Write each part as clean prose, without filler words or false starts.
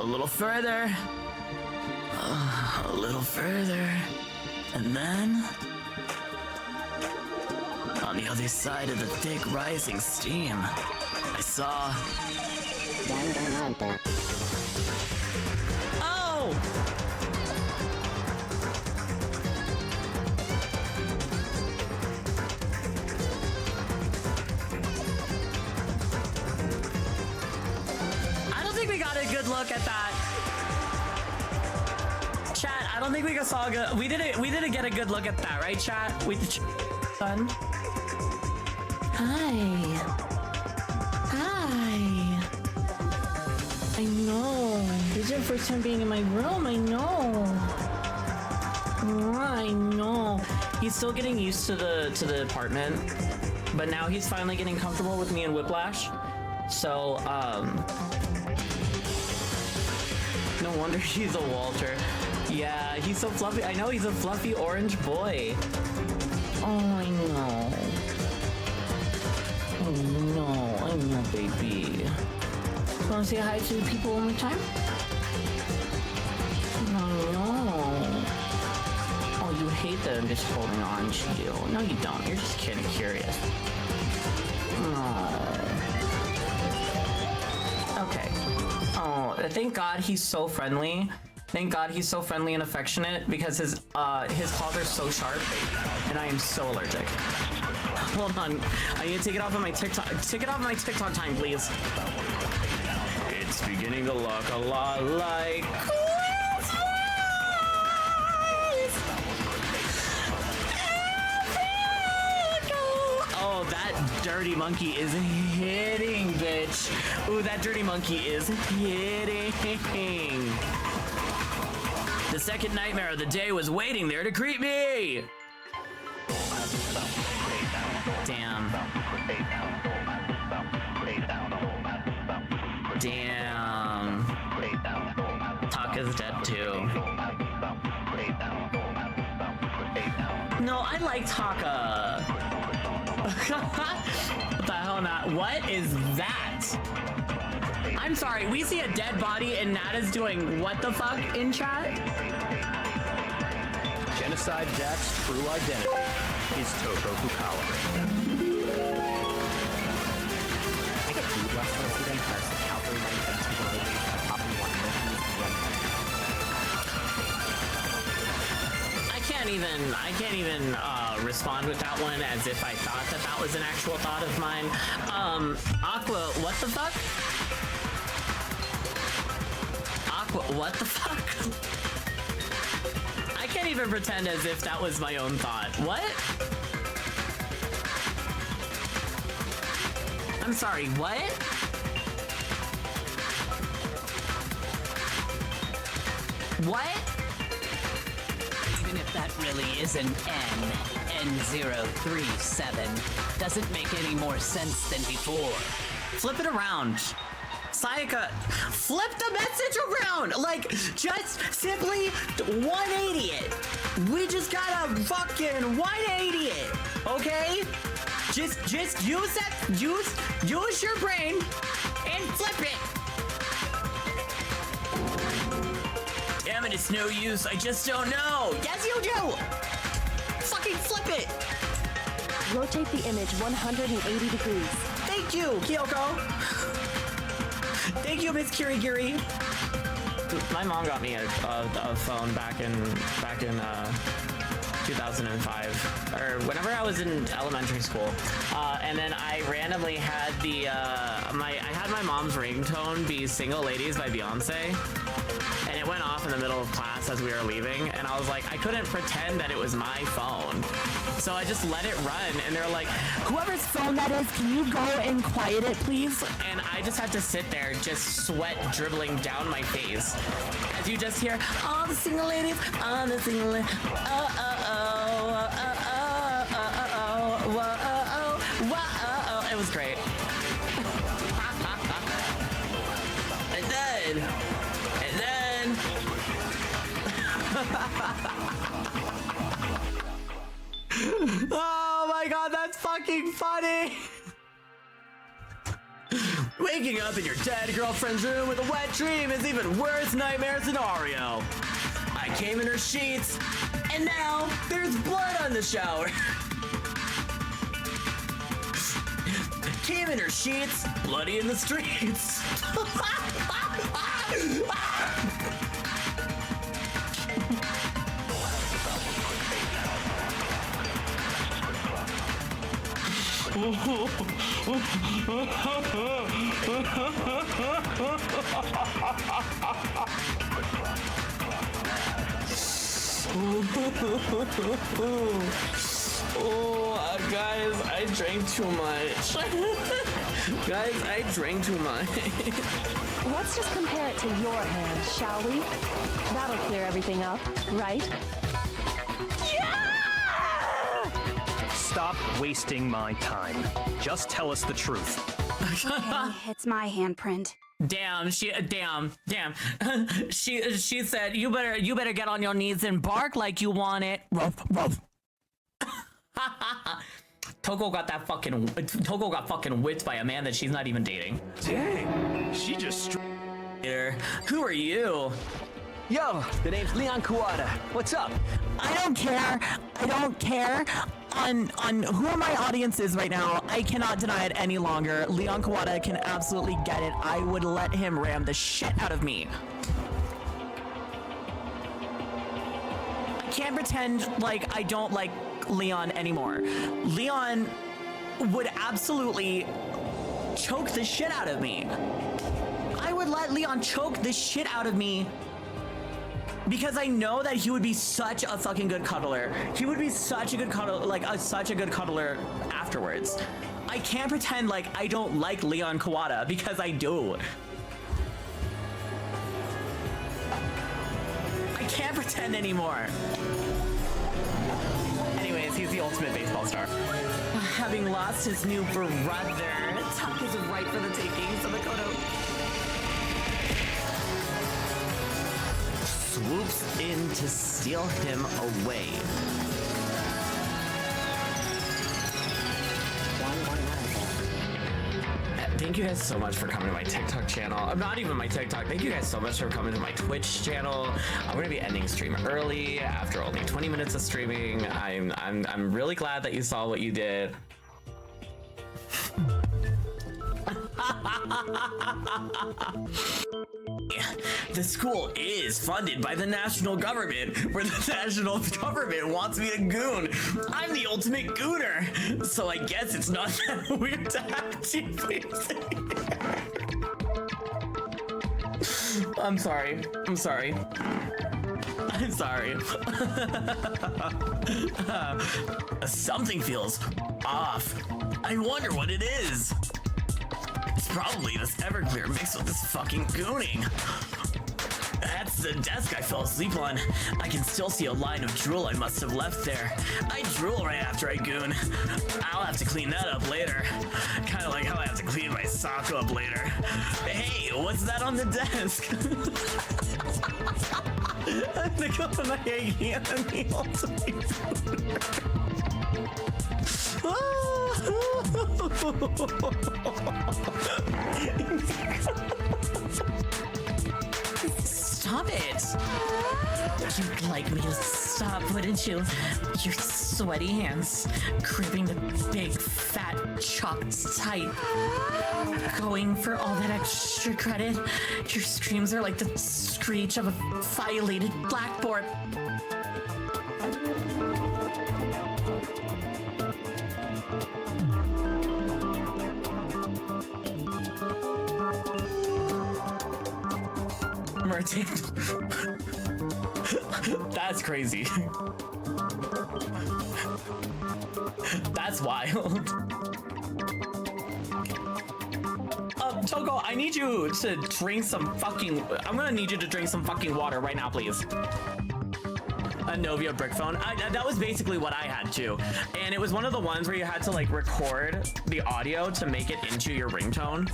little further. A little further. And then... on the other side of the thick rising steam, I saw... Oh! I don't think we got a good look at that. Chat, I don't think we saw a good... We didn't get a good look at that, right, chat? Son? Hi. Hi. I know. This is your first time being in my room. I know. I know. He's still getting used to the apartment, but now he's finally getting comfortable with me and Whiplash. So, no wonder he's a Walter. Yeah, he's so fluffy. I know, he's a fluffy orange boy. Oh, I know. Oh no, I know, baby. Wanna say hi to the people one more time? Oh no. Oh, you hate that I'm just holding on to you. No, you don't. You're just kind of curious. Oh. Okay. Oh, thank God he's so friendly. Thank God he's so friendly and affectionate because his claws are so sharp, and I am so allergic. Hold on, I need to take it off of my TikTok. Take it off of my TikTok time, please. It's beginning to look a lot like Christmas. Oh, that dirty monkey is hitting, bitch. Ooh, that dirty monkey is hitting. The second nightmare of the day was waiting there to greet me. Damn. Damn. Taka's dead too. No, I like Taka. What the hell not? What is that? I'm sorry, we see a dead body and Nada's doing what the fuck in chat? Genocide Jack's true identity is Toko Fukawa. I get food last time today because the Calgary 9 to go to popping one I can't even respond with that one as if I thought that was an actual thought of mine. Aqua, what the fuck? Aqua, what the fuck? I can't even pretend as if that was my own thought. What? I'm sorry, what? What? Even if that really is an N037, doesn't make any more sense than before. Flip it around. Sayaka, flip the message around! Like, just simply 180 it. We just gotta fucking 180 it, okay? Just use that, use your brain and flip it. Damn it, it's no use, I just don't know. Yes, you do! Fucking flip it! Rotate the image 180 degrees. Thank you, Kyoko! Thank you, Miss Kirigiri. My mom got me a phone back in 2005, or whenever I was in elementary school, and then I randomly had I had my mom's ringtone be "Single Ladies" by Beyonce, and it went off in the middle of class as we were leaving, and I was like, I couldn't pretend that it was my phone, so I just let it run, and they're like, whoever's phone that is, can you go and quiet it, please? And I just had to sit there, just sweat dribbling down my face, as you just hear, all the single ladies, all the single ladies, it was great. And then oh my god, that's fucking funny. Waking up in your dead girlfriend's room with a wet dream is even worse nightmare scenario. I came in her sheets, and now there's blood on the shower. Came in her sheets, bloody in the streets. Guys, I drank too much. Guys, I drank too much. Let's just compare it to your hand, shall we? That'll clear everything up, right? Stop wasting my time. Just tell us the truth. Okay, it's my handprint. Damn. She said you better get on your knees and bark like you want it. Ruff, ruff. Toko got fucking whipped by a man that she's not even dating. Dang, she just... Who are you? Yo, the name's Leon Kawada. What's up? I don't care on who my audience is right now. I cannot deny it any longer. Leon Kawada can absolutely get it. I would let him ram the shit out of me. I can't pretend like I don't like Leon anymore. Leon would absolutely choke the shit out of me. I would let Leon choke the shit out of me because I know that he would be such a fucking good cuddler. He would be such a good cuddler afterwards. I can't pretend like I don't like Leon Kawada because I do. I can't pretend anymore. Anyways, he's the ultimate baseball star. Having lost his new brother, Tuck is right for the taking, so Makoto swoops in to steal him away. Thank you guys so much for coming to my TikTok channel. Not even my TikTok. Thank you guys so much for coming to my Twitch channel. I'm gonna be ending stream early after only 20 minutes of streaming. I'm really glad that you saw what you did. The school is funded by the national government, where the national government wants me to goon. I'm the ultimate gooner, so I guess it's not that weird to have TPC. I'm sorry. Something feels off. I wonder what it is. It's probably this Everclear mixed with this fucking gooning. That's the desk I fell asleep on. I can still see a line of drool I must have left there. I drool right after I goon. I'll have to clean that up later. Kind of like how I have to clean my sock up later. Hey, what's that on the desk? I'm gonna go to my hand and the ultimate Stop it! You'd like me to stop, wouldn't you? Your sweaty hands gripping the big, fat, chalked tight. Going for all that extra credit. Your screams are like the screech of a violated blackboard. Martin. That's crazy. That's wild. Toko, I need you to drink some fucking... I'm gonna need you to drink some fucking water right now, please. A Novia brick phone. That was basically what I had too. And it was one of the ones where you had to like record the audio to make it into your ringtone.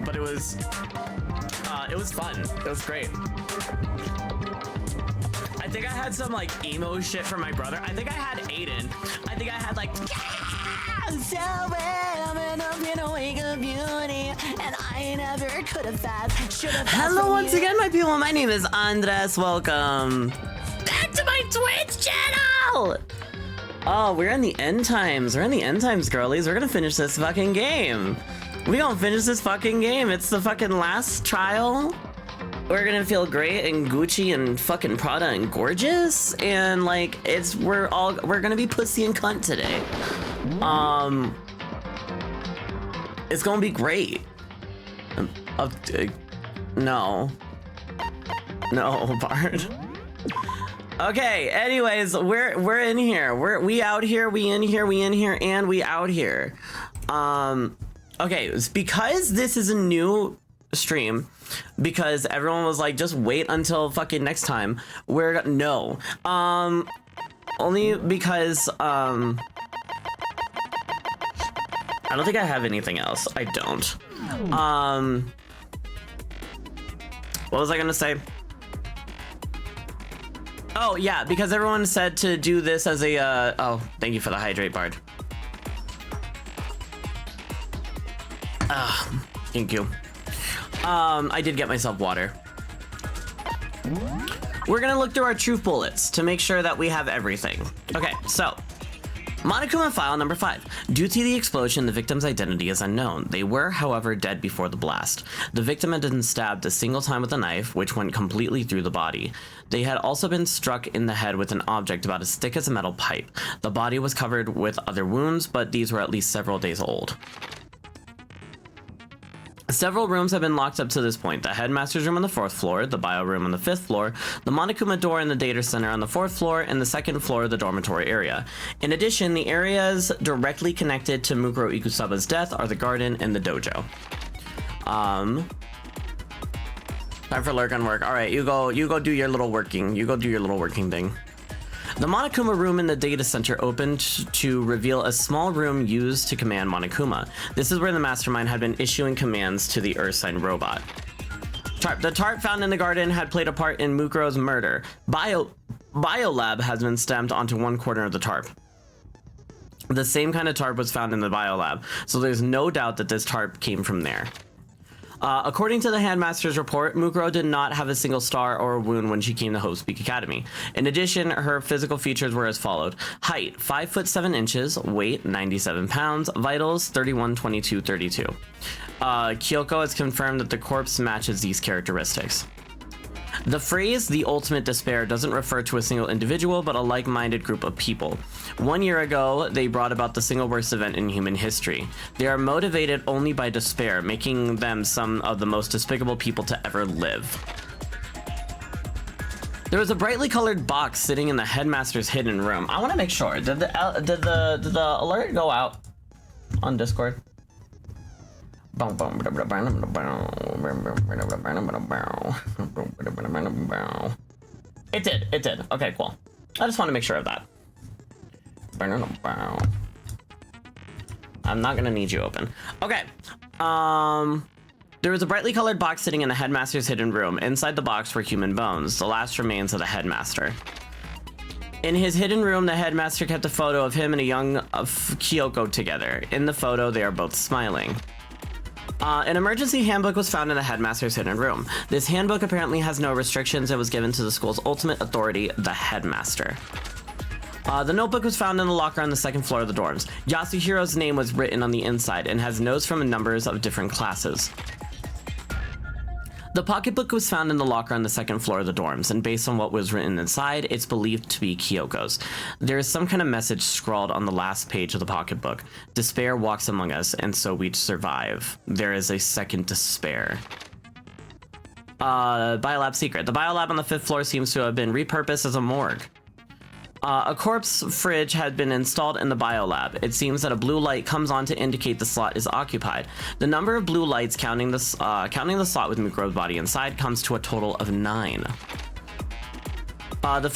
But it was fun. It was great. I think I had some like emo shit from my brother. I think I had Aiden. I think I had like, yeah! So I'm in a wake of beauty, and I never could have fast. Hello once again, my people. My name is Andres. Welcome back to my Twitch channel. Oh, we're in the end times. We're in the end times, girlies. We're gonna finish this fucking game. We gonna finish this fucking game. It's the fucking last trial. We're gonna feel great and Gucci and fucking Prada and gorgeous, and like we're gonna be pussy and cunt today. It's gonna be great. No, Bard. Okay. Anyways, we're in here. We out here. We in here. We in here, and we out here. Okay. It's because this is a new stream. Because everyone was like, just wait until fucking next time. Only because I don't think I have anything else. I don't. What was I gonna say? Oh yeah, because everyone said to do this as a oh, thank you for the hydrate, Bard. Thank you. I did get myself water. We're gonna look through our truth bullets to make sure that we have everything. Okay, so Monokuma file number 5. Due to the explosion, the victim's identity is unknown. They were, however, dead before the blast. The victim had been stabbed a single time with a knife, which went completely through the body. They had also been struck in the head with an object about as thick as a metal pipe. The body was covered with other wounds, but these were at least several days old. Several rooms have been locked up to this point. The headmaster's room on the 4th floor, the bio room on the 5th floor, the Monokuma door in the data center on the 4th floor, and the 2nd floor of the dormitory area. In addition, the areas directly connected to Mukuro Ikusaba's death are the garden and the dojo. Time for lurk on work. All right, you go do your little working. You go do your little working thing. The Monokuma room in the data center opened to reveal a small room used to command Monokuma. This is where the mastermind had been issuing commands to the Earth-sign robot. The tarp found in the garden had played a part in Mukuro's murder. Biolab has been stamped onto one corner of the tarp. The same kind of tarp was found in the biolab, so there's no doubt that this tarp came from there. According to the Handmaster's report, Mukuro did not have a single star or a wound when she came to Hope's Peak Academy. In addition, her physical features were as followed. Height, 5 foot 7 inches, weight, 97 pounds, vitals, 31, 22, 32. Kyoko has confirmed that the corpse matches these characteristics. The phrase, the ultimate despair, doesn't refer to a single individual, but a like-minded group of people. 1 year ago, they brought about the single worst event in human history. They are motivated only by despair, making them some of the most despicable people to ever live. There was a brightly colored box sitting in the headmaster's hidden room. I want to make sure. Did the alert go out on Discord? It did. Okay, cool. I just want to make sure of that. I'm not gonna need you open. Okay. There was a brightly colored box sitting in the headmaster's hidden room. Inside the box were human bones, the last remains of the headmaster. In his hidden room, the headmaster kept a photo of him and a young Kyoko together. In the photo, they are both smiling. An emergency handbook was found in the headmaster's hidden room. This handbook apparently has no restrictions and was given to the school's ultimate authority, the headmaster. The notebook was found in the locker on the 2nd floor of the dorms. Yasuhiro's name was written on the inside and has notes from numbers of different classes. The pocketbook was found in the locker on the 2nd floor of the dorms, and based on what was written inside, it's believed to be Kyoko's. There is some kind of message scrawled on the last page of the pocketbook. Despair walks among us, and so we survive. There is a second despair. Biolab secret. The biolab on the 5th floor seems to have been repurposed as a morgue. A corpse fridge had been installed in the biolab. It seems that a blue light comes on to indicate the slot is occupied. The number of blue lights counting the slot with Mukuro's body inside comes to a total of 9. The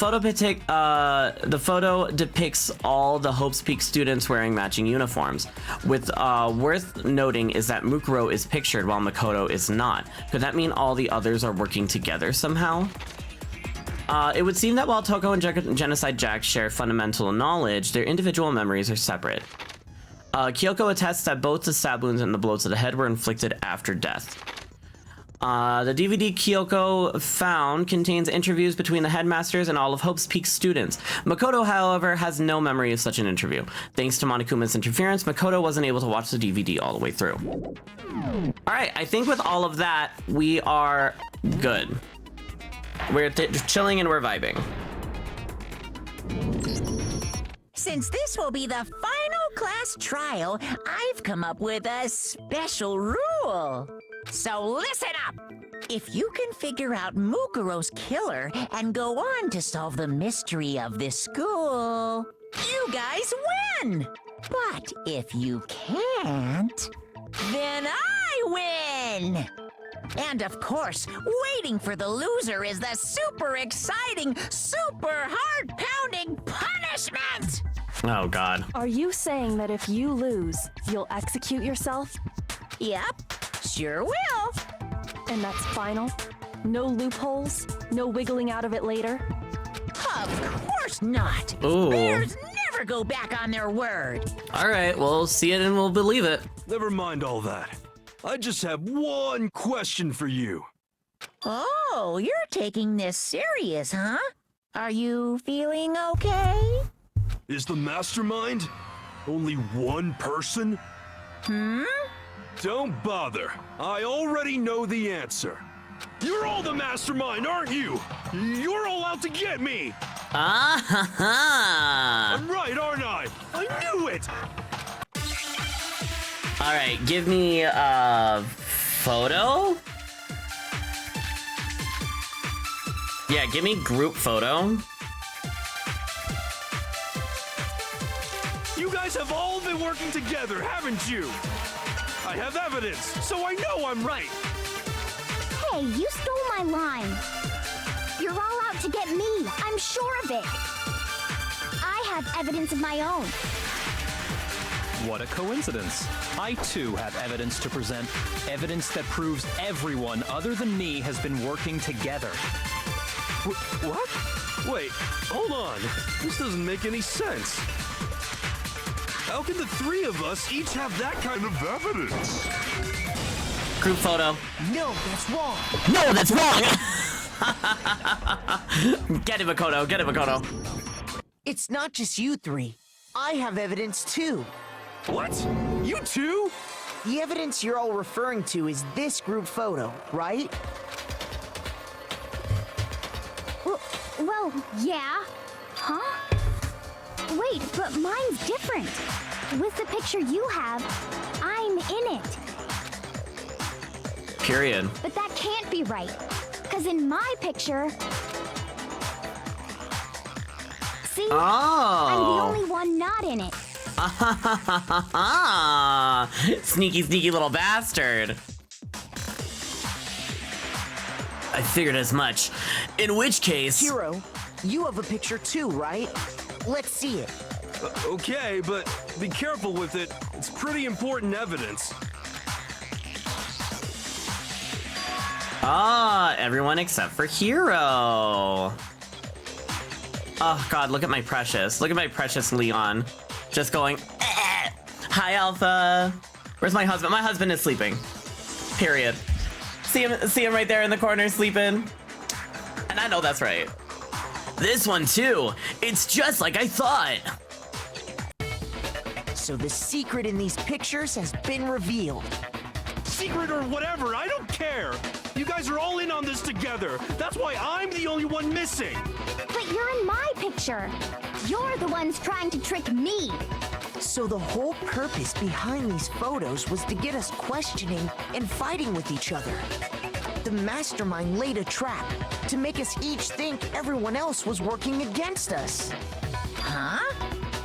photo depicts all the Hope's Peak students wearing matching uniforms. Worth noting is that Mukuro is pictured while Makoto is not. Could that mean all the others are working together somehow? It would seem that while Toko and Genocide Jack share fundamental knowledge, their individual memories are separate. Kyoko attests that both the stab wounds and the blows to the head were inflicted after death. The DVD Kyoko found contains interviews between the headmasters and all of Hope's Peak students. Makoto, however, has no memory of such an interview. Thanks to Monokuma's interference, Makoto wasn't able to watch the DVD all the way through. All right, I think with all of that, we are good. We're chilling and we're vibing. Since this will be the final class trial, I've come up with a special rule. So listen up! If you can figure out Mukuro's killer and go on to solve the mystery of this school, you guys win! But if you can't, then I win! And of course, waiting for the loser is the super exciting, super heart-pounding punishment! Oh, God. Are you saying that if you lose, you'll execute yourself? Yep, sure will. And that's final? No loopholes? No wiggling out of it later? Of course not. Ooh. Bears never go back on their word. All right, we'll see it and we'll believe it. Never mind all that. I just have one question for you. Oh, you're taking this serious, huh? Are you feeling okay? Is the mastermind only one person? Don't bother. I already know the answer. You're all the mastermind, aren't you? You're all out to get me. I'm right, aren't I? I knew it. All right, give me a photo. Yeah, give me group photo. You guys have all been working together, haven't you? I have evidence, so I know I'm right. Hey, you stole my line. You're all out to get me. I'm sure of it. I have evidence of my own. What a coincidence. I too have evidence to present. Evidence that proves everyone other than me has been working together. What? Wait, hold on. This doesn't make any sense. How can the three of us each have that kind of evidence? Group photo. No, that's wrong. No, that's wrong. Get it, Makoto. Get it, Makoto. It's not just you three. I have evidence too. What? You too? The evidence you're all referring to is this group photo, right? Well, yeah. Huh? Wait, but mine's different. With the picture you have, I'm in it. Period. But that can't be right. Because in my picture... See? I'm the Oh. only one not in it. Sneaky, sneaky little bastard. I figured as much. In which case... Hiro, you have a picture too, right? Let's see it. Okay, but be careful with it. It's pretty important evidence. Everyone except for Hiro. Oh, God, look at my precious. Look at my precious Leon. Just going, eh. Hi, Alpha. Where's my husband? My husband is sleeping. Period. See him right there in the corner sleeping. And I know that's right. This one, too. It's just like I thought. So the secret in these pictures has been revealed. Secret or whatever, I don't care. You guys are all in on this together. That's why I'm the only one missing. But you're in my picture. You're the ones trying to trick me. So the whole purpose behind these photos was to get us questioning and fighting with each other. The mastermind laid a trap to make us each think everyone else was working against us. Huh?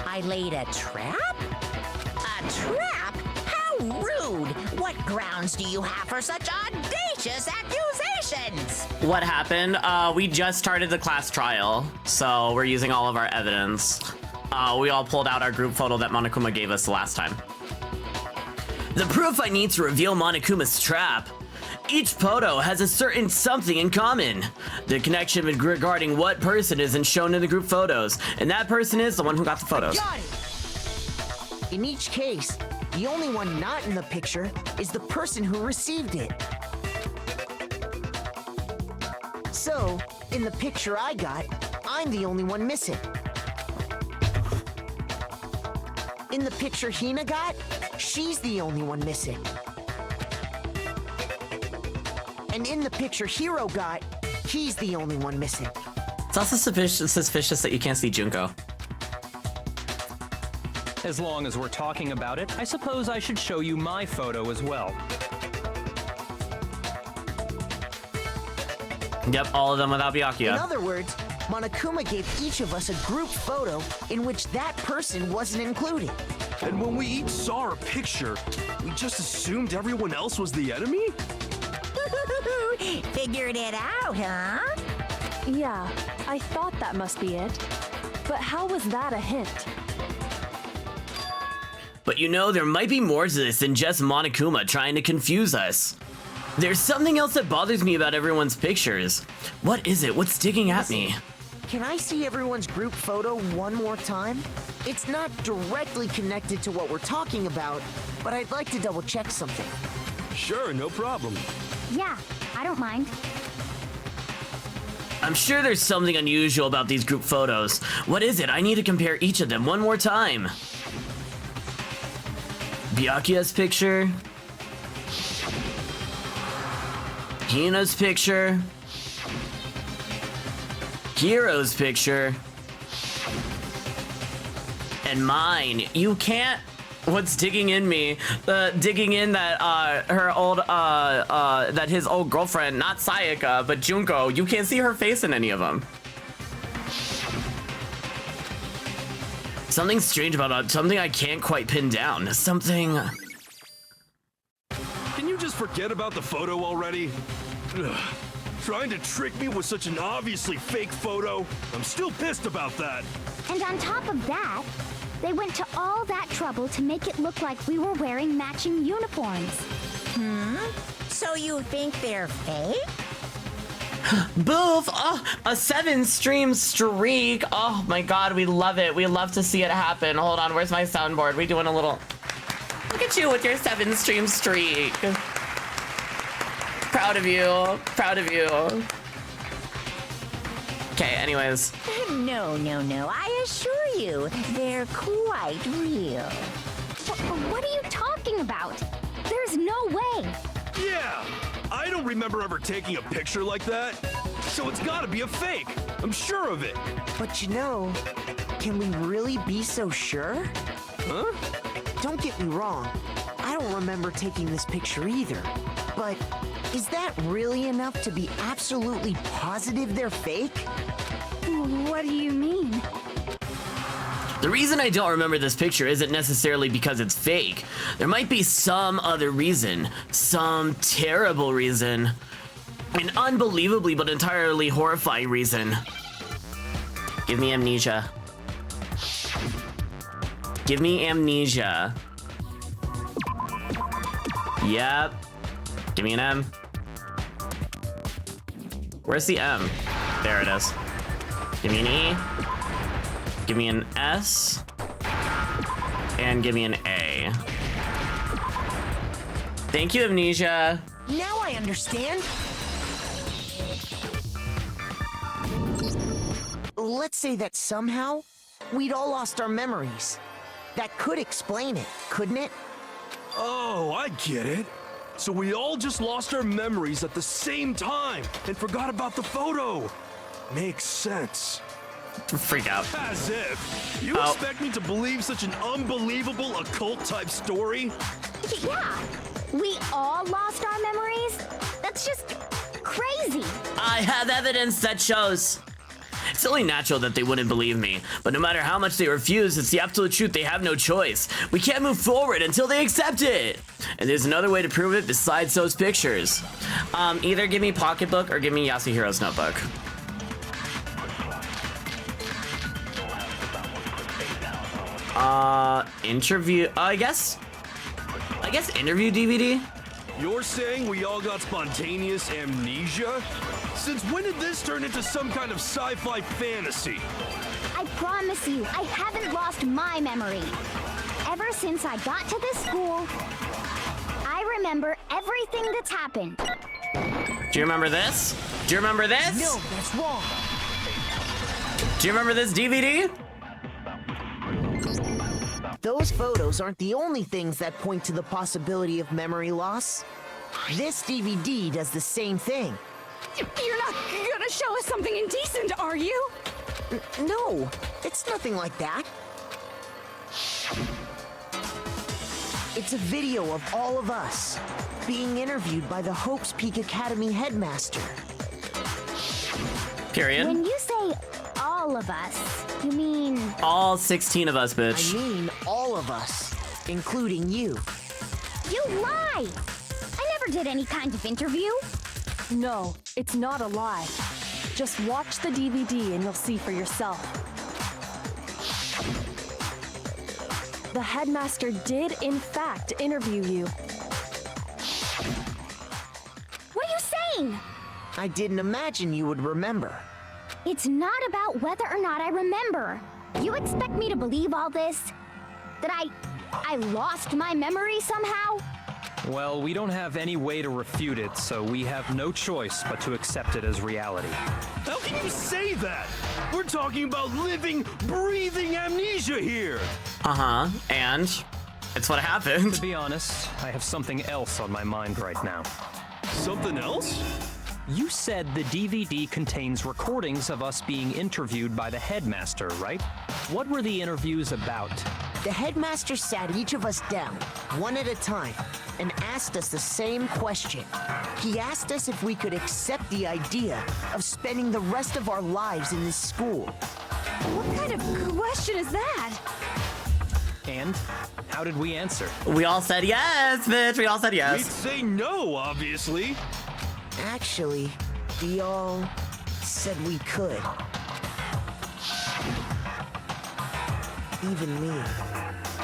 I laid a trap? A trap? How rude! What grounds do you have for such audacious accusations? What happened? We just started the class trial, so we're using all of our evidence. We all pulled out our group photo that Monokuma gave us last time. The proof I need to reveal Monokuma's trap. Each photo has a certain something in common. The connection regarding what person isn't shown in the group photos, and that person is the one who got the photos. Got it! In each case, the only one not in the picture is the person who received it. So, in the picture I got, I'm the only one missing. In the picture Hina got, she's the only one missing. And in the picture Hiro got, he's the only one missing. It's also suspicious that you can't see Junko. As long as we're talking about it, I suppose I should show you my photo as well. Yep, all of them without In Byakuya. other words, Monokuma gave each of us a group photo in which that person wasn't included. And when we each saw our picture, we just assumed everyone else was the enemy? Figured it out, huh? Yeah, I thought that must be it. But how was that a hint? But you know, there might be more to this than just Monokuma trying to confuse us. There's something else that bothers me about everyone's pictures. What is it? What's sticking at me? Can I see everyone's group photo one more time? It's not directly connected to what we're talking about, but I'd like to double check something. Sure, no problem. Yeah, I don't mind. I'm sure there's something unusual about these group photos. What is it? I need to compare each of them one more time. Byakuya's picture. Hina's picture. Hiro's picture. And mine. You can't. What's digging in me? Digging in that her old that his old girlfriend, not Sayaka, but Junko. You can't see her face in any of them. Something strange about something I can't quite pin down. Something. Can you just forget about the photo already? Ugh. Trying to trick me with such an obviously fake photo? I'm still pissed about that. And on top of that, they went to all that trouble to make it look like we were wearing matching uniforms. So you think they're fake? Boof! Oh, a 7-stream streak. Oh my god, we love it. We love to see it happen. Hold on, where's my soundboard? We doing a little... Look at you with your 7-stream streak. Proud of you. Proud of you. Okay, anyways. No. I assure you, they're quite real. What are you talking about? There's no way. Yeah! I don't remember ever taking a picture like that. So it's gotta be a fake. I'm sure of it. But you know, can we really be so sure? Huh? Don't get me wrong, I don't remember taking this picture either. But is that really enough to be absolutely positive they're fake? What do you mean? The reason I don't remember this picture isn't necessarily because it's fake. There might be some other reason. Some terrible reason. An unbelievably but entirely horrifying reason. Give me amnesia. Give me amnesia. Yep. Give me an M. Where's the M? There it is. Give me an E. Give me an S. And give me an A. Thank you, amnesia. Now I understand. Let's say that somehow we'd all lost our memories. That could explain it, couldn't it? Oh, I get it. So we all just lost our memories at the same time and forgot about the photo. Makes sense. Freak out. As if. You expect me to believe such an unbelievable occult-type story? Yeah, we all lost our memories? That's just crazy. I have evidence that shows. It's only natural that they wouldn't believe me, but no matter how much they refuse, it's the absolute truth. They have no choice. We can't move forward until they accept it. And there's another way to prove it besides those pictures. Either give me Pocketbook or give me Yasuhiro's notebook. Interview, I guess interview DVD? You're saying we all got spontaneous amnesia? Since when did this turn into some kind of sci-fi fantasy? I promise you, I haven't lost my memory. ever since I got to this school, I remember everything that's happened. Do you remember this? Do you remember this? No, that's wrong. Do you remember this DVD? Those photos aren't the only things that point to the possibility of memory loss. This DVD does the same thing. You're not gonna show us something indecent, are you? No, it's nothing like that. It's a video of all of us being interviewed by the Hopes Peak Academy headmaster. Period. When you say all of us, you mean... All 16 of us, bitch. I mean all of us, including you. You lie! I never did any kind of interview. No, it's not a lie. Just watch the DVD and you'll see for yourself. The headmaster did, in fact, interview you. What are you saying? I didn't imagine you would remember. It's not about whether or not I remember. You expect me to believe all this? That I lost my memory somehow? Well, we don't have any way to refute it, so we have no choice but to accept it as reality. How can you say that? We're talking about living, breathing amnesia here. Uh-huh. And it's what happened. To be honest, I have something else on my mind right now. Something else? You said the DVD contains recordings of us being interviewed by the headmaster, right? What were the interviews about? The headmaster sat each of us down, one at a time, and asked us the same question. He asked us if we could accept the idea of spending the rest of our lives in this school. What kind of question is that? And how did we answer? We all said yes, bitch. We all said We'd yes. say no, obviously. Actually, we all said we could. Even me.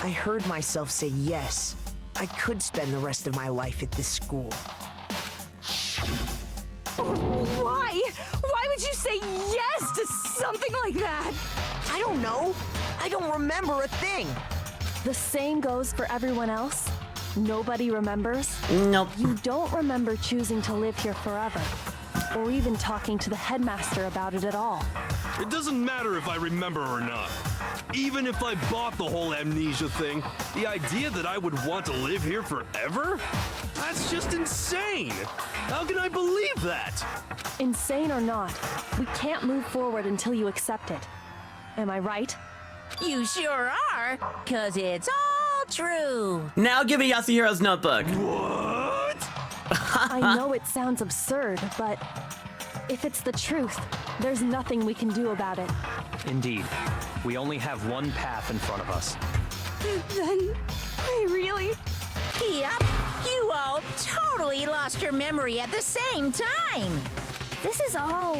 I heard myself say yes. I could spend the rest of my life at this school. Why? Why would you say yes to something like that? I don't know. I don't remember a thing. The same goes for everyone else. Nobody remembers. Nope. You don't remember choosing to live here forever, or even talking to the headmaster about it at all. It doesn't matter if I remember or not. Even if I bought the whole amnesia thing, the idea that I would want to live here forever? That's just insane! How can I believe that? Insane or not, we can't move forward until you accept it. Am I right? You sure are, 'cause it's all true. Now give me Yasuhiro's notebook. What? I know it sounds absurd, but if it's the truth, there's nothing we can do about it. Indeed. We only have one path in front of us. Then, I really... Yep, you all totally lost your memory at the same time. This is all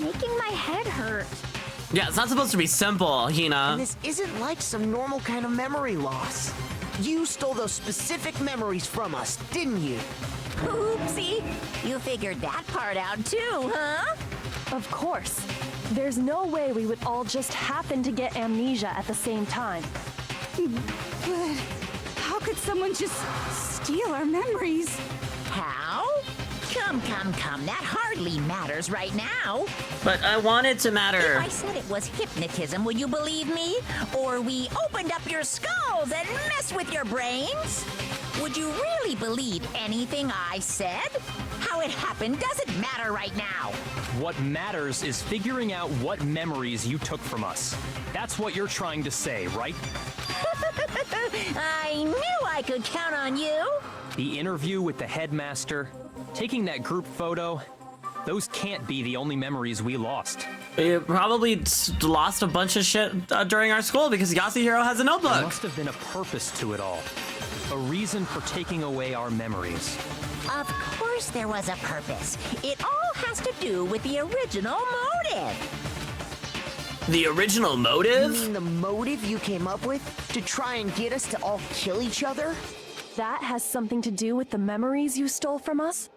making my head hurt. Yeah, it's not supposed to be simple, Hina. And this isn't like some normal kind of memory loss. You stole those specific memories from us, didn't you? Oopsie, you figured that part out too, huh? Of course. There's no way we would all just happen to get amnesia at the same time. But how could someone just steal our memories? How? Come, that hardly matters right now. But I want it to matter. If I said it was hypnotism, would you believe me? Or we opened up your skulls and messed with your brains? Would you really believe anything I said? How it happened doesn't matter right now. What matters is figuring out what memories you took from us. That's what you're trying to say, right? I knew I could count on you. The interview with the headmaster, taking that group photo, those can't be the only memories we lost. We probably lost a bunch of shit during our school because Yasuhiro has a There notebook. must have been a purpose to it all. A reason for taking away our memories. Of course there was a purpose. It all has to do with the original motive. The original You motive? mean the motive you came up with to try and get us to all kill each other? That has something to do with the memories you stole from us?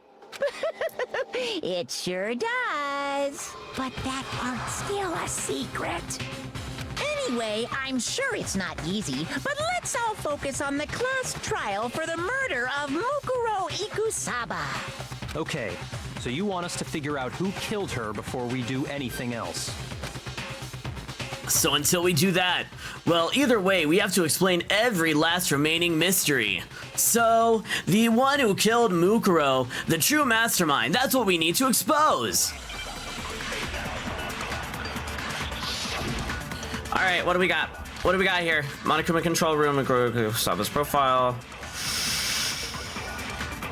It sure does. But that part's still a secret. Anyway, I'm sure it's not easy, but let's all focus on the class trial for the murder of Mukuro Ikusaba. Okay, so you want us to figure out who killed her before we do anything else. So until we do that, well, either way, we have to explain every last remaining mystery. So, the one who killed Mukuro, the true mastermind, that's what we need to expose. All right, what do we got? What do we got here? Monokuma control room, Mukuro Ikusaba's profile.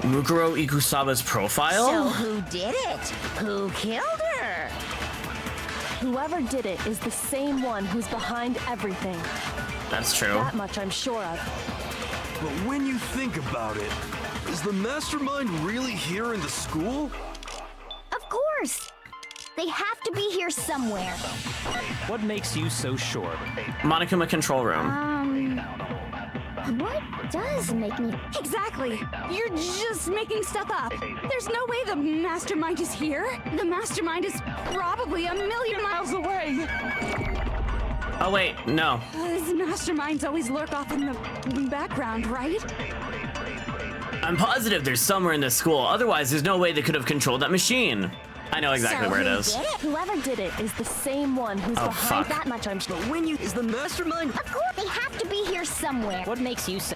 Mukuro Ikusaba's profile? So who did it? Who killed her? Whoever did it is the same one who's behind everything. That's true. That much I'm sure of. But when you think about it, is the mastermind really here in the school? Of course. They have to be here somewhere. What makes you so sure? Monokuma control room. What does make me... Exactly. You're just making stuff up. There's no way the mastermind is here. The mastermind is probably a million miles away. Oh wait, no. These masterminds always lurk off in the background, right? I'm positive there's somewhere in this school. Otherwise, there's no way they could have controlled that machine. I know exactly where it is. Whoever did it is the same one who's Oh, behind. fuck. That much I'm sure. But when you... Is the mastermind... Of course, they have to be here somewhere. What makes you so...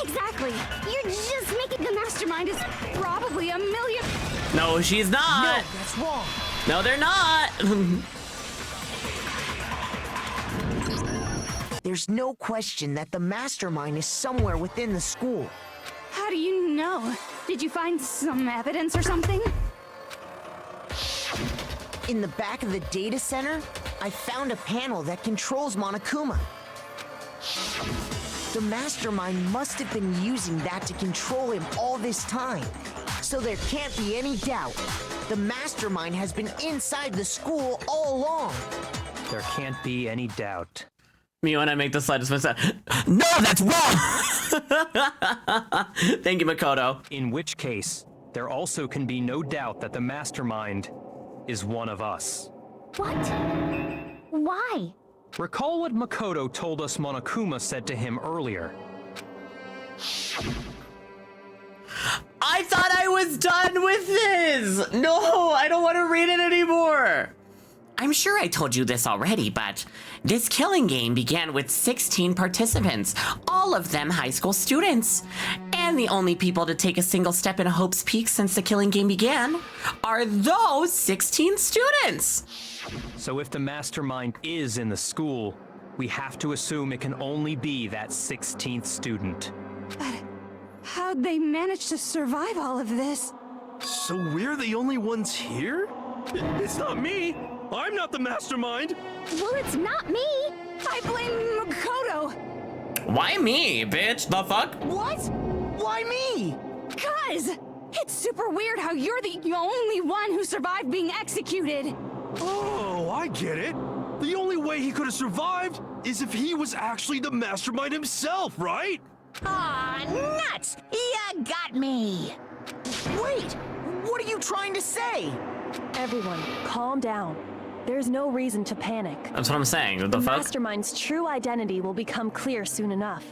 Exactly. You're just making the mastermind is probably a million... No, she's not. No, that's wrong. No, they're not. There's no question that the mastermind is somewhere within the school. How do you know? Did you find some evidence or something? In the back of the data center, I found a panel that controls Monokuma. The mastermind must have been using that to control him all this time. So there can't be any doubt. The mastermind has been inside the school all along. There can't be any doubt. Me when I make the slightest mistake. No, that's wrong. Thank you, Makoto. In which case, there also can be no doubt that the mastermind is one of us. What? Why? Recall what Makoto told us Monokuma said to him earlier. I thought I was done with this. No, I don't want to read it anymore. I'm sure I told you this already, but this killing game began with 16 participants, all of them high school students. And the only people to take a single step in Hope's Peak since the killing game began are those 16 students. So if the mastermind is in the school, we have to assume it can only be that 16th student. But how'd they manage to survive all of this? So we're the only ones here? It's not me. I'm not the mastermind. Well, it's not me. I blame Makoto. Why me, bitch? The fuck? What? Why me? 'Cause it's super weird how you're the only one who survived being executed. Oh, I get it. The only way he could have survived is if he was actually the mastermind himself, right? Aw, nuts! You got me! Wait, what are you trying to say? Everyone, calm down. There's no reason to panic. That's what I'm saying. What the The fuck? mastermind's true identity will become clear soon enough.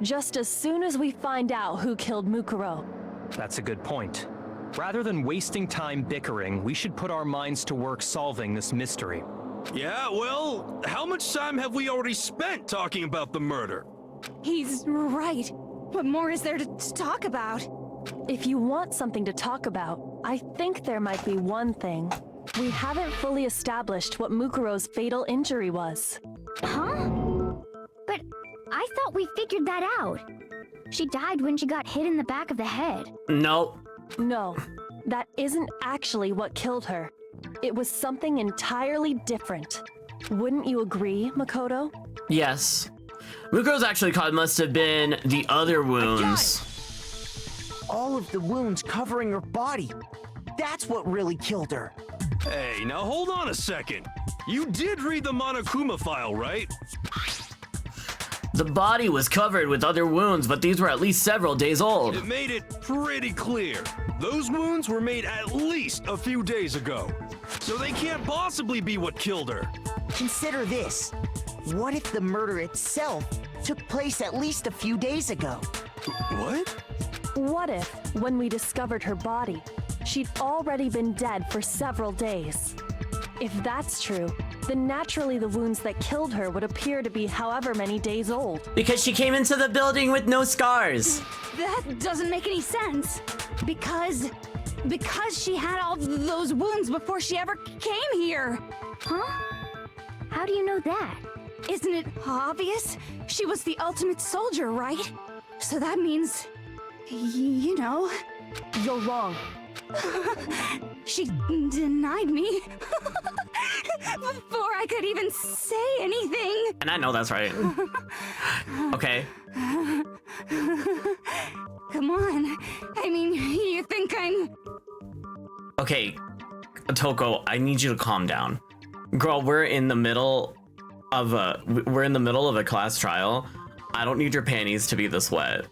Just as soon as we find out who killed Mukuro. That's a good point. Rather than wasting time bickering, we should put our minds to work solving this mystery. Yeah, well, how much time have we already spent talking about the murder? He's right. What more is there to talk about? If you want something to talk about, I think there might be one thing. We haven't fully established what Mukuro's fatal injury was. Huh? But I thought we figured that out. She died when she got hit in the back of the head. Nope. No, that isn't actually what killed her. It was something entirely different. Wouldn't you agree, Makoto? Yes. Mukuro's actually cause must have been the other wounds. All of the wounds covering her body. That's what really killed her. Hey, now hold on a second. You did read the Monokuma file, right? The body was covered with other wounds, but these were at least several days old. It made it pretty clear. Those wounds were made at least a few days ago. So they can't possibly be what killed her. Consider this. What if the murder itself took place at least a few days ago? What? What if, when we discovered her body, she'd already been dead for several days? If that's true, then naturally the wounds that killed her would appear to be however many days old. Because she came into the building with no scars. That doesn't make any sense. Because she had all those wounds before she ever came here. Huh? How do you know that? Isn't it obvious? She was the ultimate soldier, right? So that means, you know. You're wrong. She denied me before I could even say anything. And I know that's right. Okay. Come on. I mean, you think I'm... Okay, Toko, I need you to calm down. Girl, we're in the middle of a class trial. I don't need your panties to be this wet.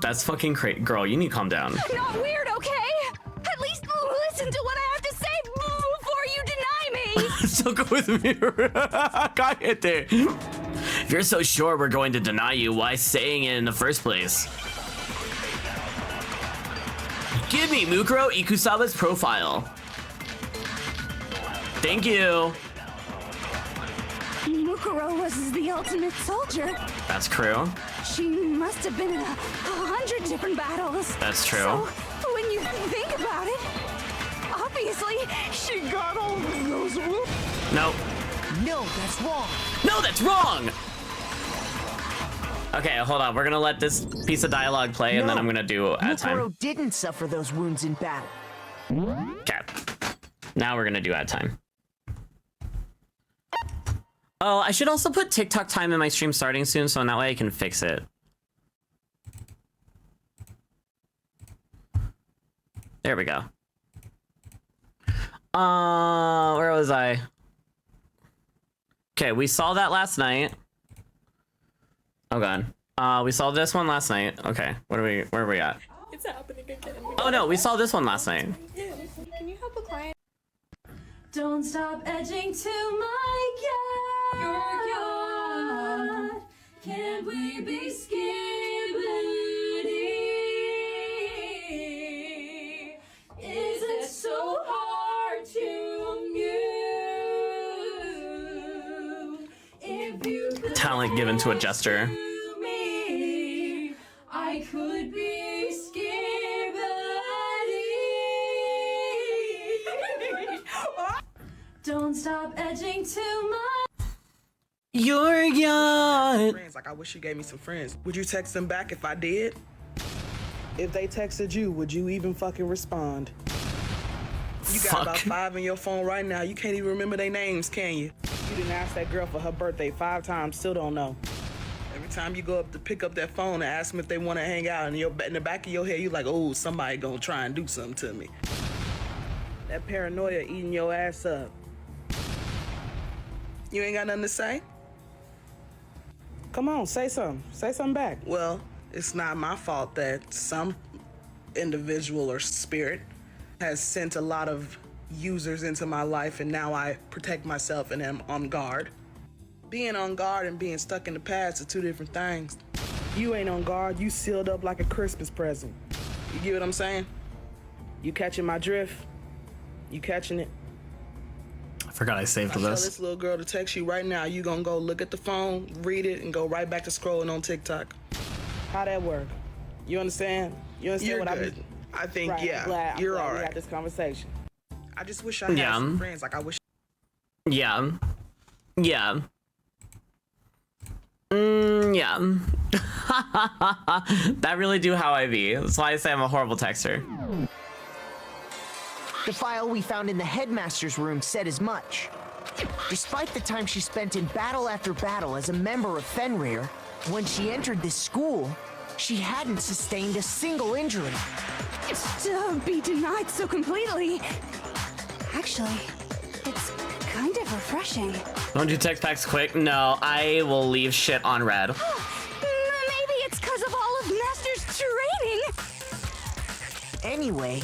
That's fucking crazy. Girl, you need to calm down. I'm not weird, okay? At least listen to what I have to say before you deny me. Still go with me. Got it there. If you're so sure we're going to deny you, why saying it in the first place? Give me Mukuro Ikusawa's profile. Thank you. Mukuro was the ultimate soldier. That's true. She must have been in 100 different battles. That's true. So, when you think about it, obviously, she got all those wounds. Nope. No, that's wrong. No, that's wrong! Okay, hold on. We're gonna let this piece of dialogue play, and then I'm gonna do ad time. Mukuro didn't suffer those wounds in battle. Okay. Now we're gonna do ad time. Oh, I should also put TikTok time in my stream starting soon, so in that way I can fix it. There we go. Where was I? Okay, we saw that last night. Oh god. We saw this one last night. Okay, where are we at? It's happening again. Oh no, we saw this one last night. Can you help a client? Don't stop edging to my yard. Can we be skibbity? Is it so hard to mute? If you could Talent given to a jester. me, I could be skibbity. Don't stop edging to my You're young. Friends, like I wish you gave me some friends. Would you text them back if I did? If they texted you, would you even fucking respond? You got about 5 in your phone right now. You can't even remember their names, can you? You didn't ask that girl for her birthday 5 times, still don't know. Every time you go up to pick up that phone and ask them if they want to hang out, and in the back of your head, you're like, oh, somebody gonna try and do something to me. That paranoia eating your ass up. You ain't got nothing to say? Come on, say something. Say something back. Well, it's not my fault that some individual or spirit has sent a lot of users into my life, and now I protect myself and am on guard. Being on guard and being stuck in the past are 2 different things. You ain't on guard, you sealed up like a Christmas present. You get what I'm saying? You catching my drift? You catching it? I forgot I saved I tell this. this little girl to text you right now. You gonna go look at the phone, read it, and go right back to scrolling on TikTok. How that work? You understand? You understand You're what good. I think, Right, yeah, I'm glad you're we all had right. this conversation. I just wish I had Yeah. some friends. Like I wish. Yeah. Yeah. Yeah. That really do how I be. That's why I say I'm a horrible texter. The file we found in the headmaster's room said as much. Despite the time she spent in battle after battle as a member of Fenrir, when she entered this school, she hadn't sustained a single injury. To be denied so completely. Actually, it's kind of refreshing. Don't do text packs quick? No, I will leave shit on red. Maybe it's because of all of Master's training. Anyway,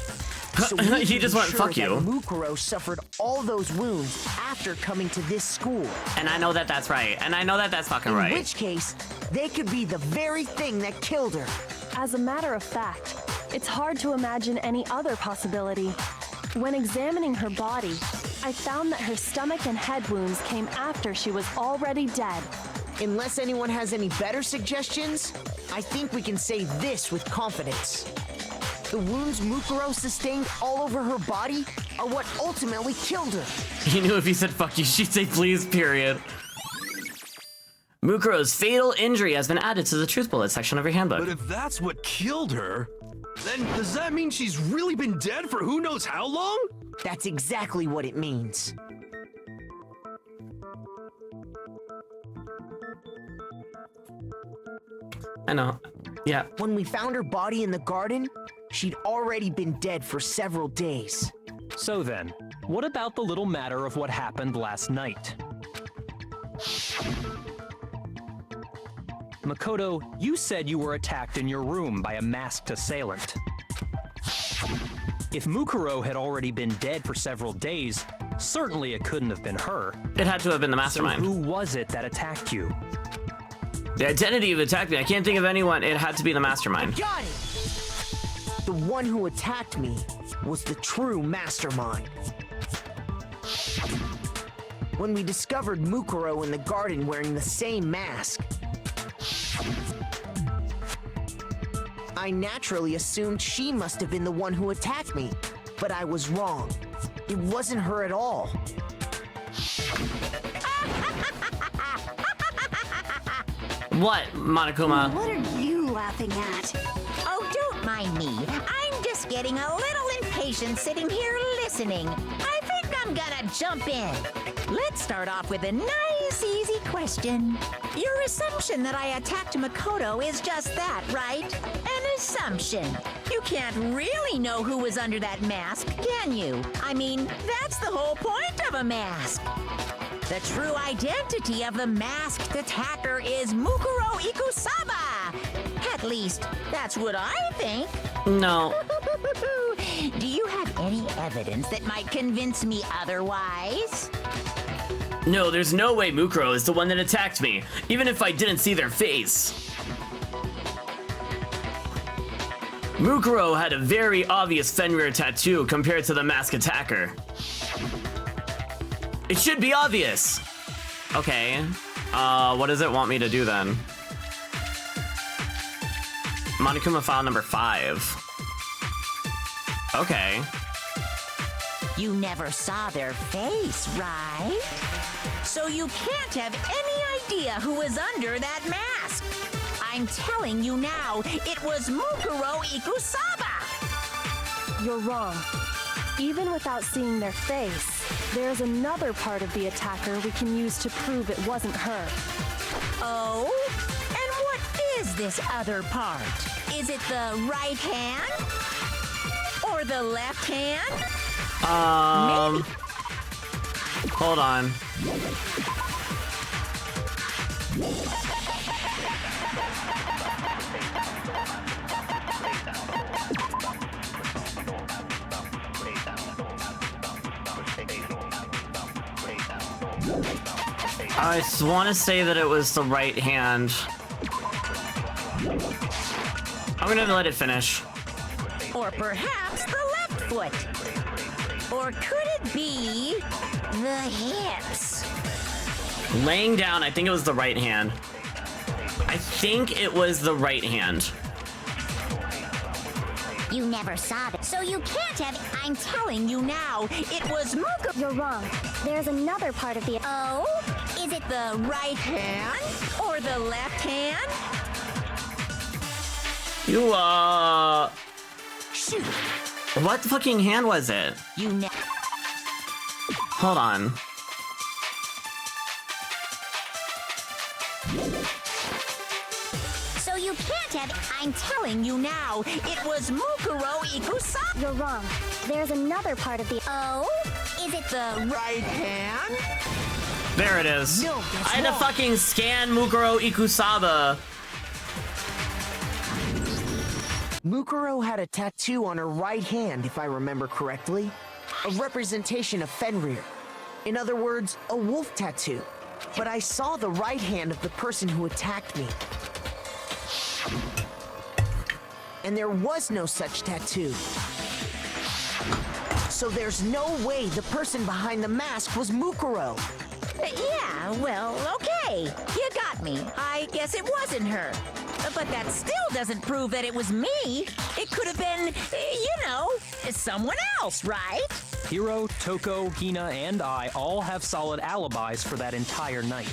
so He just went, sure "Fuck that you." Mukuro suffered all those wounds after coming to this school. And I know that that's right. And I know that that's fucking right. In which case, they could be the very thing that killed her. As a matter of fact, it's hard to imagine any other possibility. When examining her body, I found that her stomach and head wounds came after she was already dead. Unless anyone has any better suggestions, I think we can say this with confidence. The wounds Mukuro sustained all over her body are what ultimately killed her. He knew if he said fuck you, she'd say please, period. Mukuro's fatal injury has been added to the truth bullet section of your handbook. But if that's what killed her, then does that mean she's really been dead for who knows how long? That's exactly what it means. I know. Yeah. When we found her body in the garden, she'd already been dead for several days. So then, what about the little matter of what happened last night? Makoto, you said you were attacked in your room by a masked assailant. If Mukuro had already been dead for several days, certainly it couldn't have been her. It had to have been the mastermind. So who was it that attacked you? The identity of the attack me. I can't think of anyone. It had to be the mastermind. Got it! The one who attacked me was the true mastermind. When we discovered Mukuro in the garden wearing the same mask, I naturally assumed she must have been the one who attacked me, but I was wrong. It wasn't her at all. What, Monokuma? What are you laughing at? Oh, don't mind me. I'm just getting a little impatient sitting here listening. I think I'm gonna jump in. Let's start off with a nice, easy question. Your assumption that I attacked Makoto is just that, right? An assumption. You can't really know who was under that mask, can you? I mean, that's the whole point of a mask. The true identity of the masked attacker is Mukuro Ikusaba. At least, that's what I think. No. Do you have any evidence that might convince me otherwise? No, there's no way Mukuro is the one that attacked me, even if I didn't see their face. Mukuro had a very obvious Fenrir tattoo compared to the mask attacker. It should be obvious. Okay. What does it want me to do then? Monokuma file number 5. Okay. You never saw their face, right? So you can't have any idea who was under that mask. I'm telling you now, it was Mukuro Ikusaba. You're wrong. Even without seeing their face, there's another part of the attacker we can use to prove it wasn't her. Oh? And what is this other part? Is it the right hand? Or the left hand? Maybe. Hold on. I want to say that it was the right hand. I'm gonna let it finish. Or perhaps the left foot. Or could it be the hips? Laying down, I think it was the right hand. I think it was the right hand. You never saw it, so you can't have. I'm telling you now, it was Mukuro. You're wrong. There's another part of the. Oh? Is it the right hand? Or the left hand? You, Shoot. what fucking hand was it? You ne- Hold on. So you can't have. I'm telling you now, it was Mukuro Ikusaba. You're wrong. There's another part of the. Oh? Is it the right hand? There it is. No, that's I had to wrong. fucking scan Mukuro Ikusaba. Mukuro had a tattoo on her right hand, if I remember correctly. A representation of Fenrir. In other words, a wolf tattoo. But I saw the right hand of the person who attacked me. And there was no such tattoo. So there's no way the person behind the mask was Mukuro. Yeah, well, okay. You got me. I guess it wasn't her. But that still doesn't prove that it was me. It could have been, someone else, right? Hiro, Toko, Hina, and I all have solid alibis for that entire night.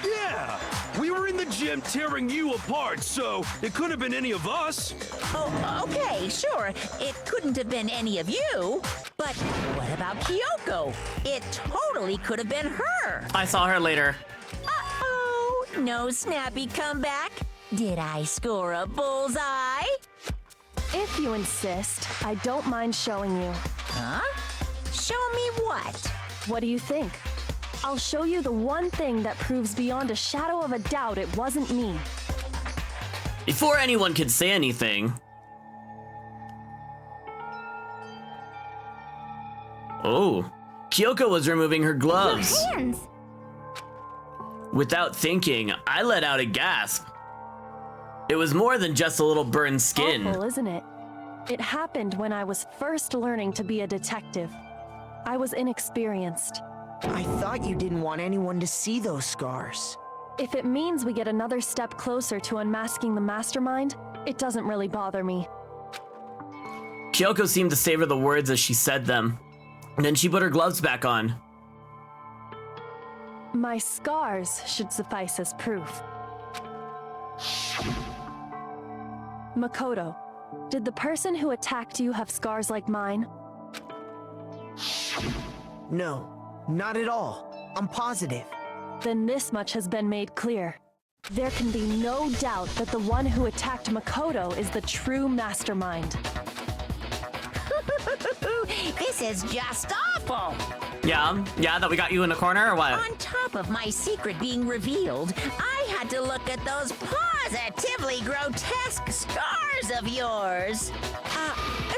Yeah! We were in the gym tearing you apart, so it could have been any of us. Oh, okay, sure. It couldn't have been any of you. But what about Kyoko? It totally could have been her. I saw her later. Uh-oh, no snappy comeback? Did I score a bullseye? If you insist, I don't mind showing you. Huh? Show me what? What do you think? I'll show you the one thing that proves beyond a shadow of a doubt it wasn't me. Before anyone could say anything. Oh, Kyoko was removing her gloves. Your hands! Without thinking, I let out a gasp. It was more than just a little burned skin. Awful, isn't it? It happened when I was first learning to be a detective. I was inexperienced. I thought you didn't want anyone to see those scars. If it means we get another step closer to unmasking the mastermind, it doesn't really bother me. Kyoko seemed to savor the words as she said them. And then she put her gloves back on. My scars should suffice as proof. Makoto, did the person who attacked you have scars like mine? No, not at all. I'm positive. Then this much has been made clear. There can be no doubt that the one who attacked Makoto is the true mastermind. This is just awful! Yeah, that we got you in a corner or what? On top of my secret being revealed, I had to look at those positively grotesque scars of yours.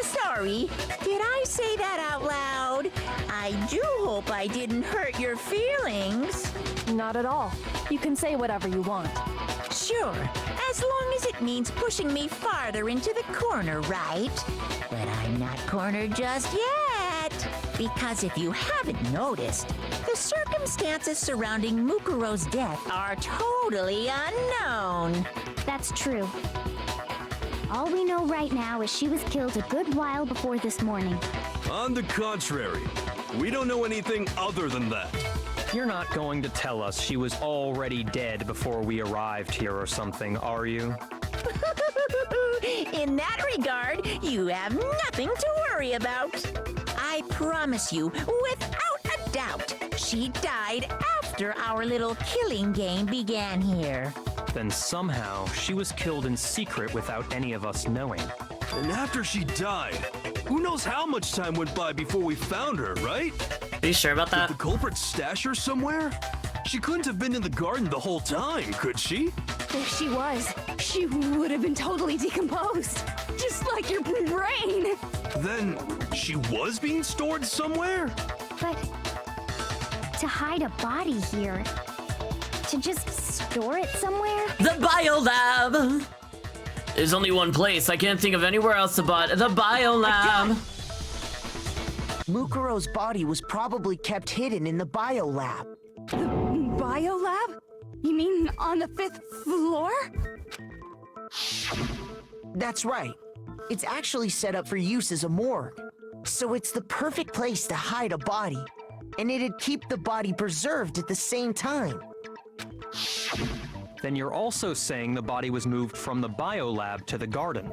Sorry, did I say that out loud? I do hope I didn't hurt your feelings. Not at all. You can say whatever you want. Sure, as long as it means pushing me farther into the corner, right? But I'm not cornered just yet. Because if you haven't noticed, the circumstances surrounding Mukuro's death are totally unknown. That's true. All we know right now is she was killed a good while before this morning. On the contrary, we don't know anything other than that. You're not going to tell us she was already dead before we arrived here or something, are you? In that regard, you have nothing to worry about. I promise you, without a doubt, she died after our little killing game began here. Then somehow she was killed in secret without any of us knowing. And after she died, who knows how much time went by before we found her, right? Are you sure about that? Did the culprit stash her somewhere? She couldn't have been in the garden the whole time, could she? If she was, she would have been totally decomposed. Just like your brain. Then she was being stored somewhere? But to hide a body here, to just store it somewhere? The biolab! There's only one place. I can't think of anywhere else but the biolab. Mukuro's body was probably kept hidden in the biolab. The biolab? You mean on the 5th floor? That's right. It's actually set up for use as a morgue. So it's the perfect place to hide a body. And it'd keep the body preserved at the same time. Then you're also saying the body was moved from the biolab to the garden.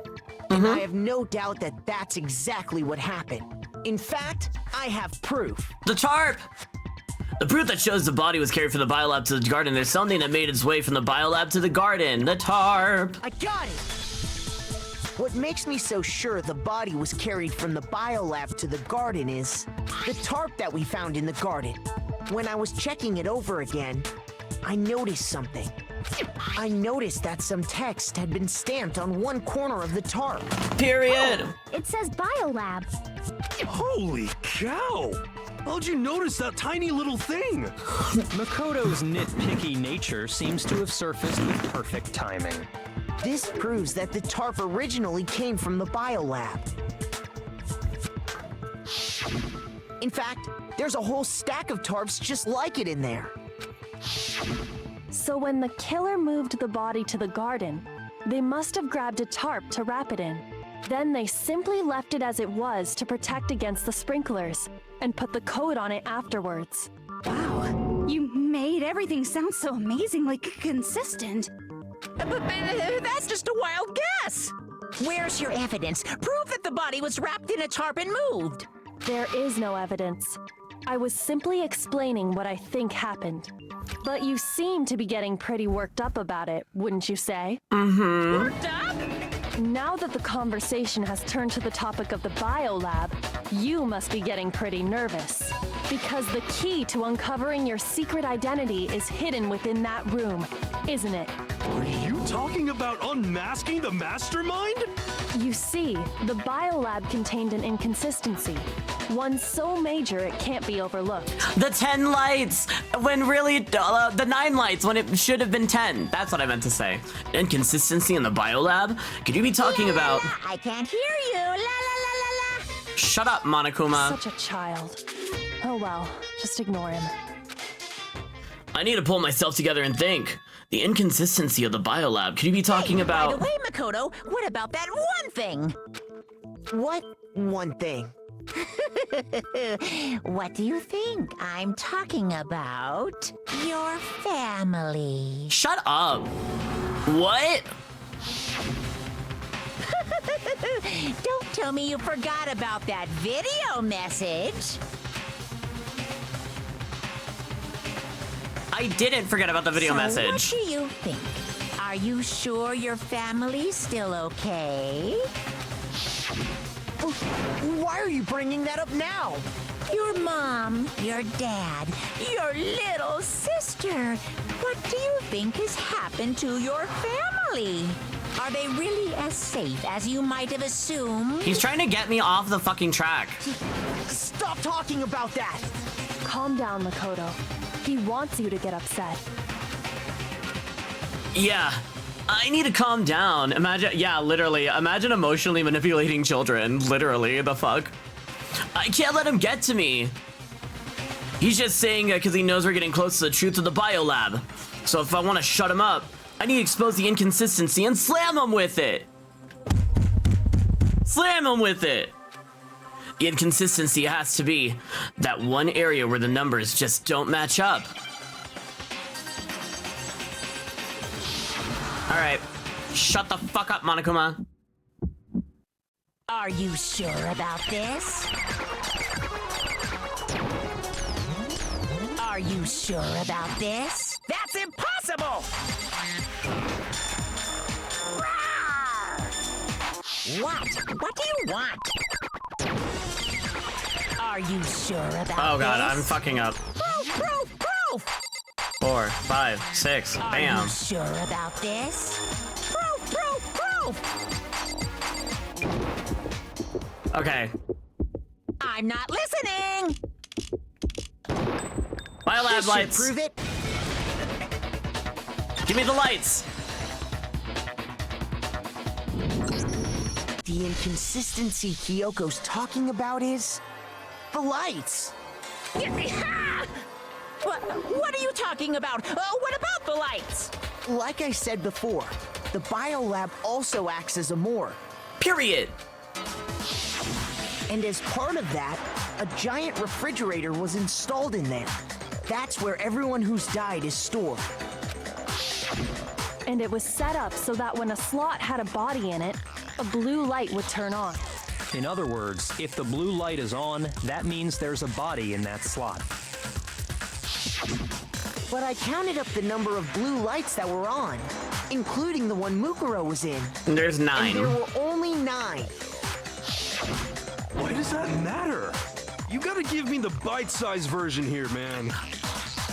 And I have no doubt that that's exactly what happened. In fact, I have proof. The tarp! The proof that shows the body was carried from the biolab to the garden. There's something that made its way from the biolab to the garden. The tarp! I got it! What makes me so sure the body was carried from the biolab to the garden is the tarp that we found in the garden. When I was checking it over again, I noticed something. I noticed that some text had been stamped on one corner of the tarp. Period. Oh, it says biolab. Holy cow! How'd you notice that tiny little thing? Makoto's nitpicky nature seems to have surfaced with perfect timing. This proves that the tarp originally came from the biolab. In fact, there's a whole stack of tarps just like it in there. So when the killer moved the body to the garden, they must have grabbed a tarp to wrap it in. Then they simply left it as it was to protect against the sprinklers, and put the coat on it afterwards. Wow, you made everything sound so amazingly consistent. But that's just a wild guess. Where's your evidence? Prove that the body was wrapped in a tarp and moved. There is no evidence. I was simply explaining what I think happened. But you seem to be getting pretty worked up about it, wouldn't you say? Mm-hmm. Worked up? Now that the conversation has turned to the topic of the biolab, you must be getting pretty nervous. Because the key to uncovering your secret identity is hidden within that room, isn't it? Are you talking about unmasking the mastermind? You see, the biolab contained an inconsistency. One so major it can't be overlooked. The 10 lights, when really, the 9 lights, when it should have been 10. That's what I meant to say. Inconsistency in the biolab? Could you be talking about... I can't hear you. La la la la la. Shut up, Monokuma. Such a child. Oh well, just ignore him. I need to pull myself together and think. The inconsistency of the biolab. Could you be talking about... By the way, Makoto, what about that one thing? What one thing? What do you think I'm talking about? Your family. Shut up. What? Don't tell me you forgot about that video message. I didn't forget about the video message. What do you think? Are you sure your family's still okay? Why are you bringing that up now? Your mom, your dad, your little sister. What do you think has happened to your family? Are they really as safe as you might have assumed? He's trying to get me off the fucking track. Stop talking about that! Calm down, Makoto. He wants you to get upset. Yeah, I need to calm down. Imagine, yeah, literally, imagine emotionally manipulating children. Literally, the fuck? I can't let him get to me. He's just saying that because he knows we're getting close to the truth of the biolab. So if I want to shut him up, I need to expose the inconsistency and slam him with it. Slam him with it. The inconsistency has to be that one area where the numbers just don't match up. All right, shut the fuck up, Monokuma. Are you sure about this? Are you sure about this? That's impossible! What? What do you want? Are you sure about this? Oh god, I'm fucking up. Proof! 4, 5, 6, Are bam. you sure about this? Proof! Okay. I'm not listening! Biolab lights. Prove it. Give me the lights. The inconsistency Kyoko's talking about is the lights. What are you talking about? What about the lights? Like I said before, the biolab also acts as a morgue. Period. And as part of that, a giant refrigerator was installed in there. That's where everyone who's died is stored. And it was set up so that when a slot had a body in it, a blue light would turn on. In other words, if the blue light is on, that means there's a body in that slot. But I counted up the number of blue lights that were on, including the one Mukuro was in. There's 9. And there were only 9. Why does that matter? You gotta give me the bite-sized version here, man.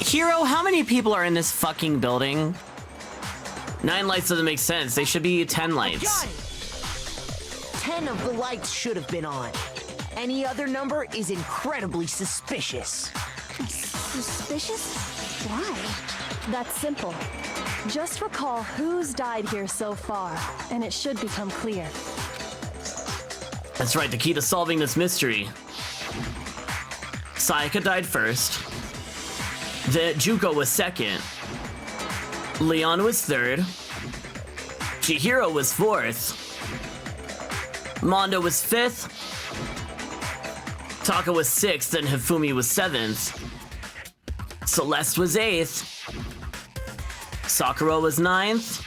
Hiro, how many people are in this fucking building? 9 lights doesn't make sense. They should be 10 lights. Got it! 10 of the lights should have been on. Any other number is incredibly suspicious. Suspicious? Why? That's simple. Just recall who's died here so far, and it should become clear. That's right, the key to solving this mystery. Sayaka died first. Junko was second. Leon was third. Chihiro was fourth. Mondo was fifth. Taka was sixth, and Hifumi was seventh. Celeste was eighth. Sakura was ninth.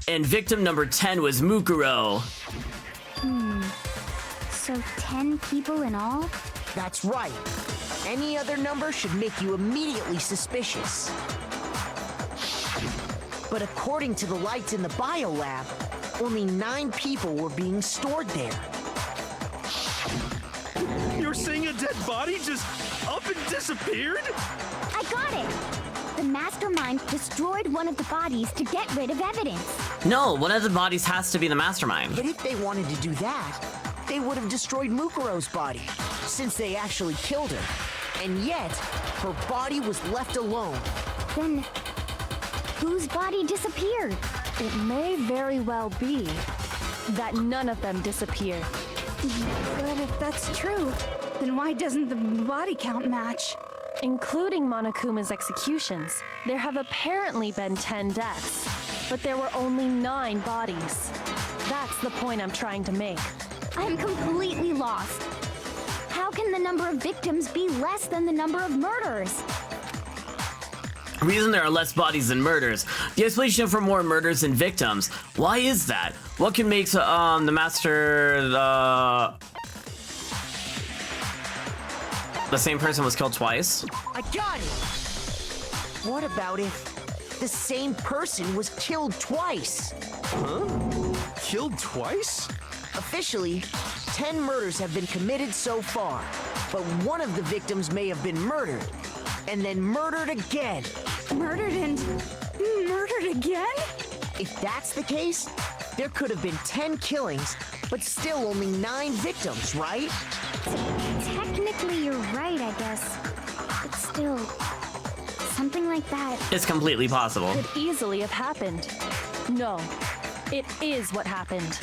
And victim number 10 was Mukuro. So 10 people in all? That's right. Any other number should make you immediately suspicious. But according to the lights in the biolab, only 9 people were being stored there. You're saying a dead body just up and disappeared? I got it! The Mastermind destroyed one of the bodies to get rid of evidence. No, one of the bodies has to be the Mastermind. But if they wanted to do that, they would have destroyed Mukuro's body, since they actually killed her. And yet, her body was left alone. Then, whose body disappeared? It may very well be that none of them disappeared. But if that's true, then why doesn't the body count match? Including Monokuma's executions, there have apparently been 10 deaths, but there were only 9 bodies. That's the point I'm trying to make. I'm completely lost. How can the number of victims be less than the number of murders? The reason there are less bodies than murders. The explanation for more murders than victims. Why is that? What can make the master the same person was killed twice? I got it! What about if the same person was killed twice? Huh? Killed twice? Officially, 10 murders have been committed so far, but one of the victims may have been murdered, and then murdered again. Murdered and murdered again? If that's the case, there could have been 10 killings, but still only 9 victims, right? Technically, you're right, I guess. But still, something like that. It's completely possible. Could easily have happened. No, it is what happened.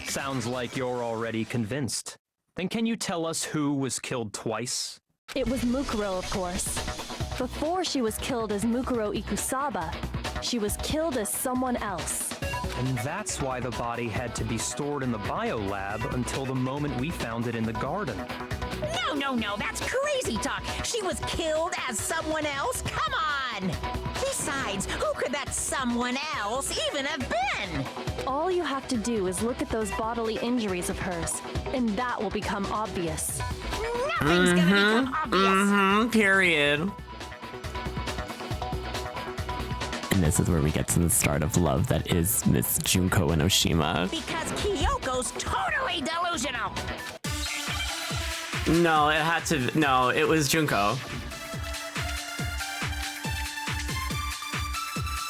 Sounds like you're already convinced. Then can you tell us who was killed twice? It was Mukuro, of course. Before she was killed as Mukuro Ikusaba, she was killed as someone else. And that's why the body had to be stored in the biolab until the moment we found it in the garden. No, that's crazy talk. She was killed as someone else? Come on! Besides, who could that someone else even have been? All you have to do is look at those bodily injuries of hers, and that will become obvious. Nothing's gonna become obvious. Period. And this is where we get to the start of love that is Miss Junko Enoshima. Because Kyoko's totally delusional. No, it was Junko.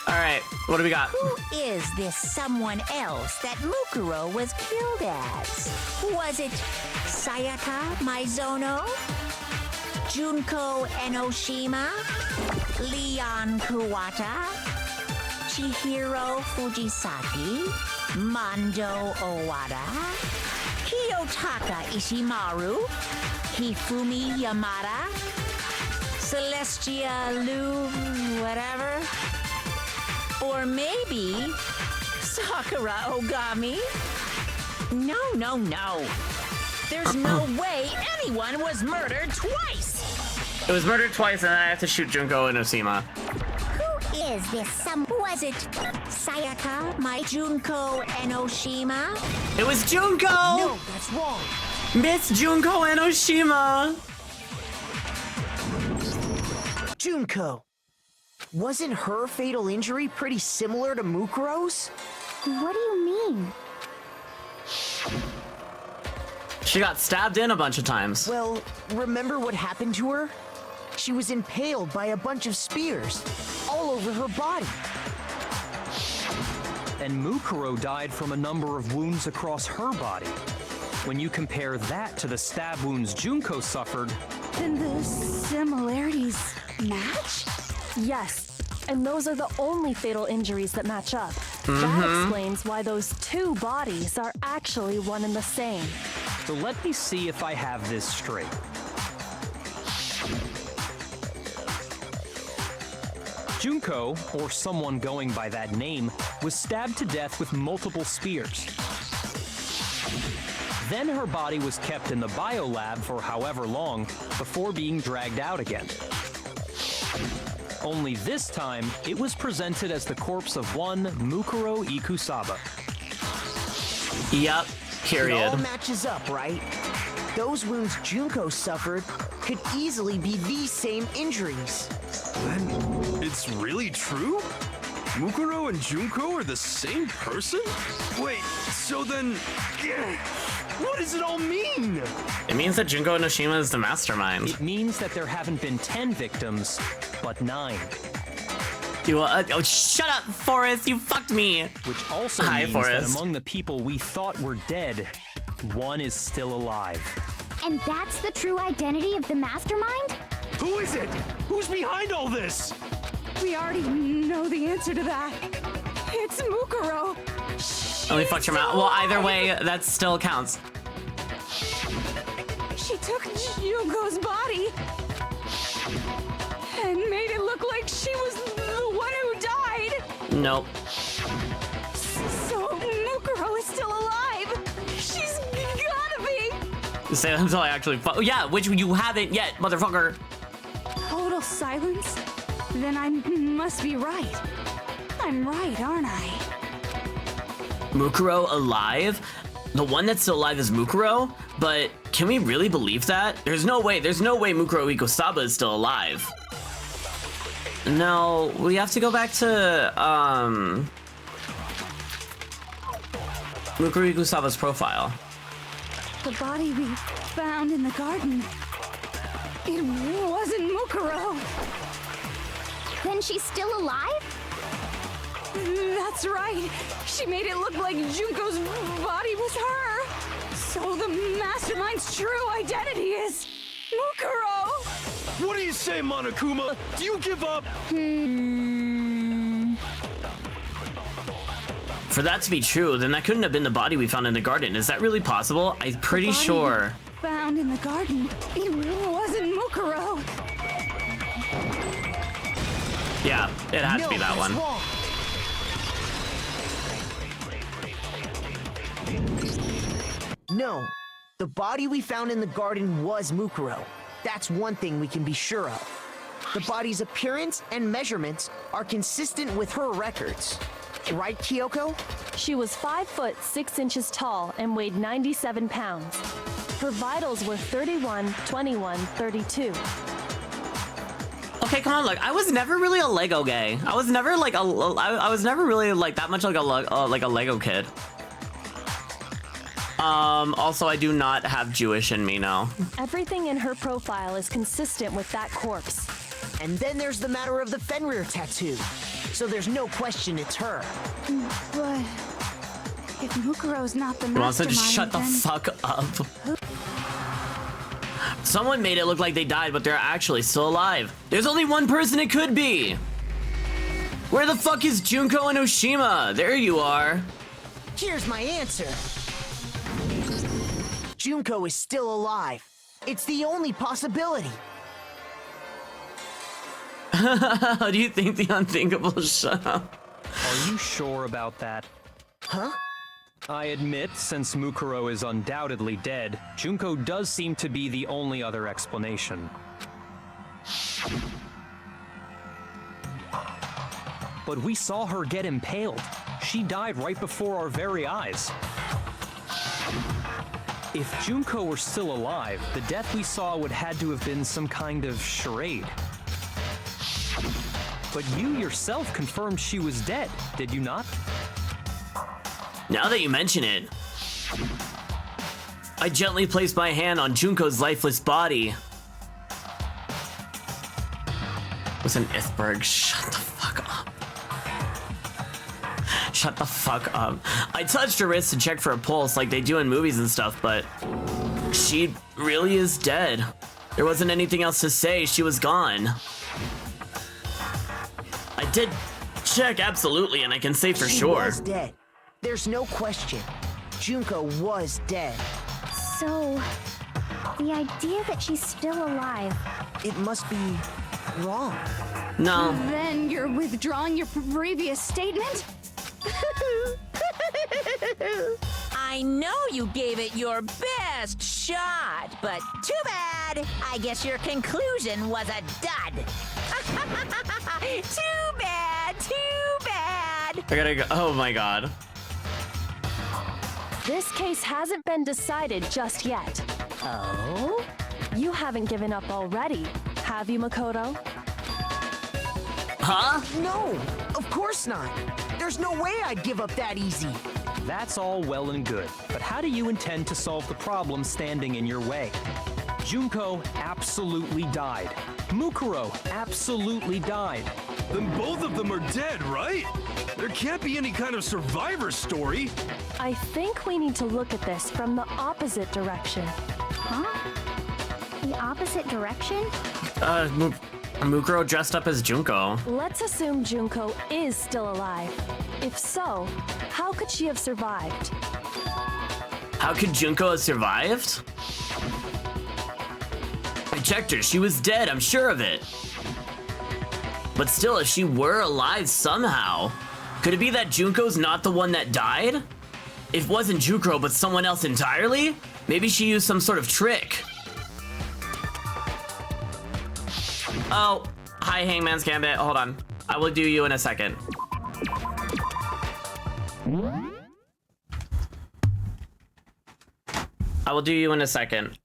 Alright, what do we got? Who is this someone else that Mukuro was killed as? Was it Sayaka Maizono? Junko Enoshima? Leon Kuwata? Chihiro Fujisaki? Mondo Owada? Kiyotaka Ishimaru? Hifumi Yamada? Celestia Lu... whatever? Or maybe Sakura Ogami? No. There's no way anyone was murdered twice! It was murdered twice, and then I have to shoot Junko Enoshima. Who is this was it Sayaka, my Junko Enoshima? It was Junko! No, that's wrong. Miss Junko Enoshima! Junko. Wasn't her fatal injury pretty similar to Mukuro's? What do you mean? She got stabbed in a bunch of times. Well, remember what happened to her? She was impaled by a bunch of spears, all over her body. And Mukuro died from a number of wounds across her body. When you compare that to the stab wounds Junko suffered, Then the similarities match? Yes, and those are the only fatal injuries that match up. That explains why those two bodies are actually one and the same. so let me see if I have this straight. Junko, or someone going by that name, was stabbed to death with multiple spears. Then her body was kept in the biolab for however long before being dragged out again. Only this time, it was presented as the corpse of one Mukuro Ikusaba. Yep, It period. all matches up, right? Those wounds Junko suffered could easily be these same injuries. Then it's really true? Mukuro and Junko are the same person? Wait, so then... What does it all mean? It means that Junko Enoshima is the mastermind. It means that there haven't been 10 victims, but 9. Oh, shut up, Forrest, you fucked me. Which also Hi, means Forrest. that among the people we thought were dead, one is still alive. And that's the true identity of the mastermind? Who is it? Who's behind all this? We already know the answer to that. It's Mukuro. Only fucked your mouth. Well, either way, that still counts. She took Junko's body and made it look like she was the one who died. Nope. So Mukuro is still alive. She's gotta be. Say that until I actually. Yeah, which you haven't yet, motherfucker. Total silence? Then I must be right. I'm right, aren't I? Mukuro alive? The one that's still alive is Mukuro? But can we really believe that? There's no way Mukuro Ikusaba is still alive. No, we have to go back to, Mukuro Ikusaba's profile. The body we found in the garden. It wasn't Mukuro. Then she's still alive? That's right. She made it look like Junko's body was her. So the mastermind's true identity is Mukuro. What do you say, Monokuma? Do you give up? For that to be true, then that couldn't have been the body we found in the garden. Is that really possible? I'm pretty sure. Found in the garden. It wasn't Mukuro. Yeah, it had to be that one. Wrong. No, the body we found in the garden was Mukuro. That's one thing we can be sure of. The body's appearance and measurements are consistent with her records. Right, Kyoko? She was 5 foot 6 inches tall and weighed 97 pounds. Her vitals were 31, 21, 32. Okay, come on, look. I was never really a Lego gay. I was never like I was never really like that much like a Lego kid. Also, I do not have Jewish in me now. Everything in her profile is consistent with that corpse. And then there's the matter of the Fenrir tattoo. So there's no question it's her. But if Mukuro's not the Who wants to mastermind, just shut the then fuck up? Someone made it look like they died, but they're actually still alive. There's only one person it could be. Where the fuck is Junko Enoshima? There you are. Here's my answer. Junko is still alive. It's the only possibility. How do you think the unthinkable? Shut up. Are you sure about that? Huh? I admit, since Mukuro is undoubtedly dead, Junko does seem to be the only other explanation. But we saw her get impaled. She died right before our very eyes. If Junko were still alive, the death we saw would had to have been some kind of charade. But you yourself confirmed she was dead, did you not? Now that you mention it, I gently placed my hand on Junko's lifeless body. Listen, Ithberg, shut the fuck up. Shut the fuck up. I touched her wrist to check for a pulse like they do in movies and stuff, but she really is dead. There wasn't anything else to say. She was gone. I did check, absolutely, and I can say for sure. She was dead. There's no question. Junko was dead. So, the idea that she's still alive. It must be wrong. No. Then you're withdrawing your previous statement? I know you gave it your best shot, but too bad. I guess your conclusion was a dud. Too bad, too bad. I gotta go. Oh my god. This case hasn't been decided just yet. Oh? You haven't given up already, have you, Makoto? Huh? No, of course not. There's no way I'd give up that easy. That's all well and good, but how do you intend to solve the problem standing in your way? Junko absolutely died. Mukuro absolutely died. Then both of them are dead, right? There can't be any kind of survivor story. I think we need to look at this from the opposite direction. Huh? The opposite direction? Mukuro dressed up as Junko. Let's assume Junko is still alive. If so, how could she have survived? How could Junko have survived? I checked her. She was dead. I'm sure of it. But still, if she were alive somehow, could it be that Junko's not the one that died? It wasn't Junko, but someone else entirely? Maybe she used some sort of trick. Oh, hi, Hangman's Gambit. Hold on. I will do you in a second. I will do you in a second.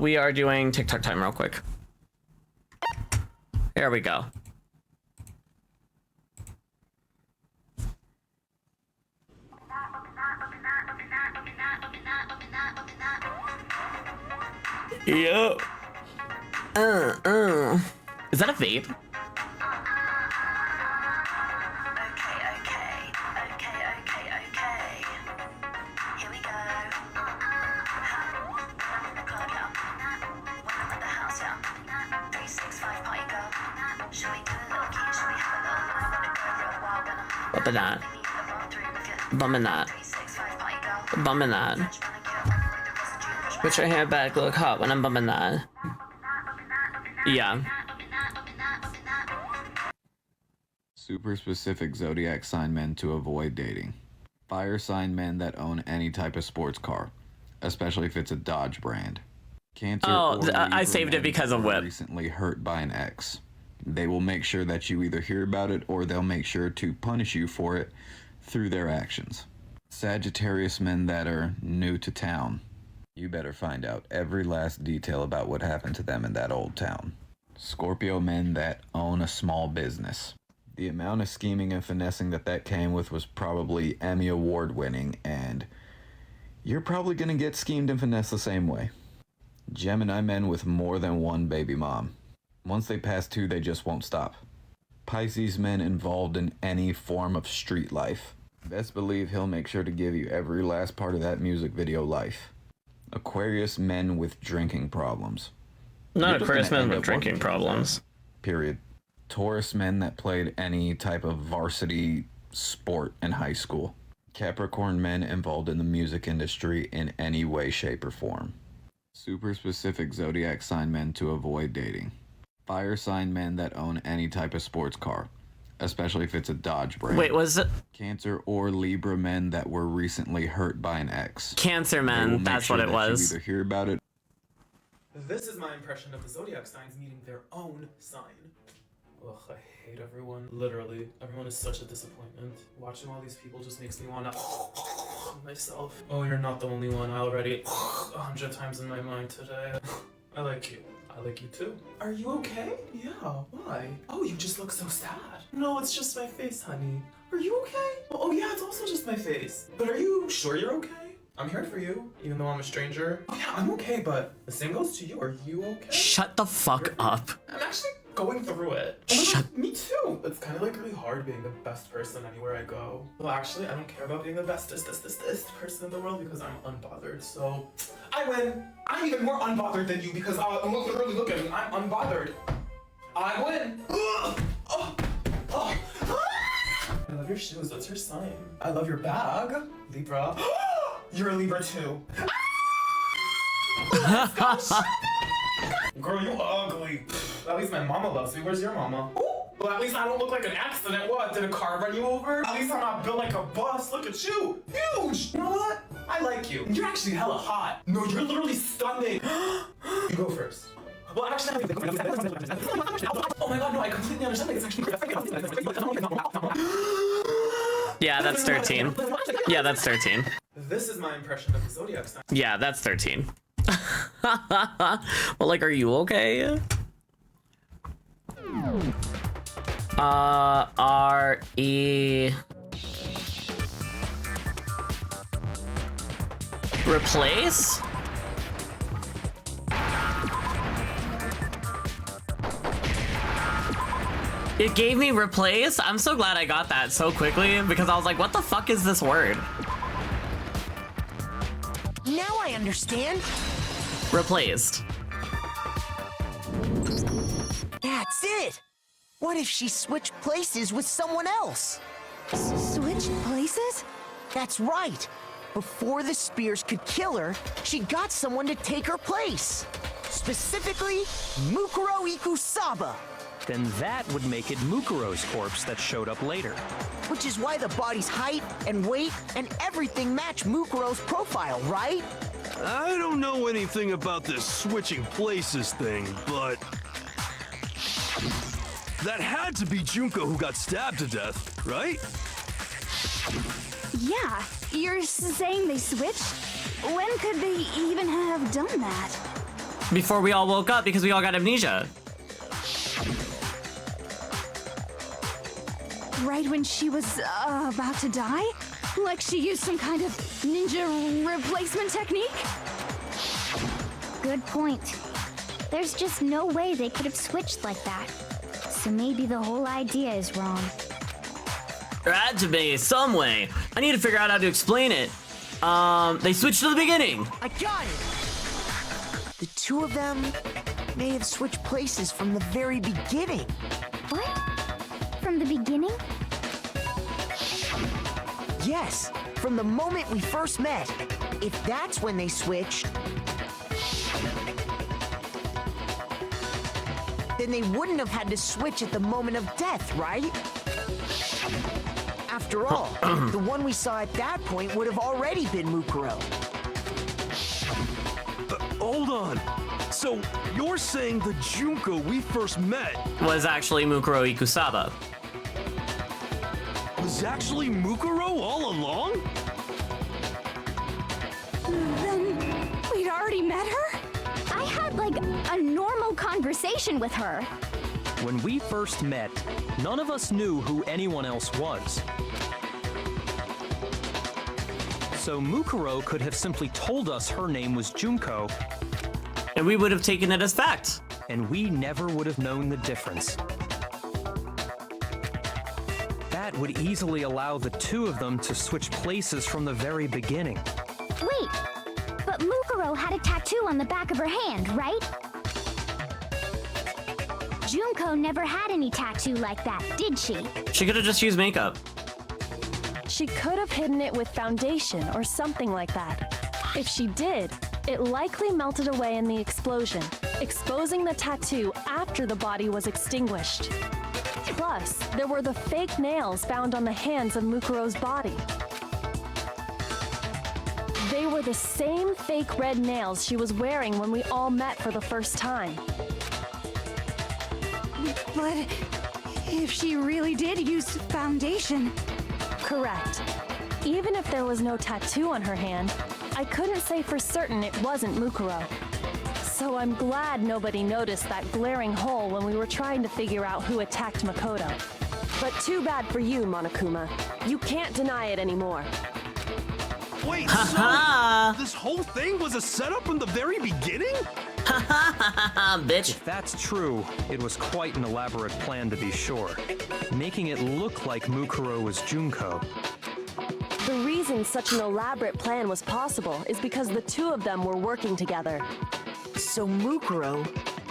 We are doing TikTok time real quick. There we go. Yo. Is that a vape? Here we go. Bumping that. Bumming that. Bumming that. Put your hair back, look hot when I'm bumming that. Yeah. Super specific zodiac sign men to avoid dating. Fire sign men that own any type of sports car, especially if it's a Dodge brand. Cancer Oh, or I Libra saved it men because that of were Whip. recently hurt by an ex. They will make sure that you either hear about it or they'll make sure to punish you for it through their actions. Sagittarius men that are new to town. You better find out every last detail about what happened to them in that old town. Scorpio men that own a small business. The amount of scheming and finessing that came with was probably Emmy Award winning, and you're probably gonna get schemed and finessed the same way. Gemini men with more than one baby mom. Once they pass 2, they just won't stop. Pisces men involved in any form of street life. Best believe he'll make sure to give you every last part of that music video life. Aquarius men with drinking problems. Not Aquarius men with drinking problems. Period. Taurus men that played any type of varsity sport in high school. Capricorn men involved in the music industry in any way, shape, or form. Super specific zodiac sign men to avoid dating. Fire sign men that own any type of sports car, especially if it's a Dodge brand. Wait, was it? Cancer or Libra men that were recently hurt by an ex. Cancer men, that's what it was. You either hear about it. This is my impression of the zodiac signs meeting their own sign. Ugh, I hate everyone. Literally, everyone is such a disappointment. Watching all these people just makes me want to myself. Oh, you're not the only one. I already 100 times in my mind today. I like you. I like you too. Are you okay? Yeah, why? Oh, you just look so sad. No, it's just my face, honey. Are you okay? Oh yeah, it's also just my face. But are you sure you're okay? I'm here for you, even though I'm a stranger. Oh yeah, I'm okay, but the same goes to you. Are you okay? Shut the fuck up. I'm actually going through it. Me too. It's kind of like really hard being the best person anywhere I go. Well, actually, I don't care about being the bestest person in the world because I'm unbothered. So I win. I'm even more unbothered than you because literally look at me. I'm unbothered. I win. I love your shoes. What's your sign? I love your bag. Libra. You're a Libra too. Girl, you ugly. At least my mama loves me. Where's your mama? Ooh. Well, at least I don't look like an accident. What? Did a car run you over? At least I'm not built like a bus. Look at you. Huge. You know what? I like you. You're actually hella hot. No, you're literally stunning. You go first. Well, actually, oh my god, no, I completely understand. Like, it's actually Yeah, that's 13. Yeah, that's 13. This is my impression of the zodiac sign. Yeah, that's 13. Well, like, are you okay? R-E... Replace? It gave me replace? I'm so glad I got that so quickly because I was like, what the fuck is this word? Now I understand. Replaced. That's it. What if she switched places with someone else? Switched places? That's right. Before the spears could kill her, she got someone to take her place. Specifically, Mukuro Ikusaba. Then that would make it Mukuro's corpse that showed up later. Which is why the body's height and weight and everything match Mukuro's profile, right? I don't know anything about this switching places thing, but that had to be Junko who got stabbed to death, right? Yeah, you're saying they switched? When could they even have done that? Before we all woke up because we all got amnesia. Right when she was about to die? Like she used some kind of ninja replacement technique? Good point. There's just no way they could have switched like that. So maybe the whole idea is wrong. There had to be some way. I need to figure out how to explain it. They switched to the beginning. I got it. The two of them may have switched places from the very beginning. What? From the beginning? Yes, from the moment we first met. If that's when they switched, then they wouldn't have had to switch at the moment of death, right? After all, the one we saw at that point would have already been Mukuro. Hold on. So you're saying the Junko we first met was actually Mukuro Ikusaba. Was actually Mukuro all along? Then we'd already met her? I had like a normal conversation with her. When we first met, none of us knew who anyone else was. So Mukuro could have simply told us her name was Junko, and we would have taken it as fact. And we never would have known the difference. That would easily allow the two of them to switch places from the very beginning. Wait, but Mukuro had a tattoo on the back of her hand, right? Junko never had any tattoo like that, did she? She could have just used makeup. She could have hidden it with foundation or something like that. If she did, it likely melted away in the explosion, exposing the tattoo after the body was extinguished. Plus, there were the fake nails found on the hands of Mukuro's body. They were the same fake red nails she was wearing when we all met for the first time. But if she really did use foundation... Correct. Even if there was no tattoo on her hand, I couldn't say for certain it wasn't Mukuro. So I'm glad nobody noticed that glaring hole when we were trying to figure out who attacked Makoto. But too bad for you, Monokuma. You can't deny it anymore. Wait, so this whole thing was a setup from the very beginning? Bitch. If that's true, it was quite an elaborate plan to be sure, making it look like Mukuro was Junko. The reason such an elaborate plan was possible is because the two of them were working together. So Mukuro,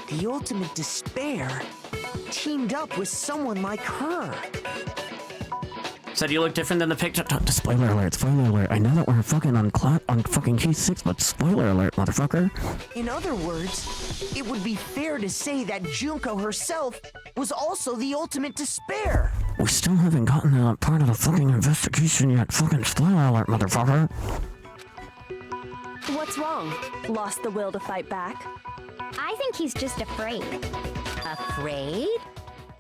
the ultimate despair, teamed up with someone like her. Said you look different than the picture. Spoiler alert, spoiler alert. I know that we're fucking on fucking Q6, but spoiler alert, motherfucker. In other words, it would be fair to say that Junko herself was also the ultimate despair. We still haven't gotten to that part of the fucking investigation yet. Fucking spoiler alert, motherfucker. What's wrong? Lost the will to fight back? I think he's just afraid. Afraid?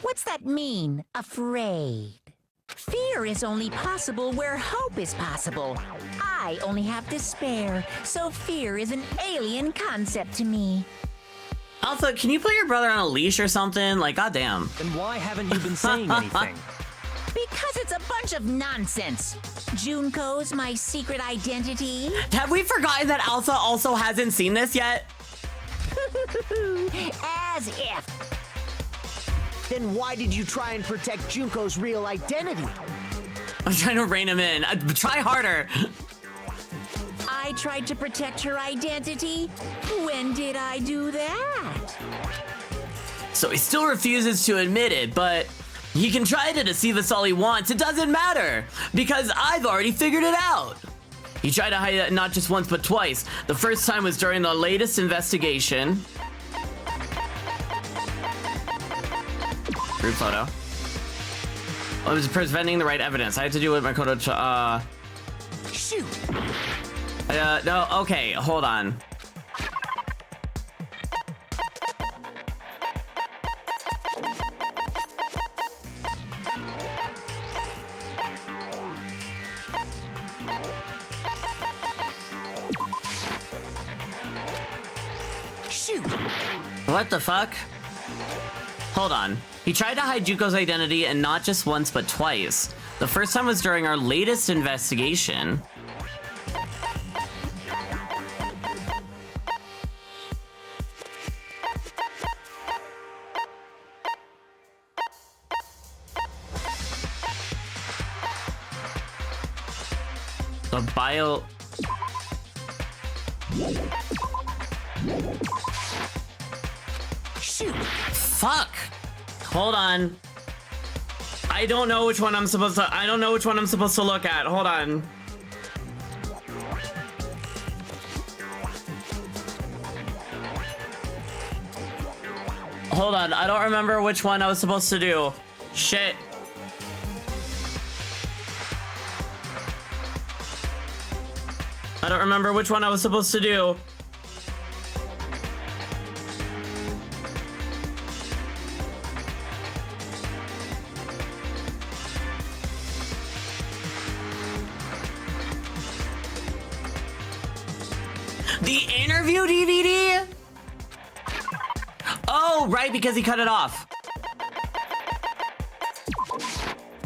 What's that mean, afraid? Fear is only possible where hope is possible. I only have despair, so fear is an alien concept to me. Alpha, can you put your brother on a leash or something? Like, goddamn. Then why haven't you been saying anything? Because it's a bunch of nonsense. Junko's my secret identity. Have we forgotten that Alpha also hasn't seen this yet? As if. Then why did you try and protect Junko's real identity? I'm trying to rein him in. Try harder. I tried to protect her identity? When did I do that? So he still refuses to admit it, but he can try to deceive us all he wants. It doesn't matter, because I've already figured it out. He tried to hide it not just once, but twice. The first time was during the latest investigation. Group photo. I was presenting the right evidence. I had to do it with my Makoto. Shoot. No. Okay. Hold on. Shoot. What the fuck? Hold on. He tried to hide Junko's identity, and not just once, but twice. The first time was during our latest investigation. The bio... Shoot. Fuck. Hold on. I don't know which one I'm supposed to. I don't know which one I'm supposed to look at. Hold on. Hold on. I don't remember which one I was supposed to do. Shit. I don't remember which one I was supposed to do. The interview DVD? Oh, right, because he cut it off.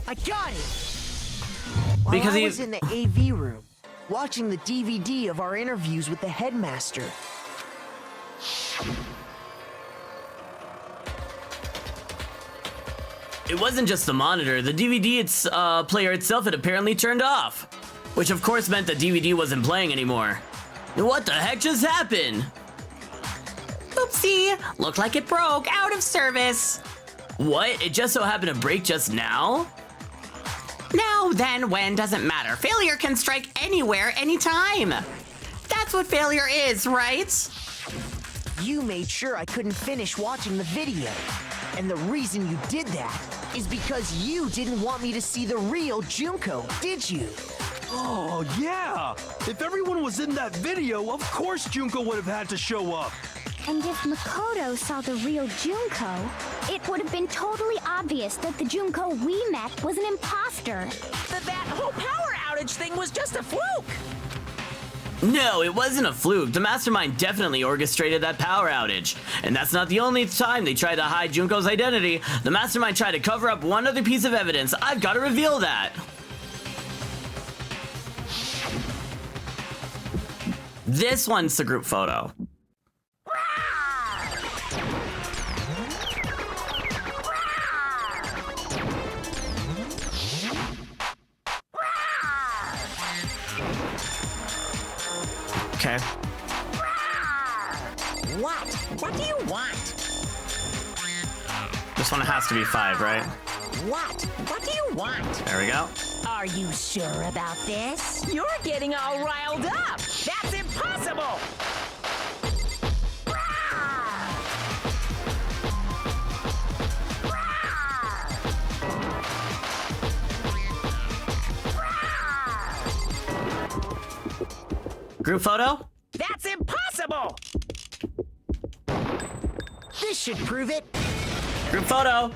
I got it. Because I he was in the AV room, watching the DVD of our interviews with the headmaster. It wasn't just the monitor. The DVD player itself had apparently turned off, which of course meant the DVD wasn't playing anymore. What the heck just happened? Oopsie, looked like it broke, out of service. What? It just so happened to break just now? Now, then, when doesn't matter. Failure can strike anywhere, anytime. That's what failure is, right? You made sure I couldn't finish watching the video. And the reason you did that is because you didn't want me to see the real Junko, did you? Oh, yeah! If everyone was in that video, of course Junko would have had to show up. And if Makoto saw the real Junko, it would have been totally obvious that the Junko we met was an imposter. That whole power outage thing was just a fluke. No, it wasn't a fluke. The Mastermind definitely orchestrated that power outage. And that's not the only time they tried to hide Junko's identity. The Mastermind tried to cover up one other piece of evidence. I've got to reveal that. This one's the group photo. Okay. What? What do you want? This one has to be 5, right? What? What do you want? There we go. Are you sure about this? You're getting all riled up. That's impossible. Group photo? That's impossible. This should prove it. Group photo.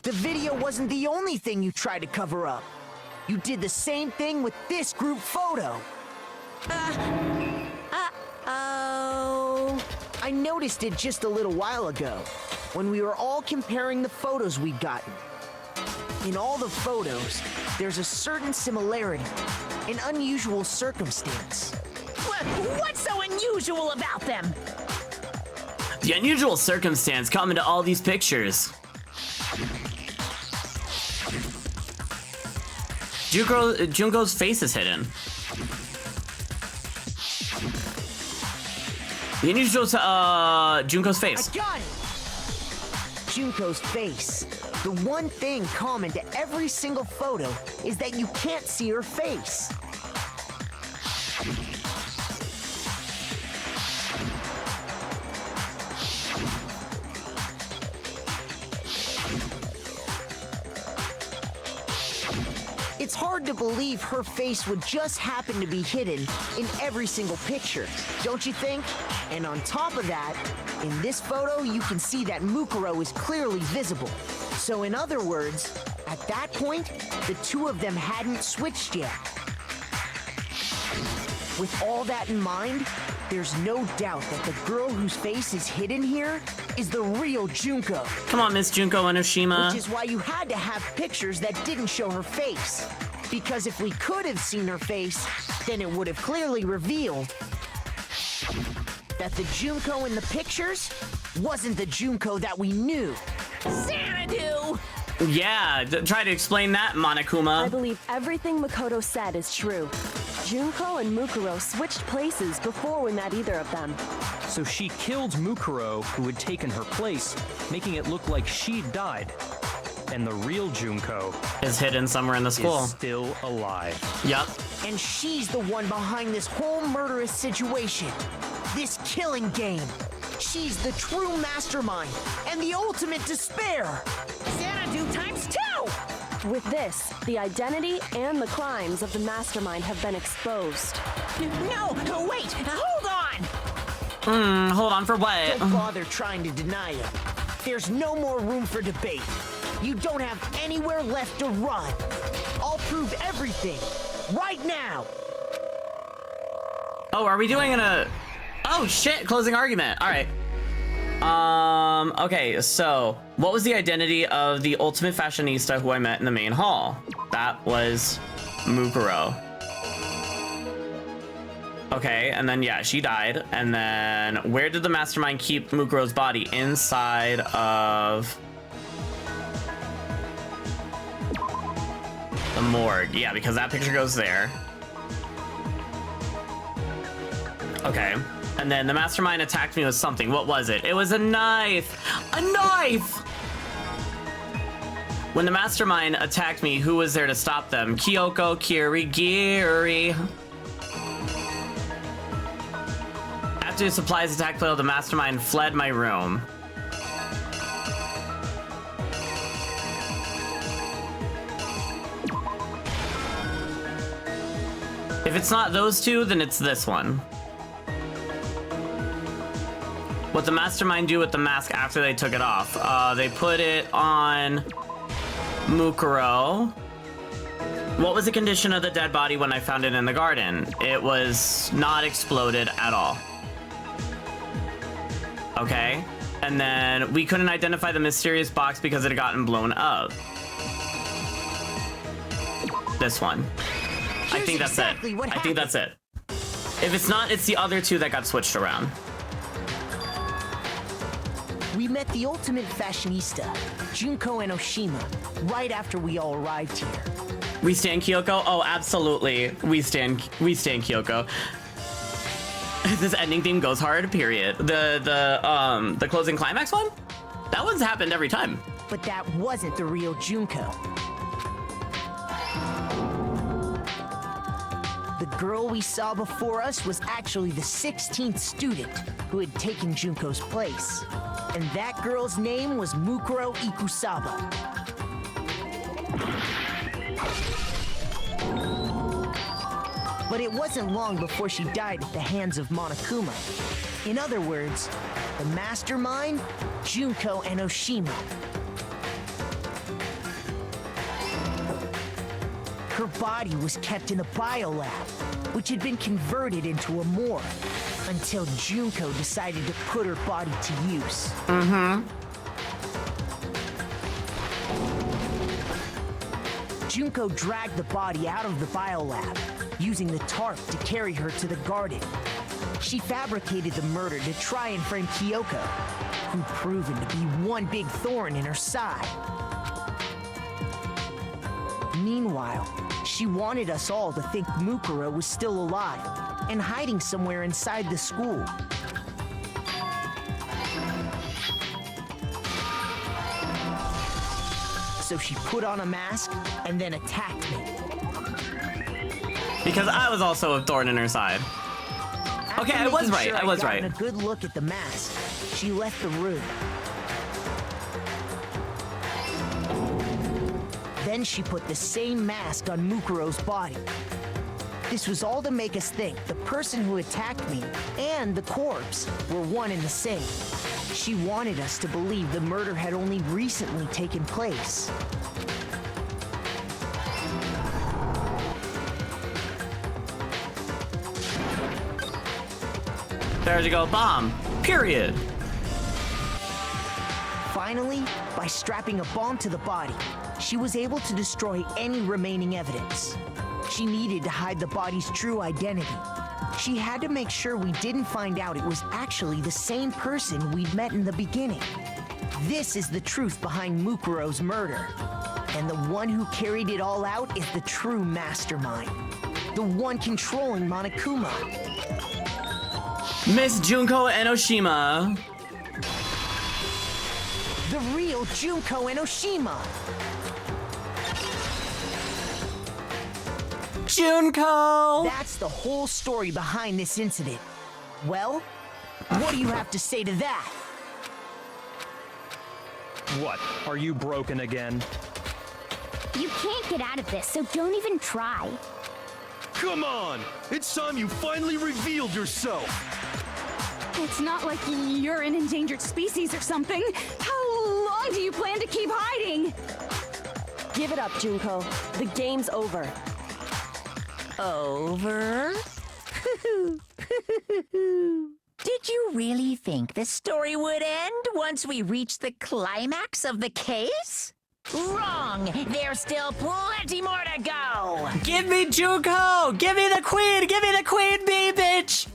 The video wasn't the only thing you tried to cover up. You did the same thing with this group photo. Uh-oh. I noticed it just a little while ago, when we were all comparing the photos we'd gotten. In all the photos, there's a certain similarity, an unusual circumstance. What's so unusual about them? The unusual circumstance common to all these pictures. Junko's face is hidden. The unusual Junko's face. I got it! Junko's face. The one thing common to every single photo is that you can't see her face. It's hard to believe her face would just happen to be hidden in every single picture, don't you think? And on top of that, in this photo, you can see that Mukuro is clearly visible. So in other words, at that point, the two of them hadn't switched yet. With all that in mind, there's no doubt that the girl whose face is hidden here is the real Junko. Come on, Miss Junko Enoshima. Which is why you had to have pictures that didn't show her face. Because if we could have seen her face, then it would have clearly revealed that the Junko in the pictures wasn't the Junko that we knew. Xanadu! Yeah, try to explain that, Monokuma. I believe everything Makoto said is true. Junko and Mukuro switched places before we met either of them. So she killed Mukuro, who had taken her place, making it look like she'd died. And the real Junko is hidden somewhere in the school. Is still alive. Yep. And she's the one behind this whole murderous situation. This killing game. She's the true mastermind and the ultimate despair. Xanadu times 2! With this, the identity and the crimes of the mastermind have been exposed. No, wait, hold on! Hold on for what? Don't bother trying to deny it. There's no more room for debate. You don't have anywhere left to run. I'll prove everything, right now. Oh, are we doing Oh shit, closing argument. All right. Okay, so what was the identity of the ultimate fashionista who I met in the main hall? That was Mukuro. Okay, and then yeah, she died. And then where did the mastermind keep Mukuro's body? Inside of the morgue. Yeah, because that picture goes there. Okay. And then the mastermind attacked me with something. What was it? It was a knife! A knife! When the mastermind attacked me, who was there to stop them? Kyoko Kirigiri. After the supplies attack failed, the mastermind fled my room. If it's not those two, then it's this one. What the mastermind do with the mask after they took it off? They put it on Mukuro. What was the condition of the dead body when I found it in the garden? It was not exploded at all. Okay. And then we couldn't identify the mysterious box because it had gotten blown up. This one. I think that's it. I think that's it. If it's not, it's the other two that got switched around. We met the ultimate fashionista, Junko Enoshima, right after we all arrived here. We stand Kyoko? Oh, absolutely. We stand Kyoko. This ending theme goes hard, period. The closing climax one? That one's happened every time. But that wasn't the real Junko. The girl we saw before us was actually the 16th student who had taken Junko's place. And that girl's name was Mukuro Ikusaba. But it wasn't long before she died at the hands of Monokuma. In other words, the mastermind, Junko Enoshima. Her body was kept in a biolab, which had been converted into a morgue, until Junko decided to put her body to use. Junko dragged the body out of the biolab, using the tarp to carry her to the garden. She fabricated the murder to try and frame Kyoko, who'd proven to be one big thorn in her side. Meanwhile, she wanted us all to think Mukuro was still alive and hiding somewhere inside the school. So she put on a mask and then attacked me. Because I was also a thorn in her side. Okay, I was right. I was right. A good look at the mask. She left the room. Then she put the same mask on Mukuro's body. This was all to make us think the person who attacked me and the corpse were one and the same. She wanted us to believe the murder had only recently taken place. There you go, bomb. Period. Finally, by strapping a bomb to the body, she was able to destroy any remaining evidence. She needed to hide the body's true identity. She had to make sure we didn't find out it was actually the same person we'd met in the beginning. This is the truth behind Mukuro's murder. And the one who carried it all out is the true mastermind. The one controlling Monokuma. Miss Junko Enoshima. The real Junko Enoshima. Junko! That's the whole story behind this incident. Well, what do you have to say to that? What? Are you broken again? You can't get out of this, so don't even try. Come on! It's time you finally revealed yourself! It's not like you're an endangered species or something. How long do you plan to keep hiding? Give it up, Junko. The game's over. Over? Did you really think the story would end once we reached the climax of the case? Wrong! There's still plenty more to go! Give me Junko! Give me the queen! Give me the queen bee, bitch!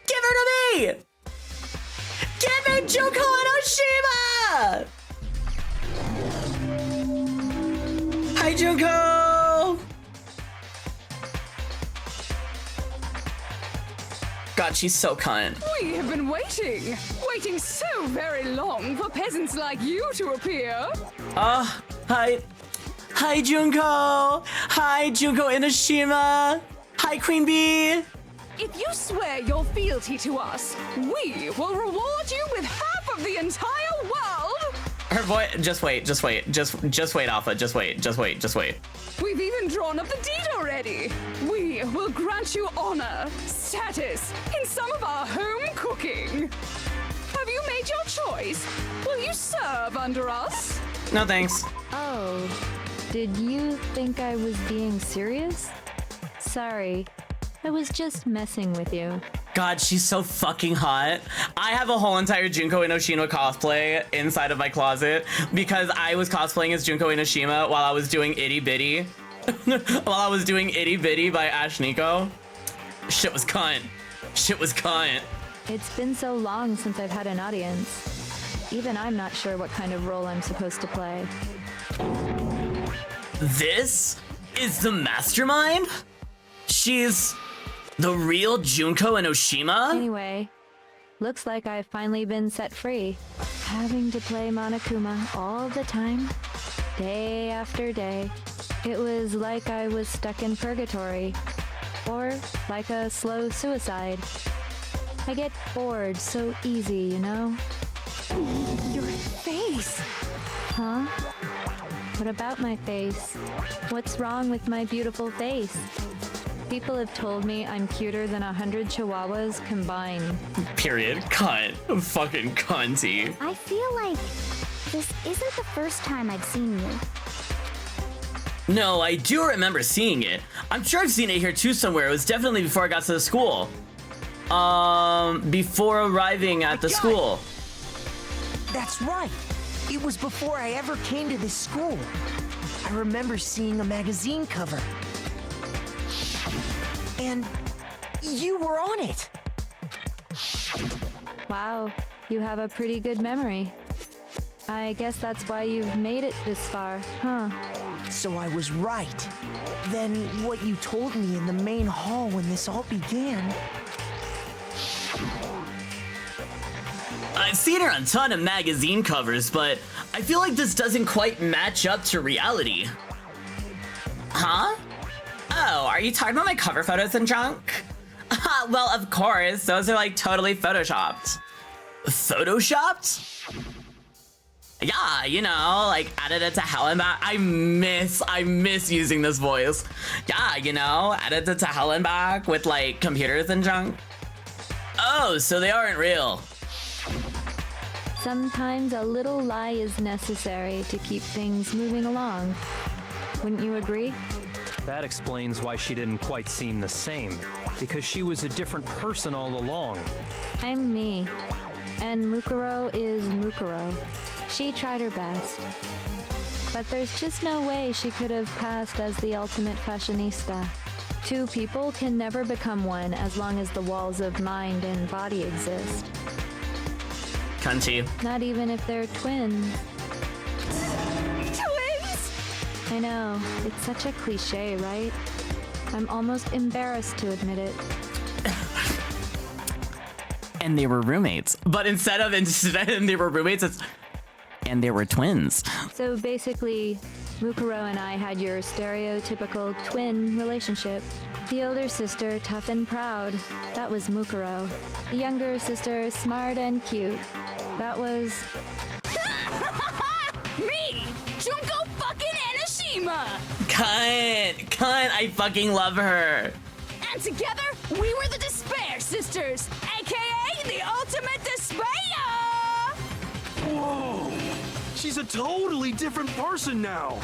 Give her to me! Give me Junko Enoshima! Hi, Junko! God, she's so cunt. We have been waiting so very long for peasants like you to appear. Hi. Hi, Junko. Hi, Junko Enoshima. Hi, Queen Bee. If you swear your fealty to us, we will reward you with half of the entire world. Her voice. Just wait, Alpha. Just wait. We've even drawn up the deed already. We will grant you honor, status, in some of our home cooking. Have you made your choice? Will you serve under us? No thanks. Oh, did you think I was being serious? Sorry, I was just messing with you. God, she's so fucking hot. I have a whole entire Junko Enoshima cosplay inside of my closet because I was cosplaying as Junko Enoshima while I was doing Itty Bitty. While I was doing Itty Bitty by Ash Nico. Shit was cunt. It's been so long since I've had an audience. Even I'm not sure what kind of role I'm supposed to play. This is the mastermind? She's the real Junko Enoshima? Anyway, looks like I've finally been set free. Having to play Monokuma all the time, day after day. It was like I was stuck in purgatory. Or like a slow suicide. I get bored so easy, you know? Your face! Huh? What about my face? What's wrong with my beautiful face? People have told me I'm cuter than 100 chihuahuas combined. Period. Cunt. Fucking cunty. I feel like this isn't the first time I've seen you. No, I do remember seeing it. I'm sure I've seen it here too somewhere. It was definitely before I got to the school. Before arriving at the school. That's right. It was before I ever came to this school. I remember seeing a magazine cover. And you were on it. Wow, you have a pretty good memory. I guess that's why you've made it this far, huh? So I was right. Then what you told me in the main hall when this all began... I've seen her on a ton of magazine covers, but I feel like this doesn't quite match up to reality. Huh? Oh, are you talking about my cover photos and junk? Well, of course, those are like totally photoshopped. Photoshopped? Yeah, you know, like added it to hell and back. I miss using this voice. Yeah, you know, added it to hell and back with like computers and junk. Oh, so they aren't real. Sometimes a little lie is necessary to keep things moving along. Wouldn't you agree? That explains why she didn't quite seem the same, because she was a different person all along. I'm me, and Mukuro is Mukuro. She tried her best. But there's just no way she could have passed as the ultimate fashionista. Two people can never become one as long as the walls of mind and body exist. Cunty. Not even if they're twins. Twins? I know, it's such a cliche, right? I'm almost embarrassed to admit it. And they were roommates. But instead they were roommates, it's... And they were twins. So basically, Mukuro and I had your stereotypical twin relationship. The older sister, tough and proud. That was Mukuro. The younger sister, smart and cute. That was... Me! Junko fucking Enoshima! Cunt, I fucking love her. And together, we were the Despair Sisters, aka the ultimate despair! Whoa! She's a totally different person now.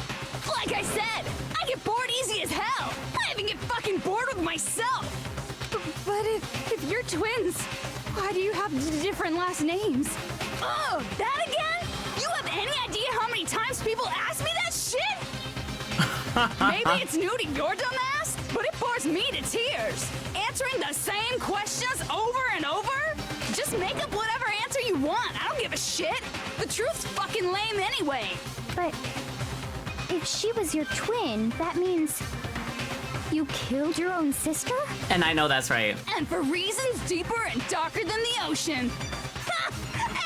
Like I said, I get bored easy as hell. I even get fucking bored with myself. But if you're twins, why do you have different last names? Oh, that again? You have any idea how many times people ask me that shit? Maybe it's new to your dumb ass, but it bores me to tears. Answering the same questions over and over? Just make up whatever answer you want. I don't give a shit. The truth's fucking lame anyway. But if she was your twin, that means you killed your own sister? And I know that's right. And for reasons deeper and darker than the ocean.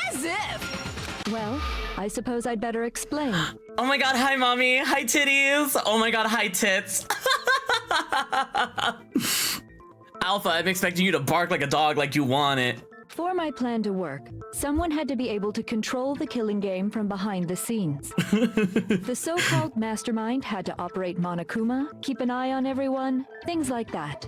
As if. Well, I suppose I'd better explain. Oh my god, hi mommy. Hi titties. Oh my god, hi tits. Alpha, I'm expecting you to bark like a dog like you want it. For my plan to work, someone had to be able to control the killing game from behind the scenes. The so-called mastermind had to operate Monokuma, keep an eye on everyone, things like that.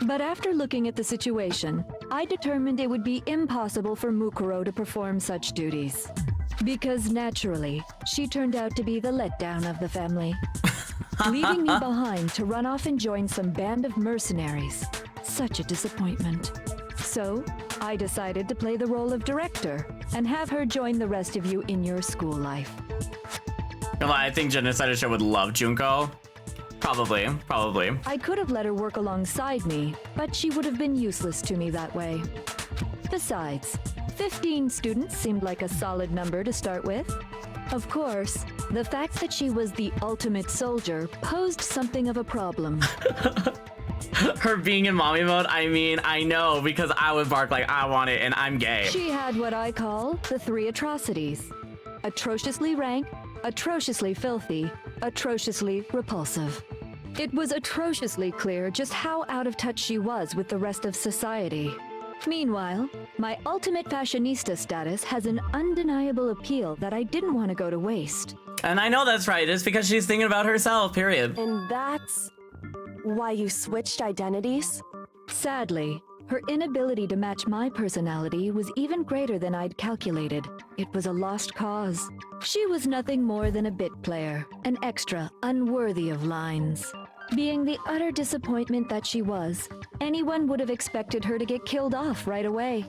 But after looking at the situation, I determined it would be impossible for Mukuro to perform such duties. Because naturally, she turned out to be the letdown of the family, leaving me behind to run off and join some band of mercenaries. Such a disappointment. So, I decided to play the role of director and have her join the rest of you in your school life. I think Genocide Show would love Junko. Probably. I could have let her work alongside me, but she would have been useless to me that way. Besides, 15 students seemed like a solid number to start with. Of course, the fact that she was the ultimate soldier posed something of a problem. Her being in mommy mode, I mean, I know, because I would bark like I want it and I'm gay. She had what I call the three atrocities. Atrociously rank, atrociously filthy, atrociously repulsive. It was atrociously clear just how out of touch she was with the rest of society. Meanwhile, my ultimate fashionista status has an undeniable appeal that I didn't want to go to waste. And I know that's right, it's because she's thinking about herself, period. And that's why you switched identities? Sadly, her inability to match my personality was even greater than I'd calculated. It was a lost cause. She was nothing more than a bit player, an extra unworthy of lines. Being the utter disappointment that she was, anyone would have expected her to get killed off right away.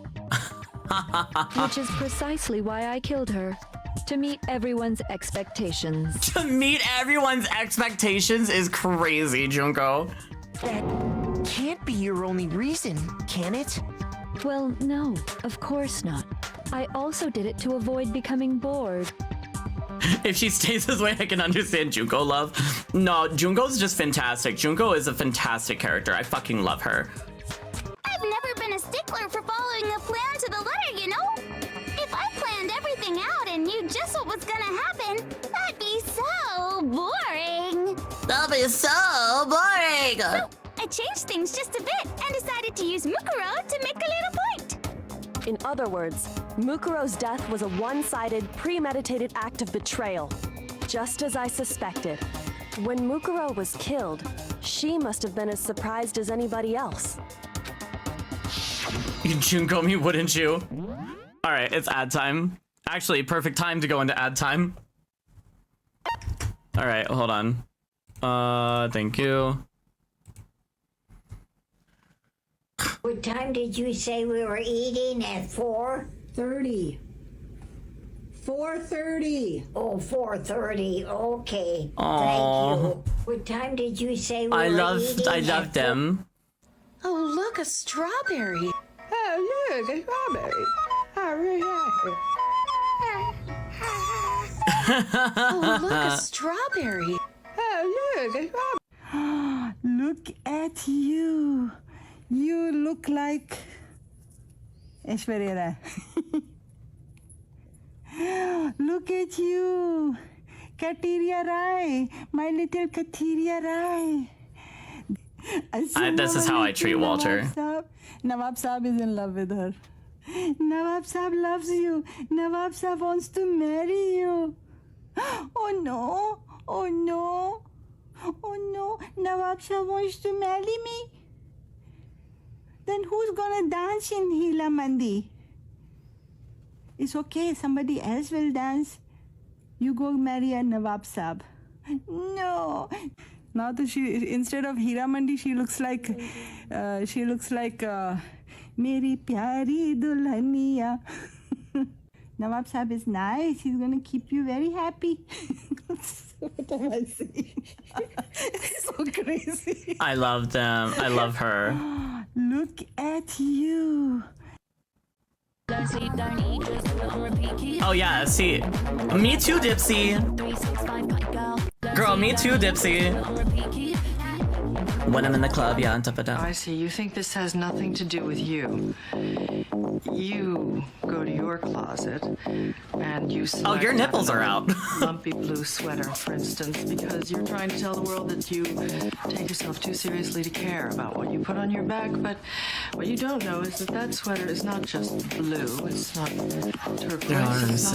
Which is precisely why I killed her. To meet everyone's expectations. To meet everyone's expectations is crazy, Junko. That can't be your only reason, can it? Well, no, of course not. I also did it to avoid becoming bored. If she stays this way, I can understand Junko love. No, Junko's just fantastic. Junko is a fantastic character. I fucking love her. I've never been a stickler for following a plan to the letter, you know? If I planned everything out and knew just what was gonna happen, that'd be so boring. That'd be so boring. So, I changed things just a bit and decided to use Mukuro to make a little point. In other words, Mukuro's death was a one-sided, premeditated act of betrayal. Just as I suspected. When Mukuro was killed, she must have been as surprised as anybody else. You'd Junko me, wouldn't you? Alright, it's ad time. Actually, perfect time to go into ad time. Alright, hold on. Thank you. What time did you say we were eating? At 4:30. 4:30. Oh, 4:30. Okay. Aww. Thank you. What time did you say we were eating? I love them. Oh, look, a strawberry. Oh, look, a strawberry. I really like it. Oh, look, a strawberry. Oh, look, a strawberry. Look at you. You look like Aishwarya Rai. Look at you. Kateria Rai. My little Kateria Rai. This is how I treat Walter. Nawab Saab is in love with her. Nawab Saab loves you. Nawab Saab wants to marry you. Oh no. Oh no. Oh no. Nawab Saab wants to marry me. Then who's gonna dance in Hila Mandi? It's okay, somebody else will dance. You go marry a Nawab Saab. No. Now that she, instead of Hira Mandi, she looks like Meri Pyari Dulhaniya. Nawab Saab is nice. He's gonna keep you very happy. What am I saying? It's so crazy. I love them. I love her. Look at you. Oh yeah, see. Me too, Dipsy. Girl, me too, Dipsy. When I'm in the club, yeah, on top of that. I see. You think this has nothing to do with you. You go to your closet and you Oh, your nipples are out. lumpy blue sweater, for instance, because you're trying to tell the world that you take yourself too seriously to care about what you put on your back. But what you don't know is that that sweater is not just blue. It's not turquoise.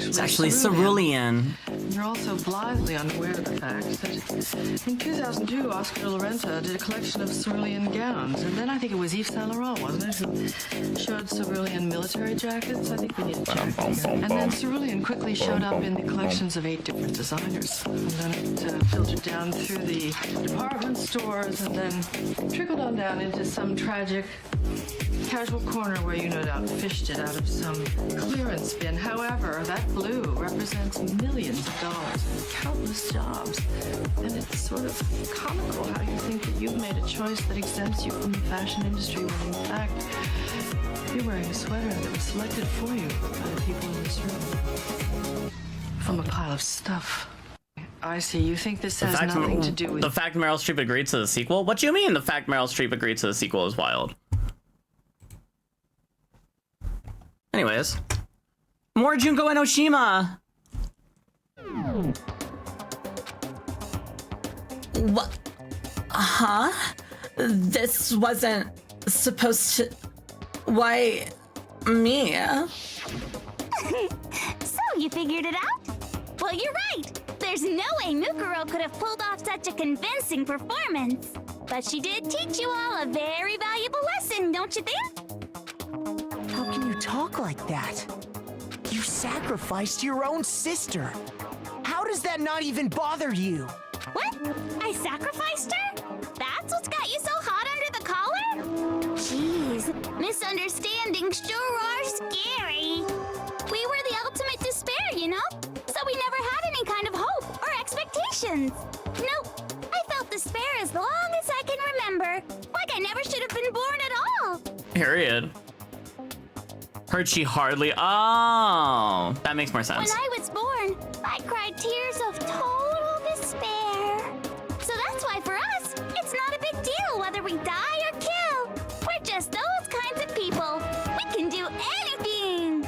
It's actually cerulean. You're also blithely unaware of the fact that in 2002, Oscar de la Renta did a collection of cerulean gowns, and then I think it was Yves Saint Laurent, wasn't it, who showed cerulean military jackets? I think we need to check here. And then cerulean quickly showed up in the collections of 8 different designers. And then it filtered down through the department stores and then trickled on down into some tragic casual corner where you no doubt fished it out of some clearance bin. However, that blue represents millions of dollars and countless jobs. And it's sort of comical how you think that you've made a choice that exempts you from the fashion industry when in fact you're wearing a sweater that was selected for you by the people in this room. from a pile of stuff. I see. You think this has nothing to do with... The fact Meryl Streep agreed to the sequel? What do you mean the fact Meryl Streep agreed to the sequel is wild? Anyways. More Junko Enoshima! What? Huh? This wasn't supposed to... Why... me? So, you figured it out? Well, you're right! There's no way Mukuro could have pulled off such a convincing performance. But she did teach you all a very valuable lesson, don't you think? How can you talk like that? You sacrificed your own sister. How does that not even bother you? What? I sacrificed her? That's what's got you so hot under the collar? Jeez, misunderstandings sure are scary. We were the ultimate despair, you know? So we never had any kind of hope or expectations. Nope, I felt despair as long as I can remember. Like I never should have been born at all. Period. Heard she hardly... Oh, that makes more sense. When I was born, I cried tears of total despair. So that's why for us, it's not a big deal whether we die or kill. We're just those kinds of people. We can do anything.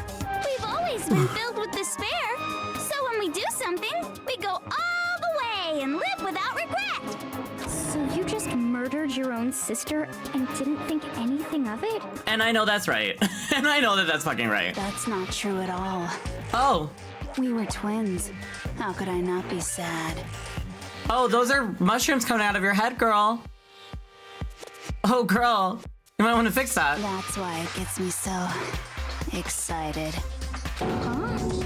We've always been filled with despair. So when we do something, we go all the way and live without regret. So you just murdered your own sister and didn't think anything of it? And I know that's right. And I know that that's fucking right. That's not true at all. Oh. We were twins. How could I not be sad? Oh, those are mushrooms coming out of your head, girl. Oh, girl. You might want to fix that. That's why it gets me so excited. Huh?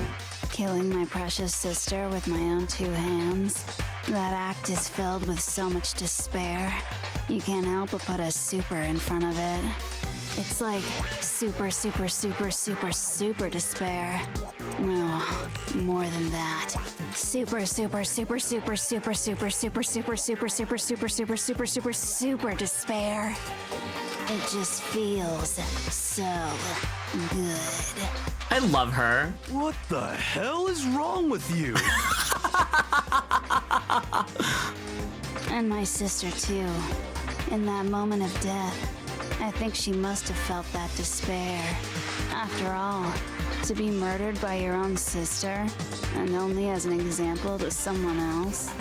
Killing my precious sister with my own two hands. That act is filled with so much despair. You can't help but put a super in front of it. It's like super, super, super, super, super despair. No, more than that. Super, super, super, super, super, super, super, super, super, super, super, super, super, super, super despair. It just feels so good. I love her. What the hell is wrong with you? And my sister too. In that moment of death, I think she must have felt that despair. After all, to be murdered by your own sister, and only as an example to someone else,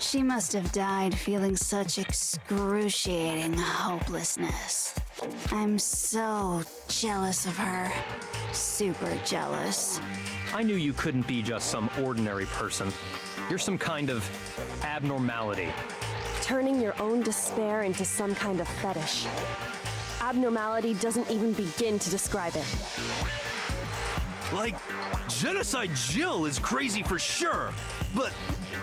she must have died feeling such excruciating hopelessness. I'm so jealous of her. Super jealous. I knew you couldn't be just some ordinary person. You're some kind of abnormality. Turning your own despair into some kind of fetish. Abnormality doesn't even begin to describe it. Like, Genocide Jill is crazy for sure, but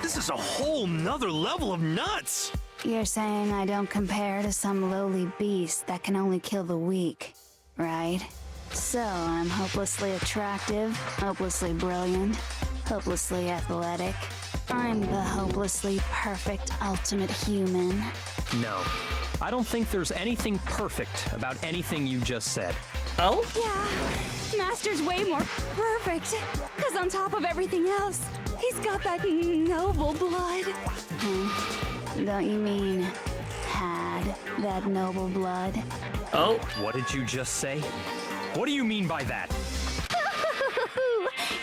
this is a whole nother level of nuts. You're saying I don't compare to some lowly beast that can only kill the weak, right? So I'm hopelessly attractive, hopelessly brilliant, hopelessly athletic. I'm the hopelessly perfect ultimate human. No, I don't think there's anything perfect about anything you just said. Oh? Yeah, Master's way more perfect. Because on top of everything else, he's got that noble blood. Don't you mean had that noble blood? Oh? What did you just say? What do you mean by that?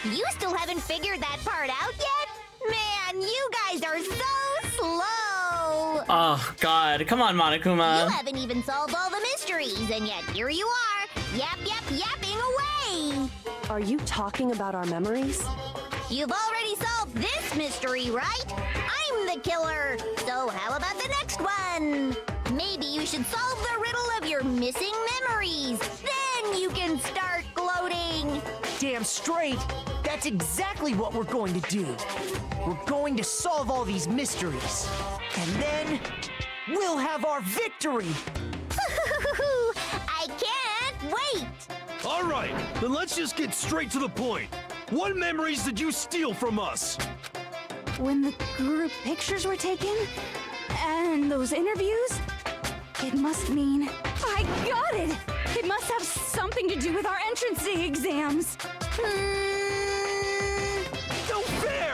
You still haven't figured that part out yet? Man, you guys are so slow! Oh, God. Come on, Monokuma. You haven't even solved all the mysteries, and yet here you are, yapping away! Are you talking about our memories? You've already solved this mystery, right? I'm the killer, so how about the next one? Maybe you should solve the riddle of your missing memories. Then you can start gloating. Damn straight! That's exactly what we're going to do. We're going to solve all these mysteries. And then we'll have our victory! I can't wait! All right, then let's just get straight to the point. What memories did you steal from us? When the group pictures were taken, and those interviews, it must mean... I got it! It must have something to do with our entrance exams. No fair!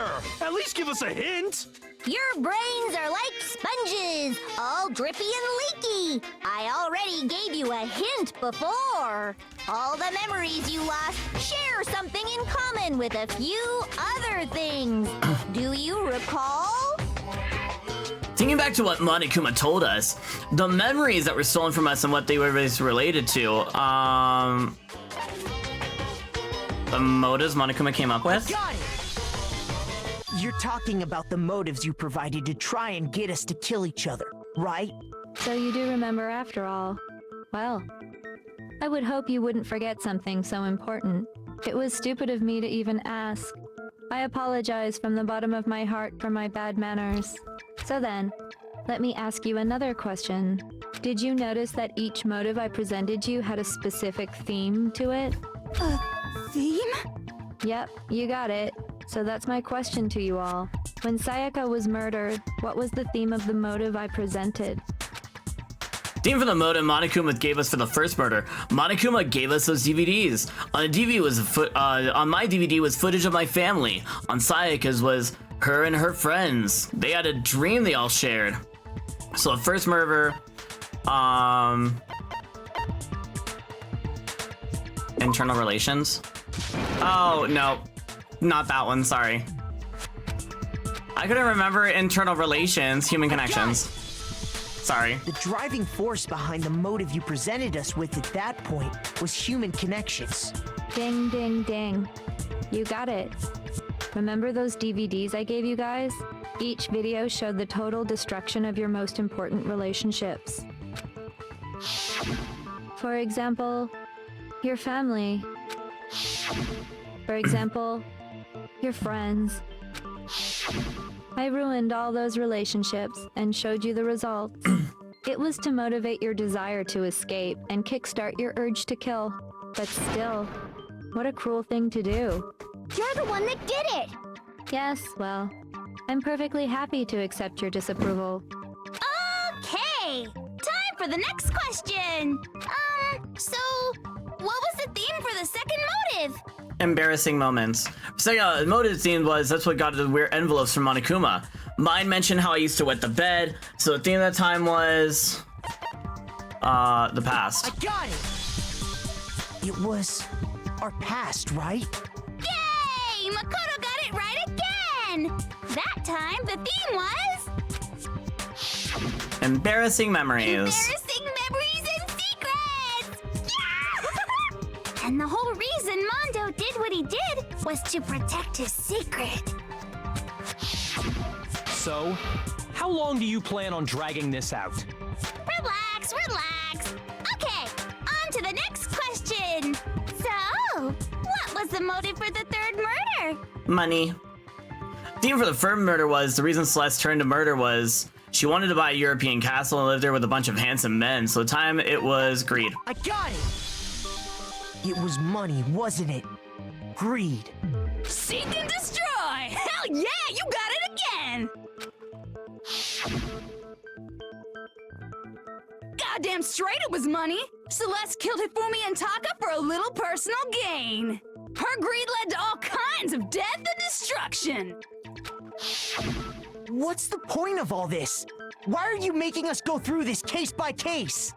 least give us a hint! Your brains are like sponges, all drippy and leaky. I already gave you a hint before. All the memories you lost share something in common with a few other things. Do you recall? Thinking back to what Monokuma told us, the memories that were stolen from us and what they were related to, the motives Monokuma came up with? Got it! You're talking about the motives you provided to try and get us to kill each other, right? So you do remember after all. Well, I would hope you wouldn't forget something so important. It was stupid of me to even ask. I apologize from the bottom of my heart for my bad manners. So then, let me ask you another question. Did you notice that each motive I presented you had a specific theme to it? A theme? Yep, you got it. So that's my question to you all. When Sayaka was murdered, what was the theme of the motive I presented? Theme for the motive Monokuma gave us for the first murder. Monokuma gave us those DVDs. On my DVD was footage of my family. On Sayaka's was her and her friends. They had a dream they all shared. So the first murder, internal relations. Oh no, not that one. Sorry. I couldn't remember internal relations, human connections. Sorry. The driving force behind the motive you presented us with at that point was human connections. Ding, ding, ding. You got it. Remember those DVDs I gave you guys? Each video showed the total destruction of your most important relationships. For example, your family. For example, your friends. I ruined all those relationships and showed you the results. It was to motivate your desire to escape and kickstart your urge to kill. But still, what a cruel thing to do. You're the one that did it! Yes, well, I'm perfectly happy to accept your disapproval. Okay! Time for the next question! So, what was the theme for the second motive? Embarrassing moments. So yeah, the motive theme was that's what got the weird envelopes from Monokuma. Mine mentioned how I used to wet the bed, so the theme of that time was the past. I got it! It was our past, right? Yay! Makoto got it right again! That time the theme was... Embarrassing memories. Embarrassing memories and secrets! Yeah! And the whole reason Mondo did what he did was to protect his secret. So, how long do you plan on dragging this out? Relax, relax. Okay, on to the next question. So, what was the motive for the third murder? Money. Theme for the third murder was the reason Celeste turned to murder was she wanted to buy a European castle and live there with a bunch of handsome men, so the time it was greed. I got it! It was money, wasn't it? Greed. Seek and destroy! Hell yeah, you got it again! Goddamn straight it was money! Celeste killed Hifumi and Taka for a little personal gain. Her greed led to all kinds of death and destruction. What's the point of all this? Why are you making us go through this case by case?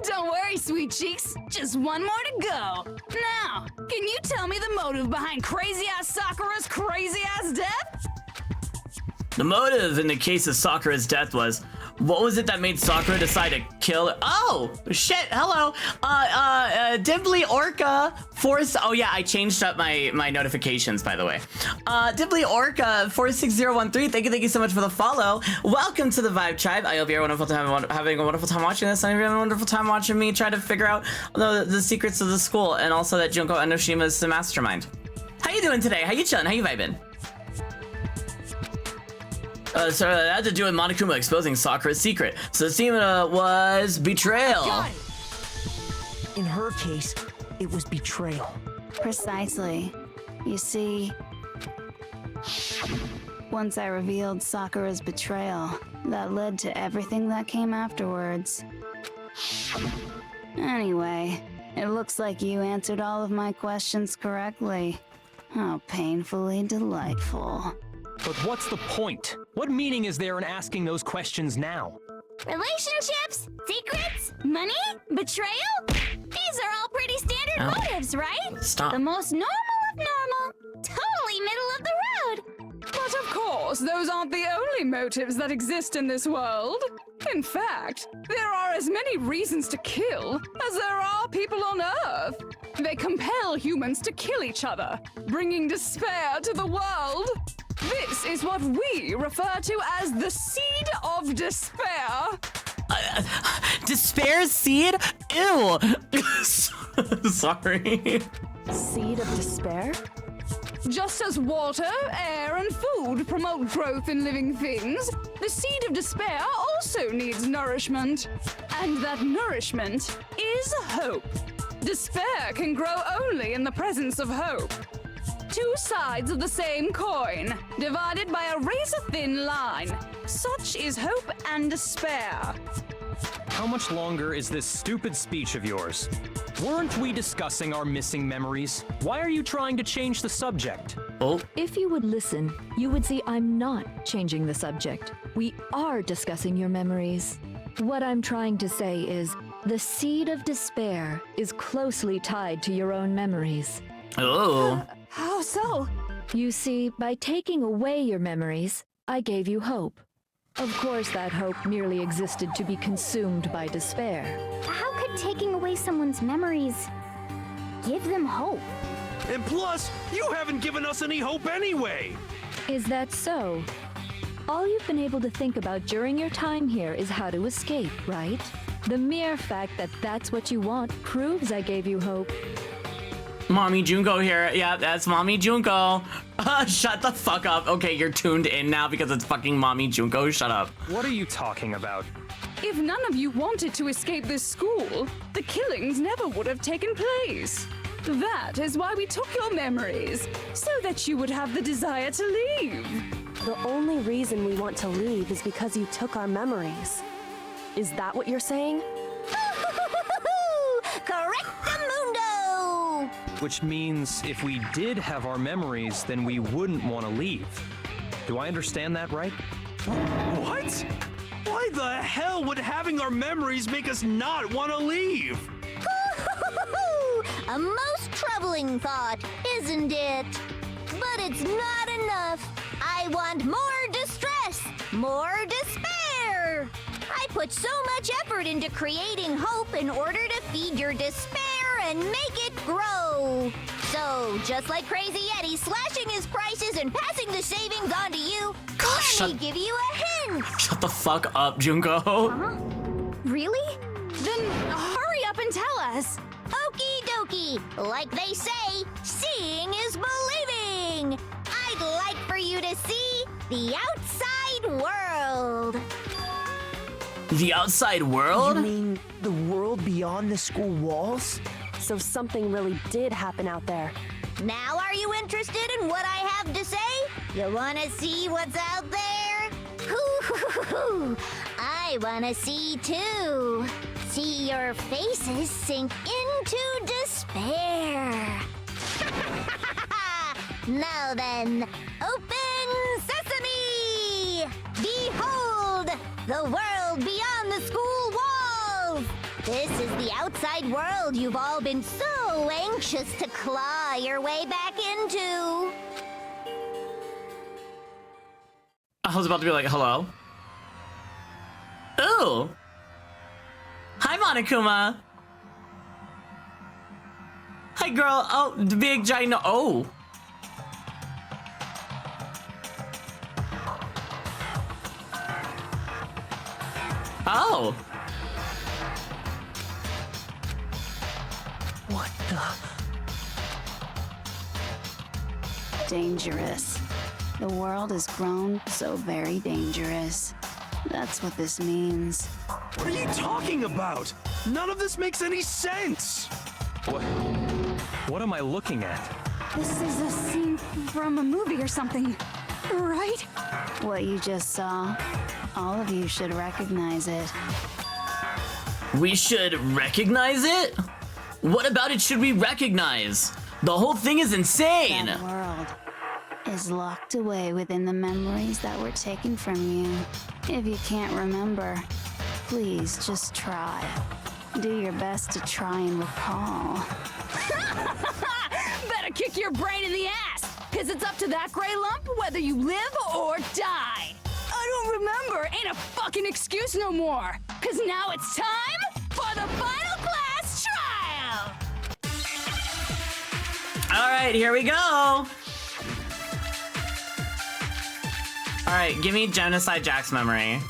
Don't worry, sweet cheeks. Just one more to go. Now, can you tell me the motive behind crazy-ass Sakura's crazy-ass death? The motive in the case of Sakura's death was, what was it that made Sakura decide to kill? Oh, shit, hello. Dibbly Orca Force, oh yeah, I changed up my notifications, by the way. Dibbly Orca 46013, thank you so much for the follow. Welcome to the Vibe Tribe. I hope you're having a wonderful time watching this, and you're having a wonderful time watching me try to figure out the secrets of the school, and also that Junko Enoshima's the mastermind. How you doing today? How you chilling? How you vibing? So that had to do with Monokuma exposing Sakura's secret. So the theme was betrayal. In her case, it was betrayal. Precisely. You see, once I revealed Sakura's betrayal, that led to everything that came afterwards. Anyway, it looks like you answered all of my questions correctly. How painfully delightful. But what's the point? What meaning is there in asking those questions now? Relationships? Secrets? Money? Betrayal? These are all pretty standard motives, right? Stop. The most normal of normal. Totally middle of the road. But of course, those aren't the only motives that exist in this world. In fact, there are as many reasons to kill as there are people on Earth. They compel humans to kill each other, bringing despair to the world. This is what we refer to as the seed of despair. Despair seed? Ew. Sorry. Seed of despair? Just as water, air, and food promote growth in living things, the seed of despair also needs nourishment. And that nourishment is hope. Despair can grow only in the presence of hope. Two sides of the same coin, divided by a razor-thin line. Such is hope and despair. How much longer is this stupid speech of yours? Weren't we discussing our missing memories? Why are you trying to change the subject? Oh. If you would listen, you would see I'm not changing the subject. We are discussing your memories. What I'm trying to say is, the seed of despair is closely tied to your own memories. Oh. How so? You see, by taking away your memories, I gave you hope. Of course, that hope merely existed to be consumed by despair. How could taking away someone's memories give them hope? And plus, you haven't given us any hope anyway! Is that so? All you've been able to think about during your time here is how to escape, right? The mere fact that that's what you want proves I gave you hope. Mommy Junko here. Yeah, that's Mommy Junko. Shut the fuck up. Okay, you're tuned in now because it's fucking Mommy Junko. Shut up. What are you talking about? If none of you wanted to escape this school, the killings never would have taken place. That is why we took your memories, so that you would have the desire to leave. The only reason we want to leave is because you took our memories. Is that what you're saying? Correctamundo! Which means if we did have our memories, then we wouldn't want to leave. Do I understand that right? What? Why the hell would having our memories make us not want to leave? A most troubling thought, isn't it? But it's not enough. I want more distress, more despair. I put so much effort into creating hope in order to feed your despair and make it grow. So, just like Crazy Eddie slashing his prices and passing the savings on to you, let me give you a hint. Shut the fuck up, Junko. Huh? Really? Then hurry up and tell us. Okie dokie. Like they say, seeing is believing. I'd like for you to see the outside world. The outside world? You mean the world beyond the school walls? So something really did happen out there. Now are you interested in what I have to say? You wanna see what's out there? Hoo-hoo-hoo-hoo. I wanna see too. See your faces sink into despair. Now then, open sesame! Behold, the world beyond the school walls! This is the outside world you've all been so anxious to claw your way back into. I was about to be like, hello? Ooh! Hi, Monokuma! Hi, girl! Oh, the big giant. Oh! Oh! What the? Dangerous. The world has grown so very dangerous. That's what this means. What are you talking about? None of this makes any sense! What am I looking at? This is a scene from a movie or something, right? What you just saw, all of you should recognize it. We should recognize it? What about it should we recognize? The whole thing is insane! That world is locked away within the memories that were taken from you. If you can't remember, please just try. Do your best to try and recall. Better kick your brain in the ass, because it's up to that gray lump whether you live or die. I don't remember ain't a fucking excuse no more, because now it's time for the final class trial! Alright, here we go! Alright, give me Genocide Jack's memory.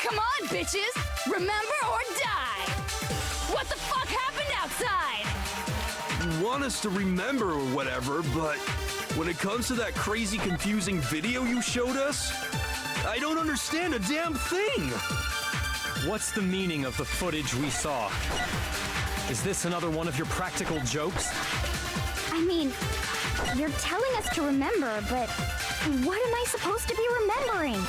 Come on, bitches! Remember or die! What the fuck happened outside? You want us to remember or whatever, but when it comes to that crazy, confusing video you showed us, I don't understand a damn thing! What's the meaning of the footage we saw? Is this another one of your practical jokes? I mean, you're telling us to remember, but what am I supposed to be remembering?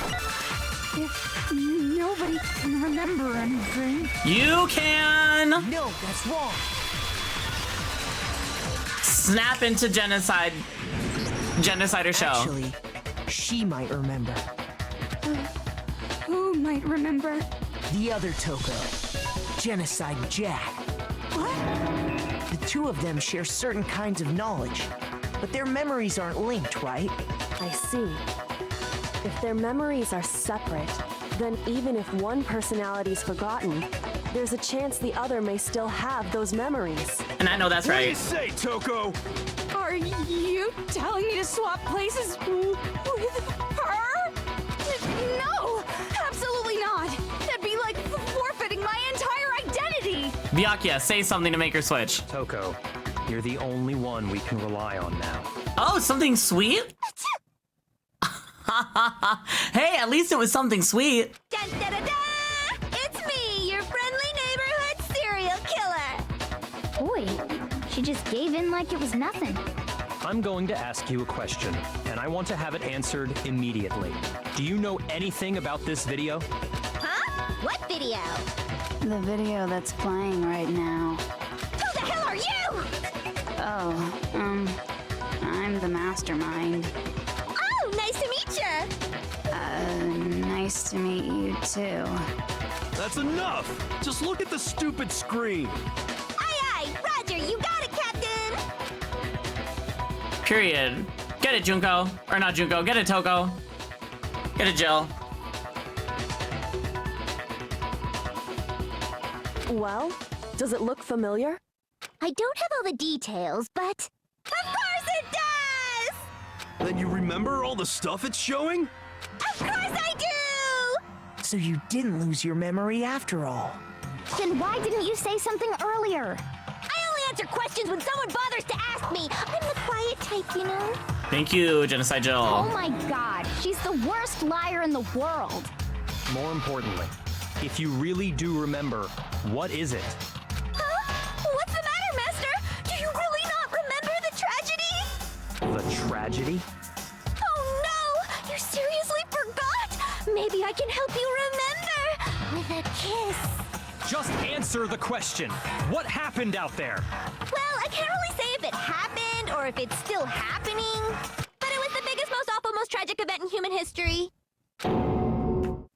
If nobody can remember anything. You can! No, that's wrong. Snap into Genocider show. Actually, she might remember. Who might remember? The other Toko. Genocide Jack. What? The two of them share certain kinds of knowledge, but their memories aren't linked, right? I see. If their memories are separate, then even if one personality's forgotten, there's a chance the other may still have those memories. And I know that's right. What do you say, Toko? Are you telling me to swap places with her? No! Absolutely not! That'd be like forfeiting my entire identity! Byakuya, say something to make her switch. Toko, you're the only one we can rely on now. Oh, something sweet? Hey, at least it was something sweet. Dun, da, da, da! It's me, your friendly neighborhood serial killer! Boy, she just gave in like it was nothing. I'm going to ask you a question, and I want to have it answered immediately. Do you know anything about this video? Huh? What video? The video that's playing right now. Who the hell are you? Oh, I'm the Mastermind. Oh, nice to meet you! Nice to meet you too. That's enough! Just look at the stupid screen! Aye, aye! Roger, you got it, Captain! Period. Get it, Junko. Or not Junko, get it, Toko. Get it, Jill. Well, does it look familiar? I don't have all the details, but... Of course it does! Then you remember all the stuff it's showing? Of course I do! So you didn't lose your memory after all. Then why didn't you say something earlier? I only answer questions when someone bothers to ask me. I'm the quiet type, you know? Thank you, Genocide Jill. Oh my god, she's the worst liar in the world. More importantly, if you really do remember, what is it? Huh? What's the matter, Master? Do you really not remember the tragedy? The tragedy? Oh no! You seriously forgot? Maybe I can help you remember with a kiss. Just answer the question. What happened out there? Well, I can't really say if it happened or if it's still happening, but it was the biggest, most awful, most tragic event in human history.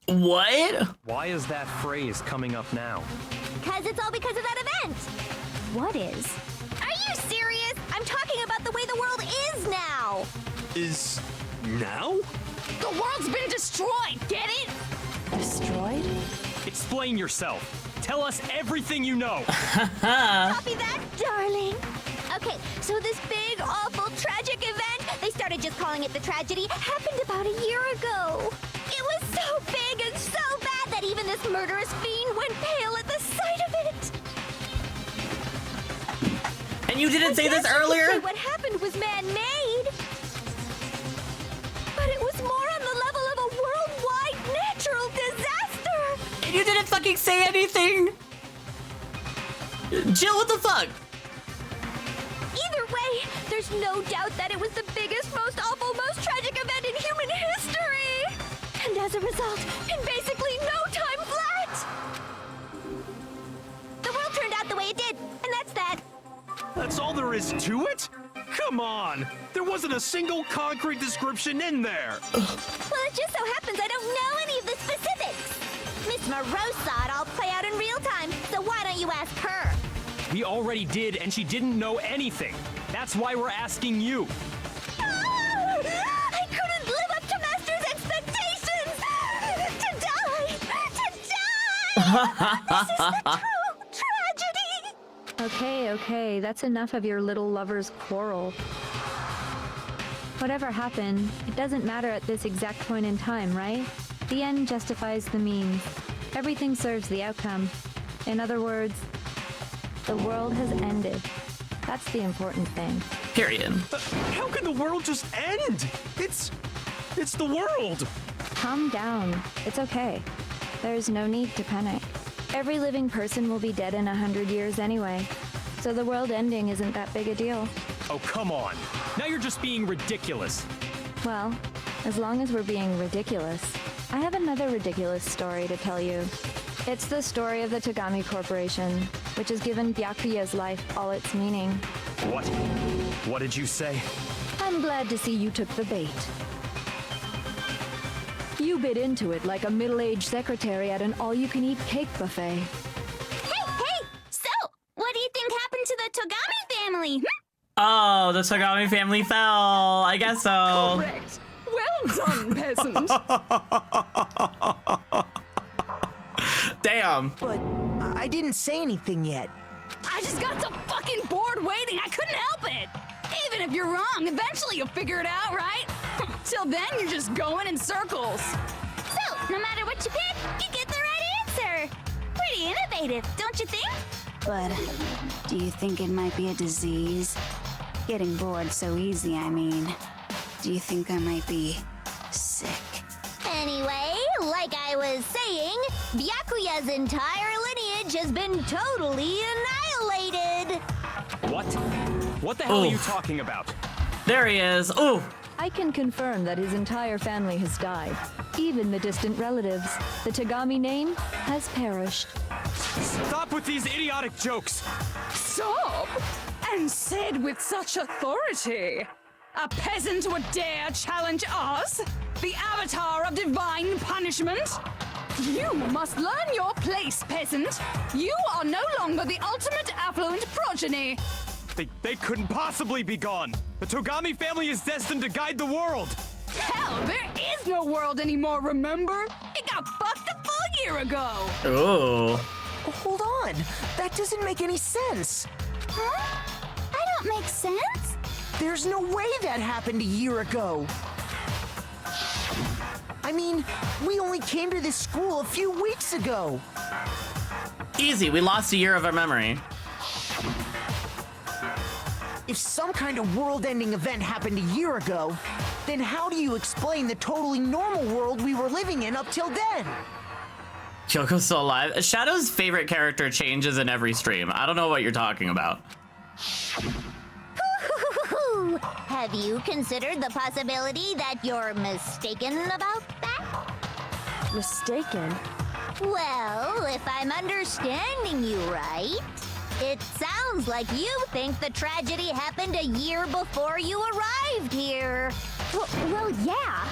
What? Why is that phrase coming up now? Because it's all because of that event. What is? Are you serious? I'm talking about the way the world is now. Is now? The world's been destroyed, get it? Destroyed? Explain yourself. Tell us everything you know. Copy that, darling. Okay, so this big, awful, tragic event, they started just calling it the tragedy, happened about a year ago. It was so big and so bad that even this murderous fiend went pale at the sight of it. And you didn't say this earlier? Say what happened was man-made. But it was more on the level of a worldwide natural disaster. And you didn't fucking say anything? Jill, what the fuck? Either way, there's no doubt that it was the biggest, most awful, most tragic event in human history. And as a result, in basically no time flat, the world turned out the way it did, and that's that. That's all there is to it? Come on! There wasn't a single concrete description in there! Well, it just so happens I don't know any of the specifics. Miss Moreau saw it all play out in real time, so why don't you ask her? We already did, and she didn't know anything. That's why we're asking you. I couldn't live up to Master's expectations! To die! This is the true tragedy! Okay, that's enough of your little lover's quarrel. Whatever happened, it doesn't matter at this exact point in time, right? The end justifies the means. Everything serves the outcome. In other words, the world has ended. That's the important thing. Period. How can the world just end? It's the world. Calm down. It's okay. There's no need to panic. Every living person will be dead in 100 years anyway. So the world ending isn't that big a deal. Oh, come on. Now you're just being ridiculous. Well, as long as we're being ridiculous, I have another ridiculous story to tell you. It's the story of the Tagami Corporation, which has given Byakuya's life all its meaning. What? What did you say? I'm glad to see you took the bait. You bit into it like a middle-aged secretary at an all-you-can-eat cake buffet. Hey! So, what do you think happened to the Togami family? Oh, the Tagami family fell. I guess so. Correct. Well done, peasant. Damn. But I didn't say anything yet. I just got so fucking bored waiting, I couldn't help it. Even if you're wrong, eventually you'll figure it out, right? Till then, you're just going in circles. So, no matter what you pick, you get the right answer. Pretty innovative, don't you think? But do you think it might be a disease? Getting bored so easy, I mean. Do you think I might be sick? Anyway, like I was saying, Byakuya's entire lineage has been totally annihilated. What? What the hell are you talking about? There he is. Oh. I can confirm that his entire family has died. Even the distant relatives. The Tagami name has perished. Stop with these idiotic jokes! Stop! And said with such authority. A peasant would dare challenge us? The avatar of divine punishment? You must learn your place, peasant. You are no longer the ultimate affluent progeny. They couldn't possibly be gone. The Togami family is destined to guide the world. Hell, there is no world anymore, remember? It got fucked a full year ago. Oh. Hold on. That doesn't make any sense. Huh? I don't make sense. There's no way that happened a year ago. I mean, we only came to this school a few weeks ago. Easy, we lost a year of our memory. If some kind of world-ending event happened a year ago, then how do you explain the totally normal world we were living in up till then? Kyoko's still alive. Shadow's favorite character changes in every stream. I don't know what you're talking about. Have you considered the possibility that you're mistaken about that? Mistaken? Well, if I'm understanding you right, it sounds like you think the tragedy happened a year before you arrived here. Well, yeah.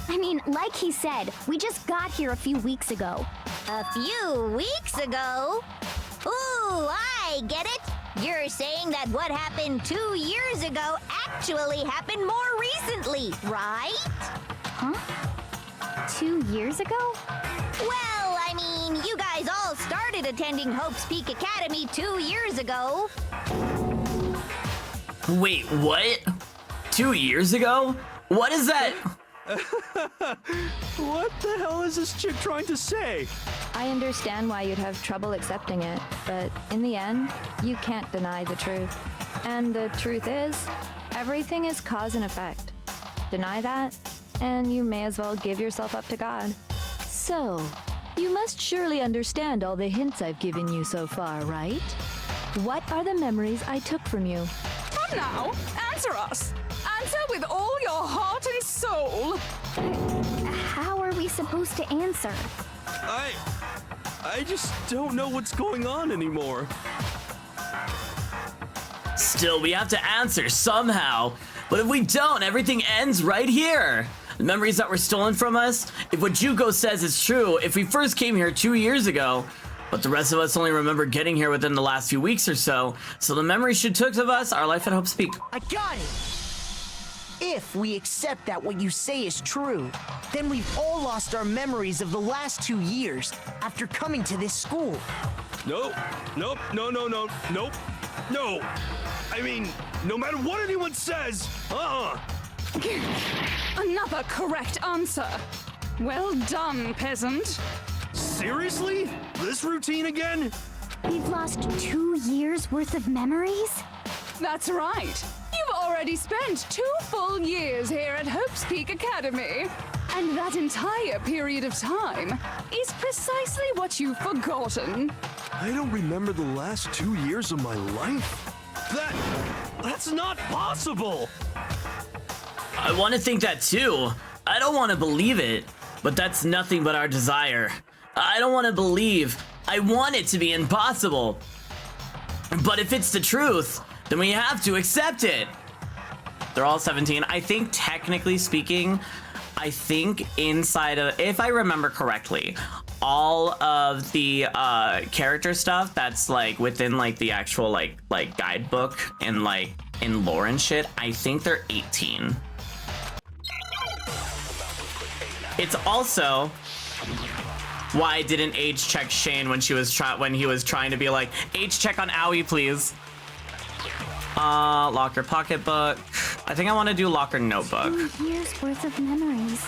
I mean, like he said, we just got here a few weeks ago. A few weeks ago? Ooh, I get it. You're saying that what happened 2 years ago actually happened more recently, right? Huh? 2 years ago? Well, I mean, you guys all started attending Hope's Peak Academy 2 years ago. Wait, what? 2 years ago? What is that? What the hell is this chick trying to say? I understand why you'd have trouble accepting it, but in the end, you can't deny the truth. And the truth is, everything is cause and effect. Deny that, and you may as well give yourself up to God. So, you must surely understand all the hints I've given you so far, right? What are the memories I took from you? Come now, answer us. Answer with all your heart and soul. How are we supposed to answer? I just don't know what's going on anymore. Still, we have to answer somehow. But if we don't, everything ends right here. The memories that were stolen from us, if what Junko says is true, if we first came here 2 years ago, but the rest of us only remember getting here within the last few weeks or so, so the memories she took of us, our life at Hope Speak. I got it! If we accept that what you say is true, then we've all lost our memories of the last 2 years after coming to this school. Nope. Nope. No. Nope. No. I mean, no matter what anyone says, Another correct answer. Well done, peasant. Seriously? This routine again? We've lost 2 years worth of memories? That's right. You've already spent 2 full years here at Hope's Peak Academy. And that entire period of time is precisely what you've forgotten. I don't remember the last 2 years of my life? That's not possible! I want to think that too. I don't want to believe it, but that's nothing but our desire. I don't want to believe. I want it to be impossible. But if it's the truth, then we have to accept it. They're all 17. I think technically speaking, I think inside of, if I remember correctly, all of the character stuff that's like within like the actual like guidebook and like in lore and shit, I think they're 18. It's also why I didn't age check Shane when he was trying to be like, age check on Owie, please. Locker pocketbook. I think I want to do locker notebook. 2 years worth of memories.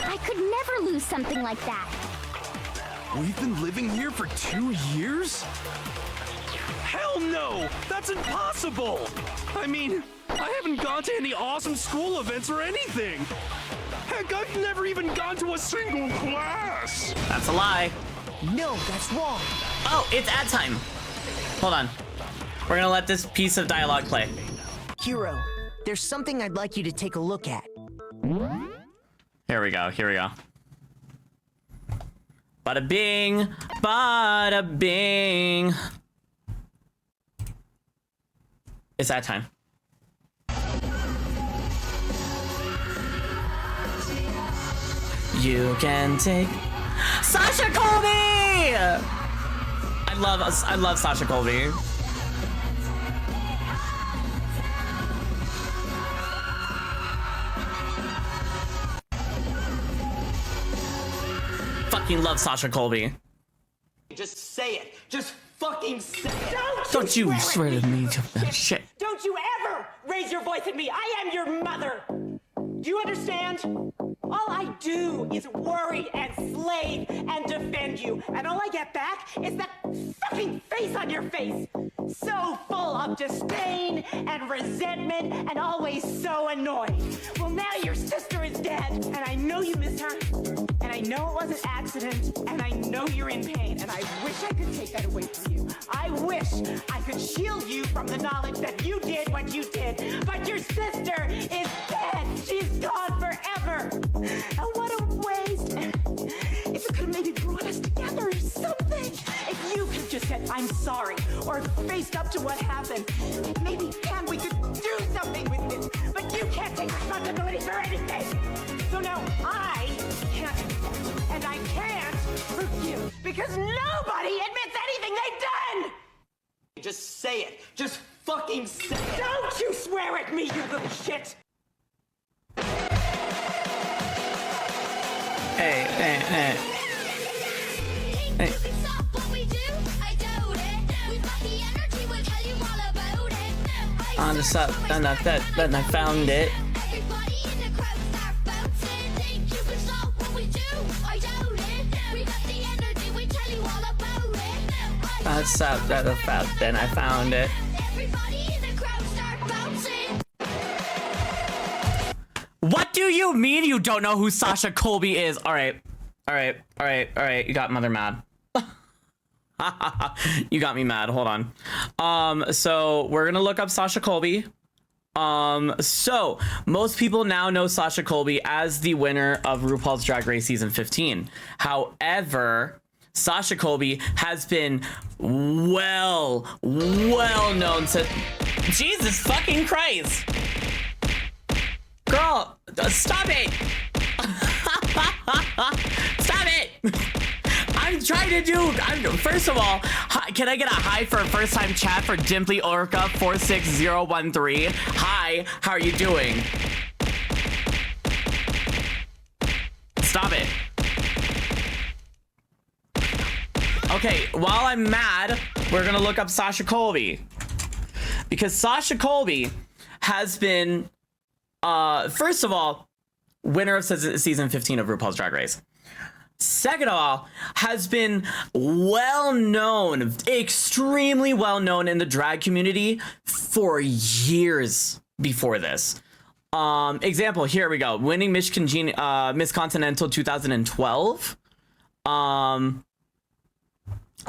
I could never lose something like that. We've been living here for 2 years? Hell no! That's impossible! I mean, I haven't gone to any awesome school events or anything! Heck, I've never even gone to a single class! That's a lie. No, that's wrong. Oh, it's ad time. Hold on. We're gonna let this piece of dialogue play. Hero, there's something I'd like you to take a look at. Here we go, here we go. Bada bing, bada bing. It's that time. You can take Sasha Colby! I love Sasha Colby. Fucking love Sasha Colby. Just say it. Just fucking say it. Don't you swear to me to shit. Don't you ever raise your voice at me. I am your mother. Do you understand? All I do is worry and slave and defend you. And all I get back is that fucking face on your face. So full of disdain and resentment and always so annoyed. Well, now your sister is dead. And I know you miss her. And I know it was an accident. And I know you're in pain. And I wish I could take that away from you. I wish I could shield you from the knowledge that you did what you did. But your sister is dead. She's gone forever. And what a waste. If it could have maybe brought us together or something. If you could have just said, I'm sorry, or faced up to what happened, maybe then we could do something with this. But you can't take responsibility for anything. So now I can't accept, and I can't forgive, because nobody admits anything they've done. Just say it. Just fucking say it. Don't you swear at me, you little shit. Hey. On the sub, then I found it. That's up, then I found it. What do you mean you don't know who Sasha Colby is? All right. You got Mother mad. You got me mad. Hold on. So we're gonna look up Sasha Colby. So most people now know Sasha Colby as the winner of RuPaul's Drag Race season 15. However, Sasha Colby has been well known since Jesus fucking Christ. Girl, stop it. Stop it. I'm trying to do, first of all, can I get a hi for a first time chat for Dimply Orca 46013? Hi, how are you doing? Stop it. Okay, while I'm mad, we're gonna look up Sasha Colby. Because Sasha Colby has been, first of all, winner of season 15 of RuPaul's Drag Race. Second of all, has been well known, extremely well known in the drag community for years before this. Example, here we go. Winning Miss Continental 2012.